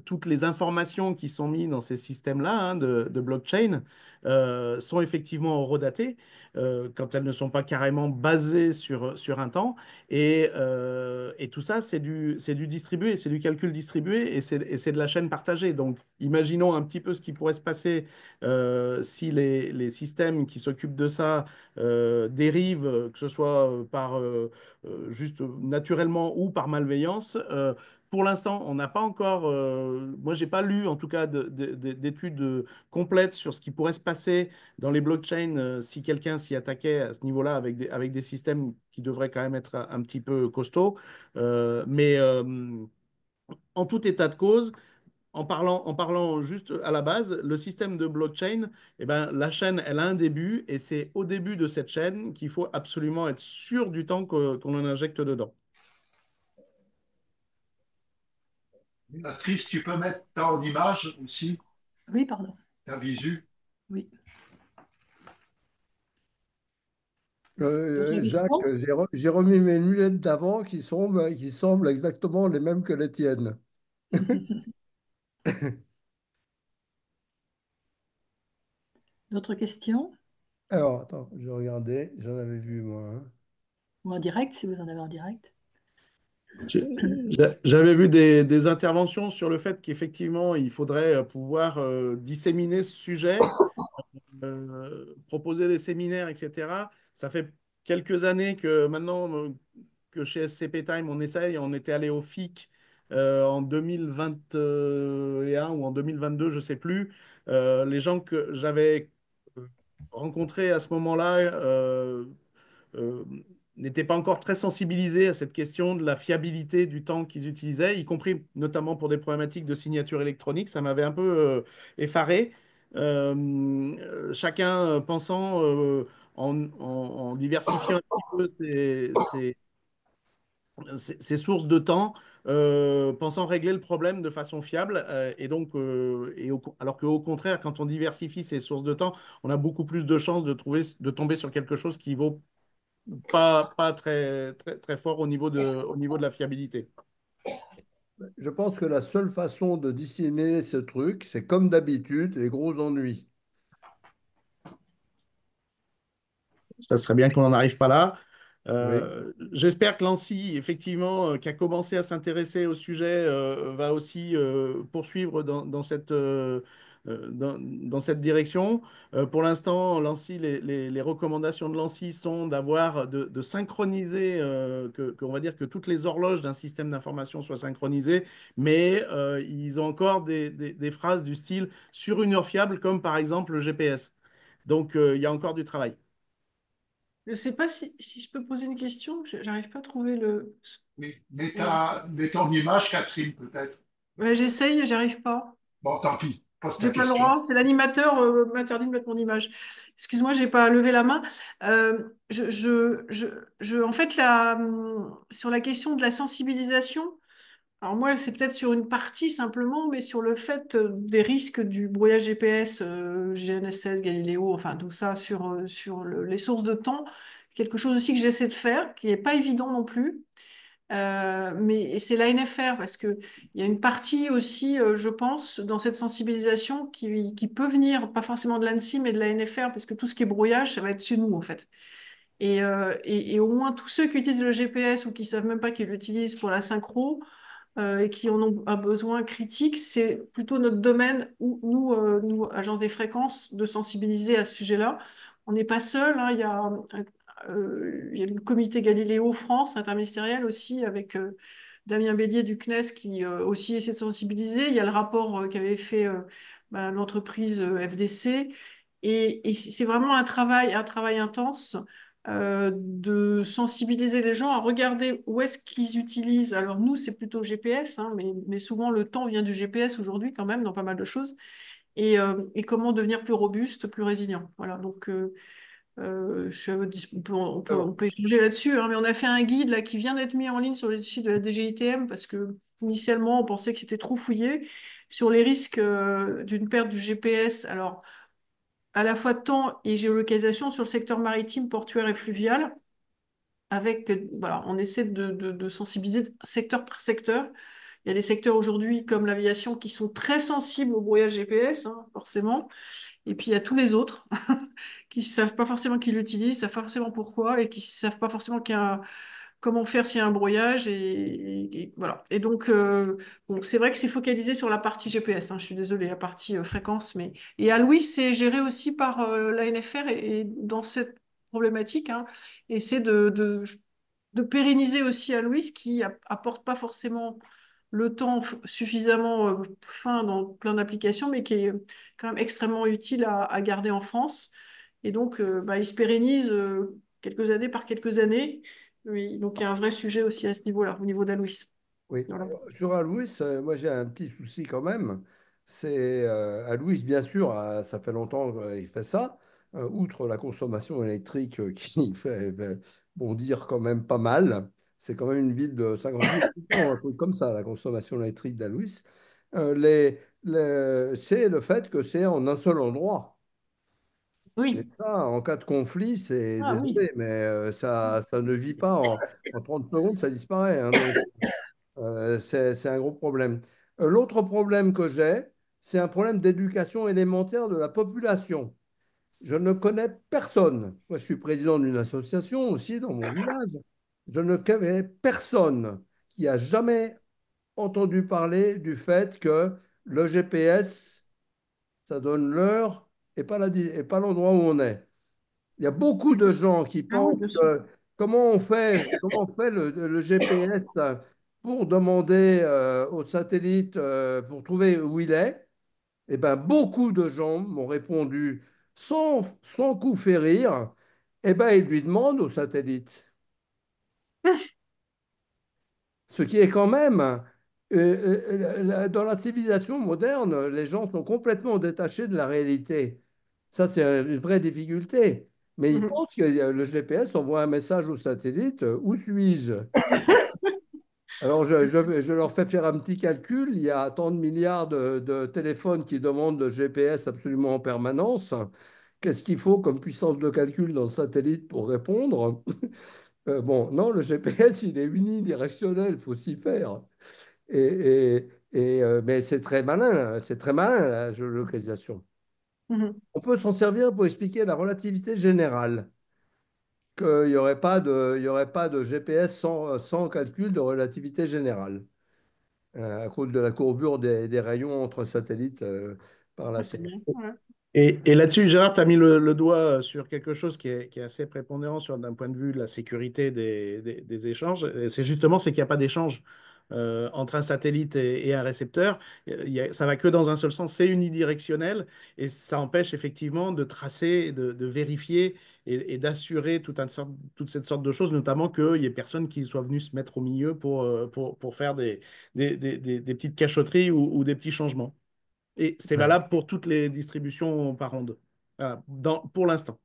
toutes les informations qui sont mises dans ces systèmes-là, hein, de blockchain sont effectivement horodatées quand elles ne sont pas carrément basées sur un temps. Et tout ça, c'est du distribué, c'est du calcul distribué et c'est de la chaîne partagée. Donc, imaginons un petit peu ce qui pourrait se passer si les systèmes qui s'occupent de ça dérivent, que ce soit juste naturellement ou par malveillance. Pour l'instant, on n'a pas encore, moi j'ai pas lu en tout cas d'études complètes sur ce qui pourrait se passer dans les blockchains si quelqu'un s'y attaquait à ce niveau-là avec des systèmes qui devraient quand même être un petit peu costauds. Mais en tout état de cause, en parlant juste à la base, le système de blockchain, eh ben, la chaîne, elle a un début et c'est au début de cette chaîne qu'il faut absolument être sûr du temps qu'on en injecte dedans. Patrice, tu peux mettre ça en image aussi, Oui, pardon. ta visu. Oui. D'autres Jacques, questions? j'ai remis mes lunettes d'avant qui semblent exactement les mêmes que les tiennes. D'autres questions? Alors, attends, je regardais, j'en avais vu moi, hein. Ou en direct, si vous en avez en direct. J'avais vu des interventions sur le fait qu'effectivement, il faudrait pouvoir disséminer ce sujet, proposer des séminaires, etc. Ça fait quelques années que maintenant que chez SCP Time, on essaye. On était allé au FIC en 2021 ou en 2022, je ne sais plus. Les gens que j'avais rencontrés à ce moment-là euh, n'étaient pas encore très sensibilisés à cette question de la fiabilité du temps qu'ils utilisaient, y compris notamment pour des problématiques de signature électronique. Ça m'avait un peu effaré. Chacun pensant en diversifiant un petit peu ces sources de temps, pensant régler le problème de façon fiable. Alors qu'au contraire, quand on diversifie ces sources de temps, on a beaucoup plus de chances de tomber sur quelque chose qui vaut pas très, très, très fort au niveau de la fiabilité. Je pense que la seule façon de dissimuler ce truc, c'est comme d'habitude, les gros ennuis. Ça serait bien qu'on n'en arrive pas là. Oui. J'espère que l'ANSSI, effectivement, qui a commencé à s'intéresser au sujet, va aussi poursuivre dans cette direction. Pour l'instant, l'ANSSI, les recommandations de l'ANSSI sont de synchroniser, qu'on va dire que toutes les horloges d'un système d'information soient synchronisées, mais ils ont encore des phrases du style sur une heure fiable, comme par exemple le GPS. Donc, il y a encore du travail. Je ne sais pas si je peux poser une question. J'arrive pas à trouver le. Ouais. Mets ton image, Catherine, peut-être. Ouais, j'essaye, j'arrive pas. Bon, tant pis, pose ta J'ai pas le question. droit. C'est l'animateur m'interdit de mettre mon image. Excuse-moi, j'ai pas levé la main. En fait, sur la question de la sensibilisation. Alors moi, c'est peut-être sur une partie simplement, mais sur le fait des risques du brouillage GPS, GNSS, Galileo, enfin tout ça, les sources de temps. Quelque chose aussi que j'essaie de faire, qui n'est pas évident non plus. Mais c'est l'ANFR, parce qu'il y a une partie aussi, je pense, dans cette sensibilisation qui peut venir, pas forcément de l'ANSSI, mais de l'ANFR, parce que tout ce qui est brouillage, ça va être chez nous, en fait. Et au moins tous ceux qui utilisent le GPS ou qui savent même pas qu'ils l'utilisent pour la synchro, et qui en ont un besoin critique, c'est plutôt notre domaine où nous, agence des fréquences, de sensibiliser à ce sujet-là. On n'est pas seul, hein, il y a le comité Galiléo France interministériel aussi avec Damien Bélier du CNES qui aussi essaie de sensibiliser. Il y a le rapport qu'avait fait l'entreprise FDC. Et c'est vraiment un travail intense de sensibiliser les gens à regarder où est-ce qu'ils utilisent. Alors nous, c'est plutôt GPS, hein, mais souvent le temps vient du GPS aujourd'hui quand même dans pas mal de choses. Et comment devenir plus robuste, plus résilient. Voilà, donc on peut échanger là-dessus, hein, mais on a fait un guide là, qui vient d'être mis en ligne sur le site de la DGITM parce que initialement on pensait que c'était trop fouillé sur les risques d'une perte du GPS. Alors, à la fois temps et géolocalisation sur le secteur maritime, portuaire et fluvial avec, voilà, on essaie de sensibiliser secteur par secteur. Il y a des secteurs aujourd'hui comme l'aviation qui sont très sensibles au brouillage GPS, hein, forcément. Et puis il y a tous les autres qui ne savent pas forcément qu'ils l'utilisent, savent pas forcément pourquoi et qui ne savent pas forcément comment faire s'il y a un brouillage. Et voilà. Et donc, bon, c'est vrai que c'est focalisé sur la partie GPS, hein, je suis désolée, la partie fréquence. Et à Louis, c'est géré aussi par l'ANFR et dans cette problématique, hein, et c'est de pérenniser aussi à Louis qui apporte pas forcément le temps suffisamment fin dans plein d'applications, mais qui est quand même extrêmement utile à garder en France. Et donc, il se pérennise quelques années par quelques années. Oui, donc il y a un vrai sujet aussi à ce niveau-là, au niveau d'Aloïs. Oui, Voilà. alors, sur Alois, moi j'ai un petit souci quand même. C'est Alois, bien sûr, ça fait longtemps qu'il fait ça. Outre la consommation électrique qui fait bondir quand même pas mal. C'est quand même une ville de 50 000 habitants, un truc comme ça, la consommation électrique d'Alois. C'est le fait que c'est en un seul endroit. Et Oui. ça, en cas de conflit, c'est Ah oui. désolé, mais ça ne vit pas en 30 secondes, ça disparaît, hein. Donc, c'est un gros problème. L'autre problème que j'ai, c'est un problème d'éducation élémentaire de la population. Je ne connais personne. Moi, je suis président d'une association aussi dans mon village. Je ne connais personne qui a jamais entendu parler du fait que le GPS, ça donne l'heure et pas l'endroit où on est. Il y a beaucoup de gens qui Ah oui, pensent bien sûr. que comment on fait le GPS pour demander au satellite pour trouver où il est. Eh bien, beaucoup de gens m'ont répondu sans coup férir. Eh bien, ils lui demandent au satellite. Ce qui est quand même, dans la civilisation moderne, les gens sont complètement détachés de la réalité. Ça, c'est une vraie difficulté. Mais ils Mhm. pensent que le GPS envoie un message au satellite, où suis-je? Alors, je leur fais faire un petit calcul. Il y a tant de milliards de téléphones qui demandent de GPS absolument en permanence. Qu'est-ce qu'il faut comme puissance de calcul dans le satellite pour répondre? Bon, non, le GPS, il est unidirectionnel, il faut s'y faire. Mais c'est très malin la géolocalisation. Mhm. On peut s'en servir pour expliquer la relativité générale, qu'il n'y aurait pas de GPS sans calcul de relativité générale, à cause de la courbure des rayons entre satellites par Ah, la c'est Terre. bien. Ouais. Et là-dessus, Gérard, tu as mis le doigt sur quelque chose qui est assez prépondérant d'un point de vue de la sécurité des échanges. Et c'est qu'il n'y a pas d'échange entre un satellite et un récepteur. Ça va que dans un seul sens, c'est unidirectionnel et ça empêche effectivement de tracer, de vérifier et d'assurer toute cette sorte de choses, notamment qu'il n'y ait personne qui soit venu se mettre au milieu pour faire des petites cachotteries ou des petits changements. Et c'est Ouais. valable pour toutes les distributions par onde. Voilà, pour l'instant.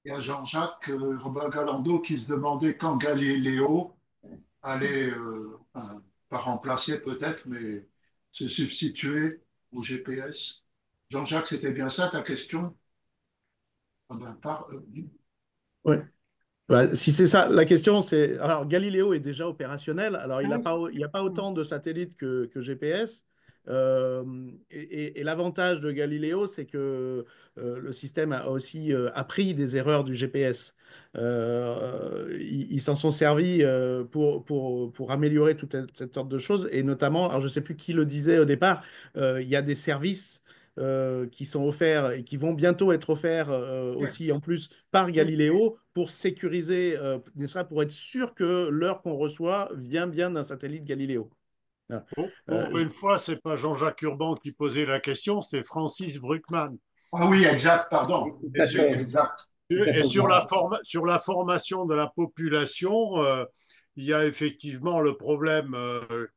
Il y a Jean-Jacques Galando qui se demandait quand Galiléo allait, enfin, pas remplacer peut-être, mais se substituer au GPS. Jean-Jacques, c'était bien ça ta question? Ah ben, Ouais. Bah, si c'est ça, la question c'est. Alors, Galileo est déjà opérationnel. Alors, Ah oui. il a pas Mhm. autant de satellites que GPS. Et l'avantage de Galileo, c'est que le système a aussi appris des erreurs du GPS. Ils s'en sont servis pour améliorer cette sorte de choses. Et notamment, alors je ne sais plus qui le disait au départ, il y a des services qui sont offerts et qui vont bientôt être offerts aussi en plus par Galileo pour sécuriser, n'est-ce pas, pour être sûr que l'heure qu'on reçoit vient bien d'un satellite Galileo. Voilà. Pour une fois, c'est pas Jean-Jacques Urban qui posait la question, c'est Francis Bruckmann. Ah oui, exact, pardon. Tout Et à sur, fait, Exact. tout à et fait. sur la formation de la population, il y a effectivement le problème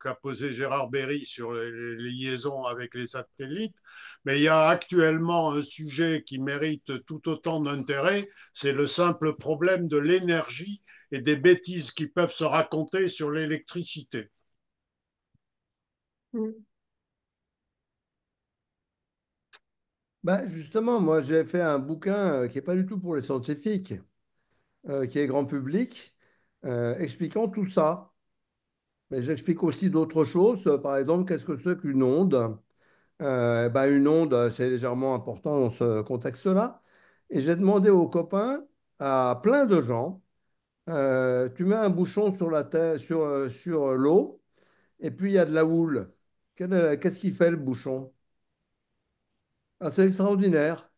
qu'a posé Gérard Berry sur les liaisons avec les satellites, mais il y a actuellement un sujet qui mérite tout autant d'intérêt, c'est le simple problème de l'énergie et des bêtises qui peuvent se raconter sur l'électricité. Mhm. Bah, justement, moi, j'ai fait un bouquin qui n'est pas du tout pour les scientifiques, qui est grand public, expliquant tout ça. Mais j'explique aussi d'autres choses. Par exemple, qu'est-ce que c'est qu'une onde? Ben, une onde, c'est légèrement important dans ce contexte-là. Et j'ai demandé aux copains, à plein de gens, tu mets un bouchon sur la terre, sur l'eau, et puis il y a de la houle. Qu'est-ce qu'il fait le bouchon? Ah, c'est extraordinaire.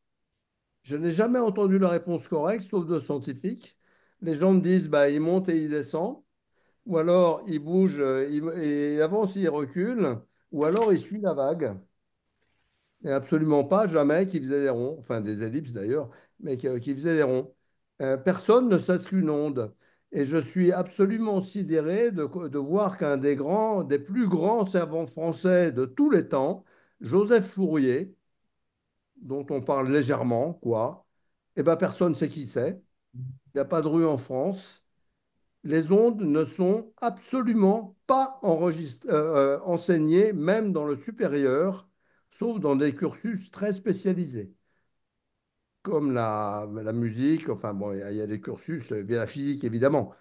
Je n'ai jamais entendu la réponse correcte, sauf de scientifiques. Les gens me disent, bah, il monte et il descend, ou alors il bouge, il avance et il recule, ou alors il suit la vague. Et absolument pas, jamais, qui faisait des ronds, enfin des ellipses d'ailleurs, mais qui faisait des ronds. Personne ne sait ce qu'une onde. Et je suis absolument sidéré de voir qu'un des plus grands savants français de tous les temps, Joseph Fourier, dont on parle légèrement, quoi, eh ben personne ne sait qui c'est. Il n'y a pas de rue en France. Les ondes ne sont absolument pas enseignées, même dans le supérieur, sauf dans des cursus très spécialisés, comme la musique, enfin bon, il y a des cursus, bien la physique évidemment,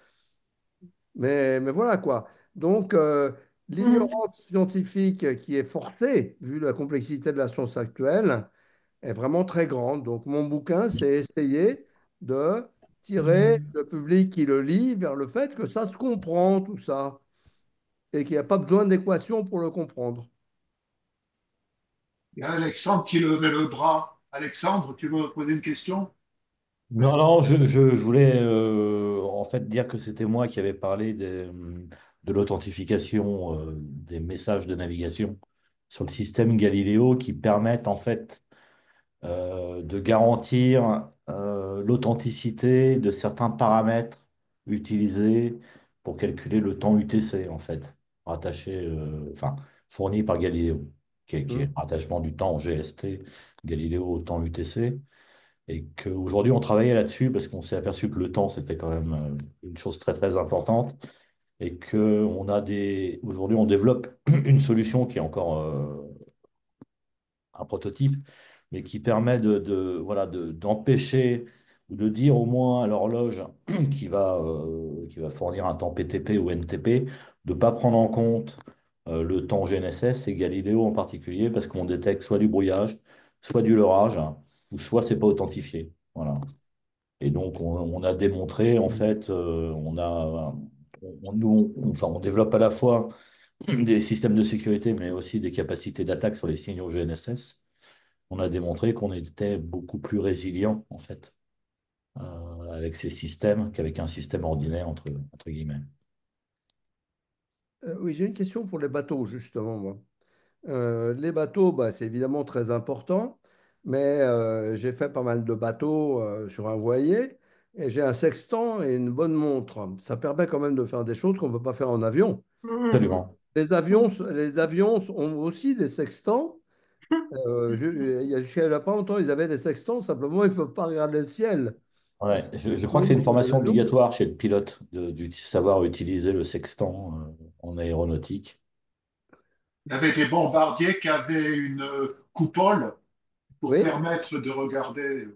mais voilà quoi. Donc, Mhm. l'ignorance scientifique qui est forcée, vu la complexité de la science actuelle, est vraiment très grande. Donc, mon bouquin, c'est essayer de tirer le public qui le lit vers le fait que ça se comprend, tout ça, et qu'il n'y a pas besoin d'équation pour le comprendre. Il y a Alexandre qui levait le bras. Alexandre, tu veux poser une question? Non, non, je voulais en fait dire que c'était moi qui avais parlé de l'authentification des messages de navigation sur le système Galileo qui permettent en fait de garantir l'authenticité de certains paramètres utilisés pour calculer le temps UTC en fait, rattaché, enfin fourni par Galileo, qui est Hein. le rattachement du temps en GST, Galileo au temps UTC. Et qu'aujourd'hui, on travaillait là-dessus parce qu'on s'est aperçu que le temps, c'était quand même une chose très, très importante. Et aujourd'hui, on développe une solution qui est encore un prototype, mais qui permet voilà, d'empêcher ou de dire au moins à l'horloge qui va fournir un temps PTP ou NTP de ne pas prendre en compte le temps GNSS et Galileo en particulier, parce qu'on détecte soit du brouillage, soit du leurrage, hein, ou soit c'est pas authentifié. Voilà. Et donc, on a démontré, en fait, enfin, on développe à la fois des systèmes de sécurité, mais aussi des capacités d'attaque sur les signaux GNSS. On a démontré qu'on était beaucoup plus résilient, en fait, avec ces systèmes qu'avec un système ordinaire, entre guillemets. Oui, j'ai une question pour les bateaux, justement, moi. Les bateaux, bah, c'est évidemment très important, mais j'ai fait pas mal de bateaux sur un voilier et j'ai un sextant et une bonne montre. Ça permet quand même de faire des choses qu'on ne peut pas faire en avion. Mhm. Absolument. Les avions ont aussi des sextants. Jusqu'à il n'y a pas longtemps, ils avaient des sextants, simplement, ils ne peuvent pas regarder le ciel. Parce Ouais, que je crois que c'est sinon, une sur les formation avions, obligatoire chez le pilote de savoir utiliser le sextant en aéronautique. Il y avait des bombardiers qui avaient une coupole pour oui. permettre de regarder.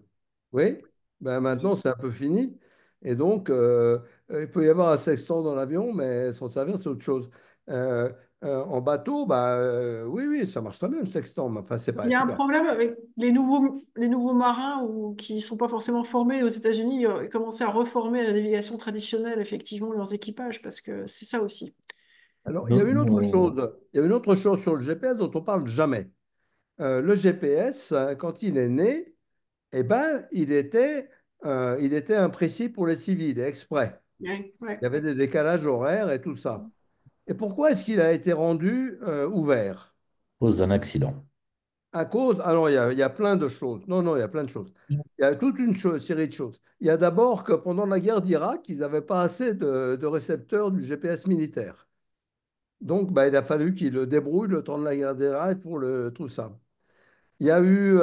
Oui, ben maintenant c'est un peu fini. Et donc, il peut y avoir un sextant dans l'avion, mais s'en servir, c'est autre chose. Euh, en bateau, oui, oui, ça marche très bien le sextant, mais enfin, c'est pas Il y a un super. problème avec les nouveaux marins qui ne sont pas forcément formés aux États-Unis. Ils commençaient à reformer à la navigation traditionnelle, effectivement, leurs équipages, parce que c'est ça aussi. Alors, il y a Nous- une autre nous- chose. Il y a une autre chose sur le GPS dont on parle jamais. Le GPS, quand il est né, eh ben, il était imprécis pour les civils, exprès. Ouais, ouais. Il y avait des décalages horaires et tout ça. Et pourquoi est-ce qu'il a été rendu ouvert? Cause d'un accident. À cause, alors il y a plein de choses. Non, non, il y a plein de choses. Il y a toute une série de choses. Il y a d'abord que pendant la guerre d'Irak, ils n'avaient pas assez de récepteurs du GPS militaire. Donc, il a fallu qu'ils le débrouillent le temps de la guerre d'Irak pour tout ça. Il y a eu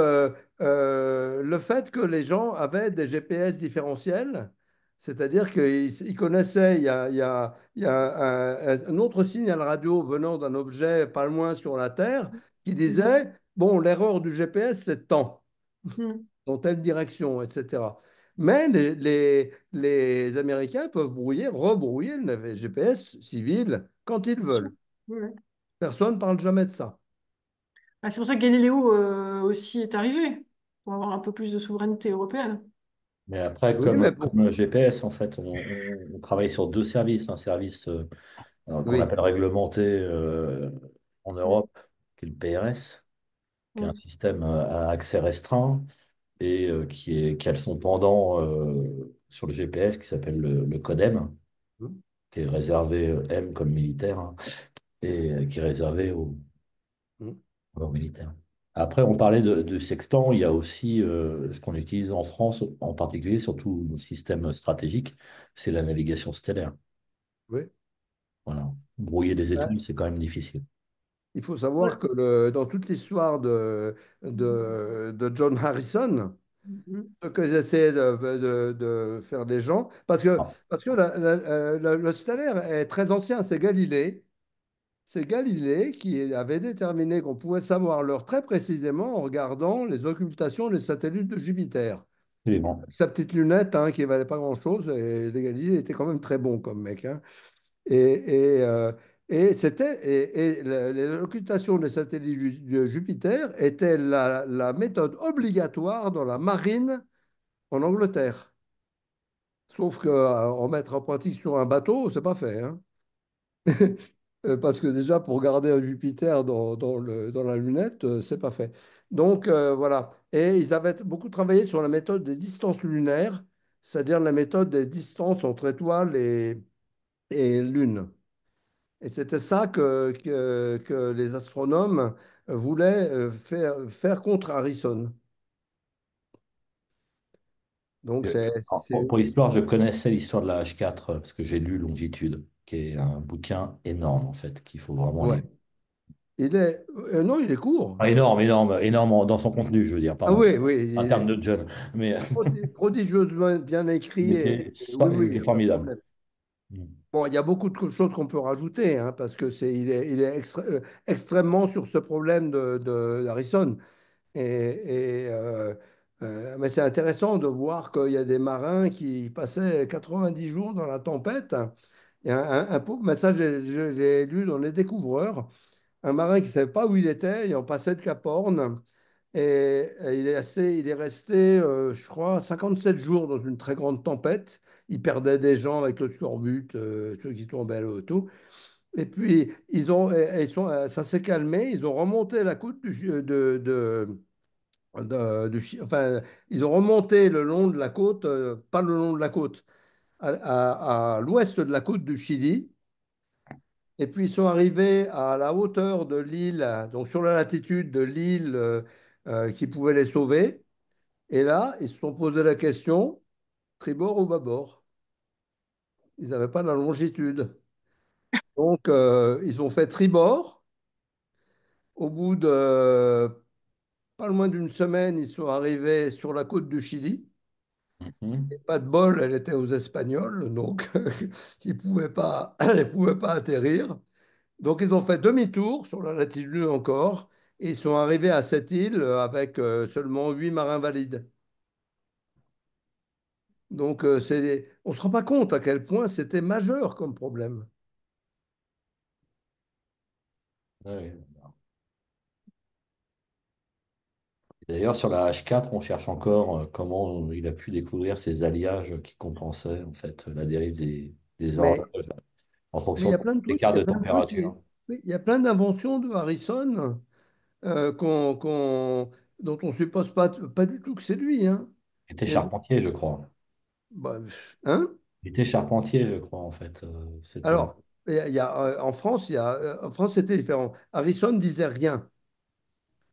le fait que les gens avaient des GPS différentiels, c'est-à-dire qu'ils connaissaient, il y a un autre signal radio venant d'un objet pas loin sur la Terre qui disait, bon, l'erreur du GPS, c'est tant, Mhm. dans telle direction, etc. Mais les Américains peuvent rebrouiller le GPS civil quand ils Bien sûr. veulent. Ouais, ouais. Personne ne parle jamais de ça. Ah, c'est pour ça que Galiléo aussi est arrivé, pour avoir un peu plus de souveraineté européenne. Mais après, Oui, mais comme le GPS, en fait, on travaille sur deux services. Un service qu'on oui. appelle réglementé en Mm. Europe, qui est le PRS, qui est un Mm. système à accès restreint et qui a son pendant sur le GPS qui s'appelle le CODEM, qui est réservé M comme militaire, hein, et qui est réservé Mm. aux militaires. Après, on parlait de sextant, il y a aussi ce qu'on utilise en France, en particulier sur tous nos systèmes stratégiques, c'est la navigation stellaire. Oui. Voilà. Brouiller des Ouais. étoiles, c'est quand même difficile. Il faut Ouais. savoir que dans toute l'histoire de John Harrison, Mhm. ce que j'essaie de faire les gens, Ah, parce que le stellaire est très ancien, c'est Galilée. C'est Galilée qui avait déterminé qu'on pouvait savoir l'heure très précisément en regardant les occultations des satellites de Jupiter. absolument. Sa petite lunette, hein, qui ne valait pas grand-chose, et les Galilée était quand même très bon comme mec, hein. Et, et, euh, et les occultations des satellites de Jupiter étaient la méthode obligatoire dans la marine en Angleterre. Sauf qu'en mettre en pratique sur un bateau, c'est pas fait, hein. Parce que déjà, pour garder un Jupiter dans la lunette, c'est pas fait. Donc, voilà. Et ils avaient beaucoup travaillé sur la méthode des distances lunaires, c'est-à-dire la méthode des distances entre étoiles et lune. Et c'était ça que les astronomes voulaient faire contre Harrison. Donc, Pour l'histoire, je connaissais l'histoire de la H4 parce que j'ai lu Longitude, qui est un bouquin énorme en fait, qu'il faut vraiment lire. ouais. Non, il est court. Ah, énorme, énorme, énorme dans son contenu, je veux dire, Ah pardon. oui, oui, En termes de John. Mais, prodigieusement bien écrit oui, oui, il il est n'y a pas de formidable. problème. Bon, il y a beaucoup de choses qu'on peut rajouter, hein, parce que il est extrêmement sur ce problème d'Harrison. Mais c'est intéressant de voir qu'il y a des marins qui passaient 90 jours dans la tempête. Il y a mais ça, je l'ai lu dans Les Découvreurs. Un marin qui ne savait pas où il était, il en passait de Cap Horn. Et il est resté, je crois, 57 jours dans une très grande tempête. Il perdait des gens avec le scorbut, ceux qui tombaient à l'eau et tout. Et puis, ça s'est calmé. Ils ont remonté la côte enfin, ils ont remonté le long de la côte, pas le long de la côte, à l'ouest de la côte du Chili. Et puis, ils sont arrivés à la hauteur de l'île, donc sur la latitude de l'île qui pouvait les sauver. Et là, ils se sont posé la question, tribord ou bâbord? Ils n'avaient pas la longitude. Donc, ils ont fait tribord. Au bout de pas loin d'une semaine, ils sont arrivés sur la côte du Chili. Mhm. Et pas de bol, elle était aux Espagnols, donc ils ne pouvaient pas atterrir. Donc, ils ont fait demi-tour sur la latitude encore. Et ils sont arrivés à cette île avec seulement 8 marins valides. Donc, on ne se rend pas compte à quel point c'était majeur comme problème. Ouais. D'ailleurs, sur la H4, on cherche encore comment il a pu découvrir ces alliages qui compensaient en fait la dérive des Mais, horloges en mais il y fonction a de plein de trucs, l'écart il y a de plein de trucs, température. oui, il y a plein d'inventions de Harrison dont on ne suppose pas du tout que c'est lui, hein. Il était Il y a beaucoup- charpentier, je crois. bah, hein? Il était charpentier, je crois, en fait. C'était... Alors, en France, c'était différent. Harrison disait rien.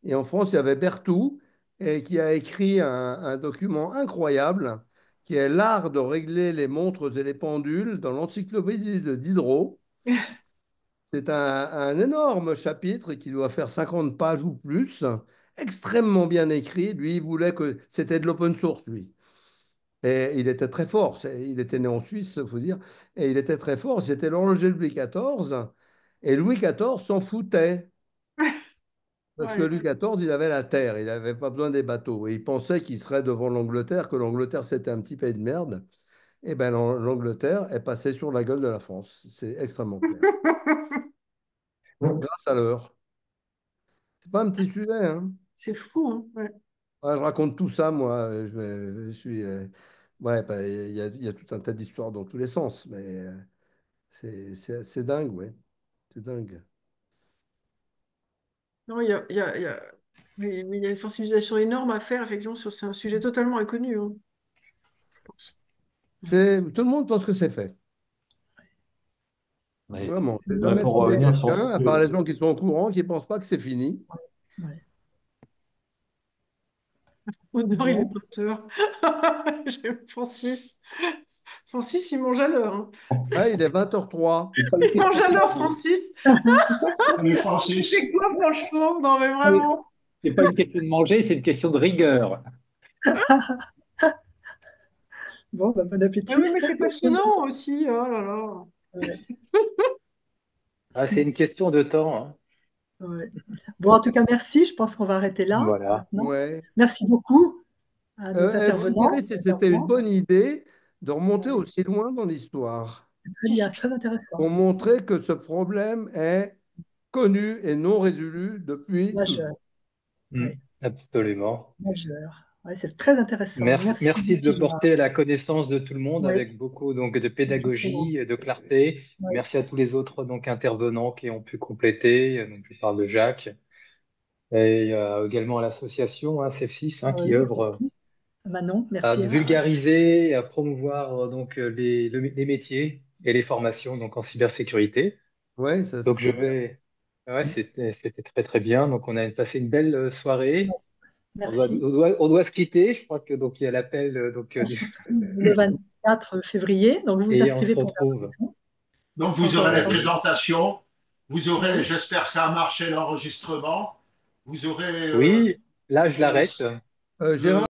Et en France, il y avait Berthoud, qui a écrit un document incroyable, qui est l'art de régler les montres et les pendules dans l'encyclopédie de Diderot. C'est un énorme chapitre qui doit faire 50 pages ou plus, extrêmement bien écrit. Lui, il voulait que c'était de l'open source, lui. Et il était très fort. Il était né en Suisse, il faut dire. Et il était très fort. C'était l'horloger de Louis XIV. Et Louis XIV s'en foutait. Parce que Ouais. Louis XIV, il avait la terre. Il n'avait pas besoin des bateaux. Et il pensait qu'il serait devant l'Angleterre, que l'Angleterre, c'était un petit pays de merde. Et bien, l'Angleterre est passée sur la gueule de la France. C'est extrêmement clair. Grâce à l'heure. C'est pas un petit sujet, hein. C'est fou, hein. Ouais. Ouais, je raconte tout ça, moi. Je suis. Ouais, bah, il y a tout un tas d'histoires dans tous les sens, mais c'est dingue, ouais. C'est dingue. Non, mais il y a une sensibilisation énorme à faire, effectivement, sur c'est un sujet totalement inconnu, hein, je pense. Tout le monde pense que c'est fait. Mais, Vraiment. J'ai jamais pour trouvé revenir sur ce quelqu'un, à part que... les gens qui sont au courant, qui ne pensent pas que c'est fini. Ouais. Odeur, il est Bon, porteur. J'aime Francis. Francis, il mange à l'heure, hein. Ouais, il est 20h03. C'est pas une Il mange question à l'heure, de- Francis. Salut Francis. C'est quoi, franchement? Non, mais vraiment. c'est pas une question de manger, c'est une question de rigueur. bon, bah, bon Ah appétit. oui, mais c'est passionnant aussi. Oh là là. Ouais, Ah, c'est une question de temps, hein. ouais. Bon, en tout cas, merci. Je pense qu'on va arrêter là Voilà. maintenant. Ouais. Merci beaucoup à nos Vous me direz intervenants. si c'était une bonne idée de remonter aussi loin dans l'histoire Très bien, c'est très intéressant. pour montrer que ce problème est connu et non résolu depuis Majeur. toujours. Oui, Absolument. majeur. Ouais, c'est très intéressant. Merci, merci de le Gérard. porter à la connaissance de tout le monde Oui, avec beaucoup donc de exactement. pédagogie et de clarté. Oui, Merci à tous les autres donc intervenants qui ont pu compléter. Donc, je parle de Jacques et également à l'association Cef6 qui oui, c'est œuvre plus. Manon, à merci Gérard. vulgariser et à promouvoir donc les métiers et les formations donc en cybersécurité. Oui, ça Donc je c'était bien. vais ouais, c'était très très bien. Donc on a passé une belle soirée. Merci. On doit se quitter. Je crois que donc il y a l'appel On se retrouve le 24 février. Donc, vous vous et on se inscrivez pour la retrouve. formation. Donc C'est vous encore aurez la les présentations Vous aurez, Oui. j'espère que ça a marché l'enregistrement. Vous aurez Oui, là, je le, l'arrête. Gérard,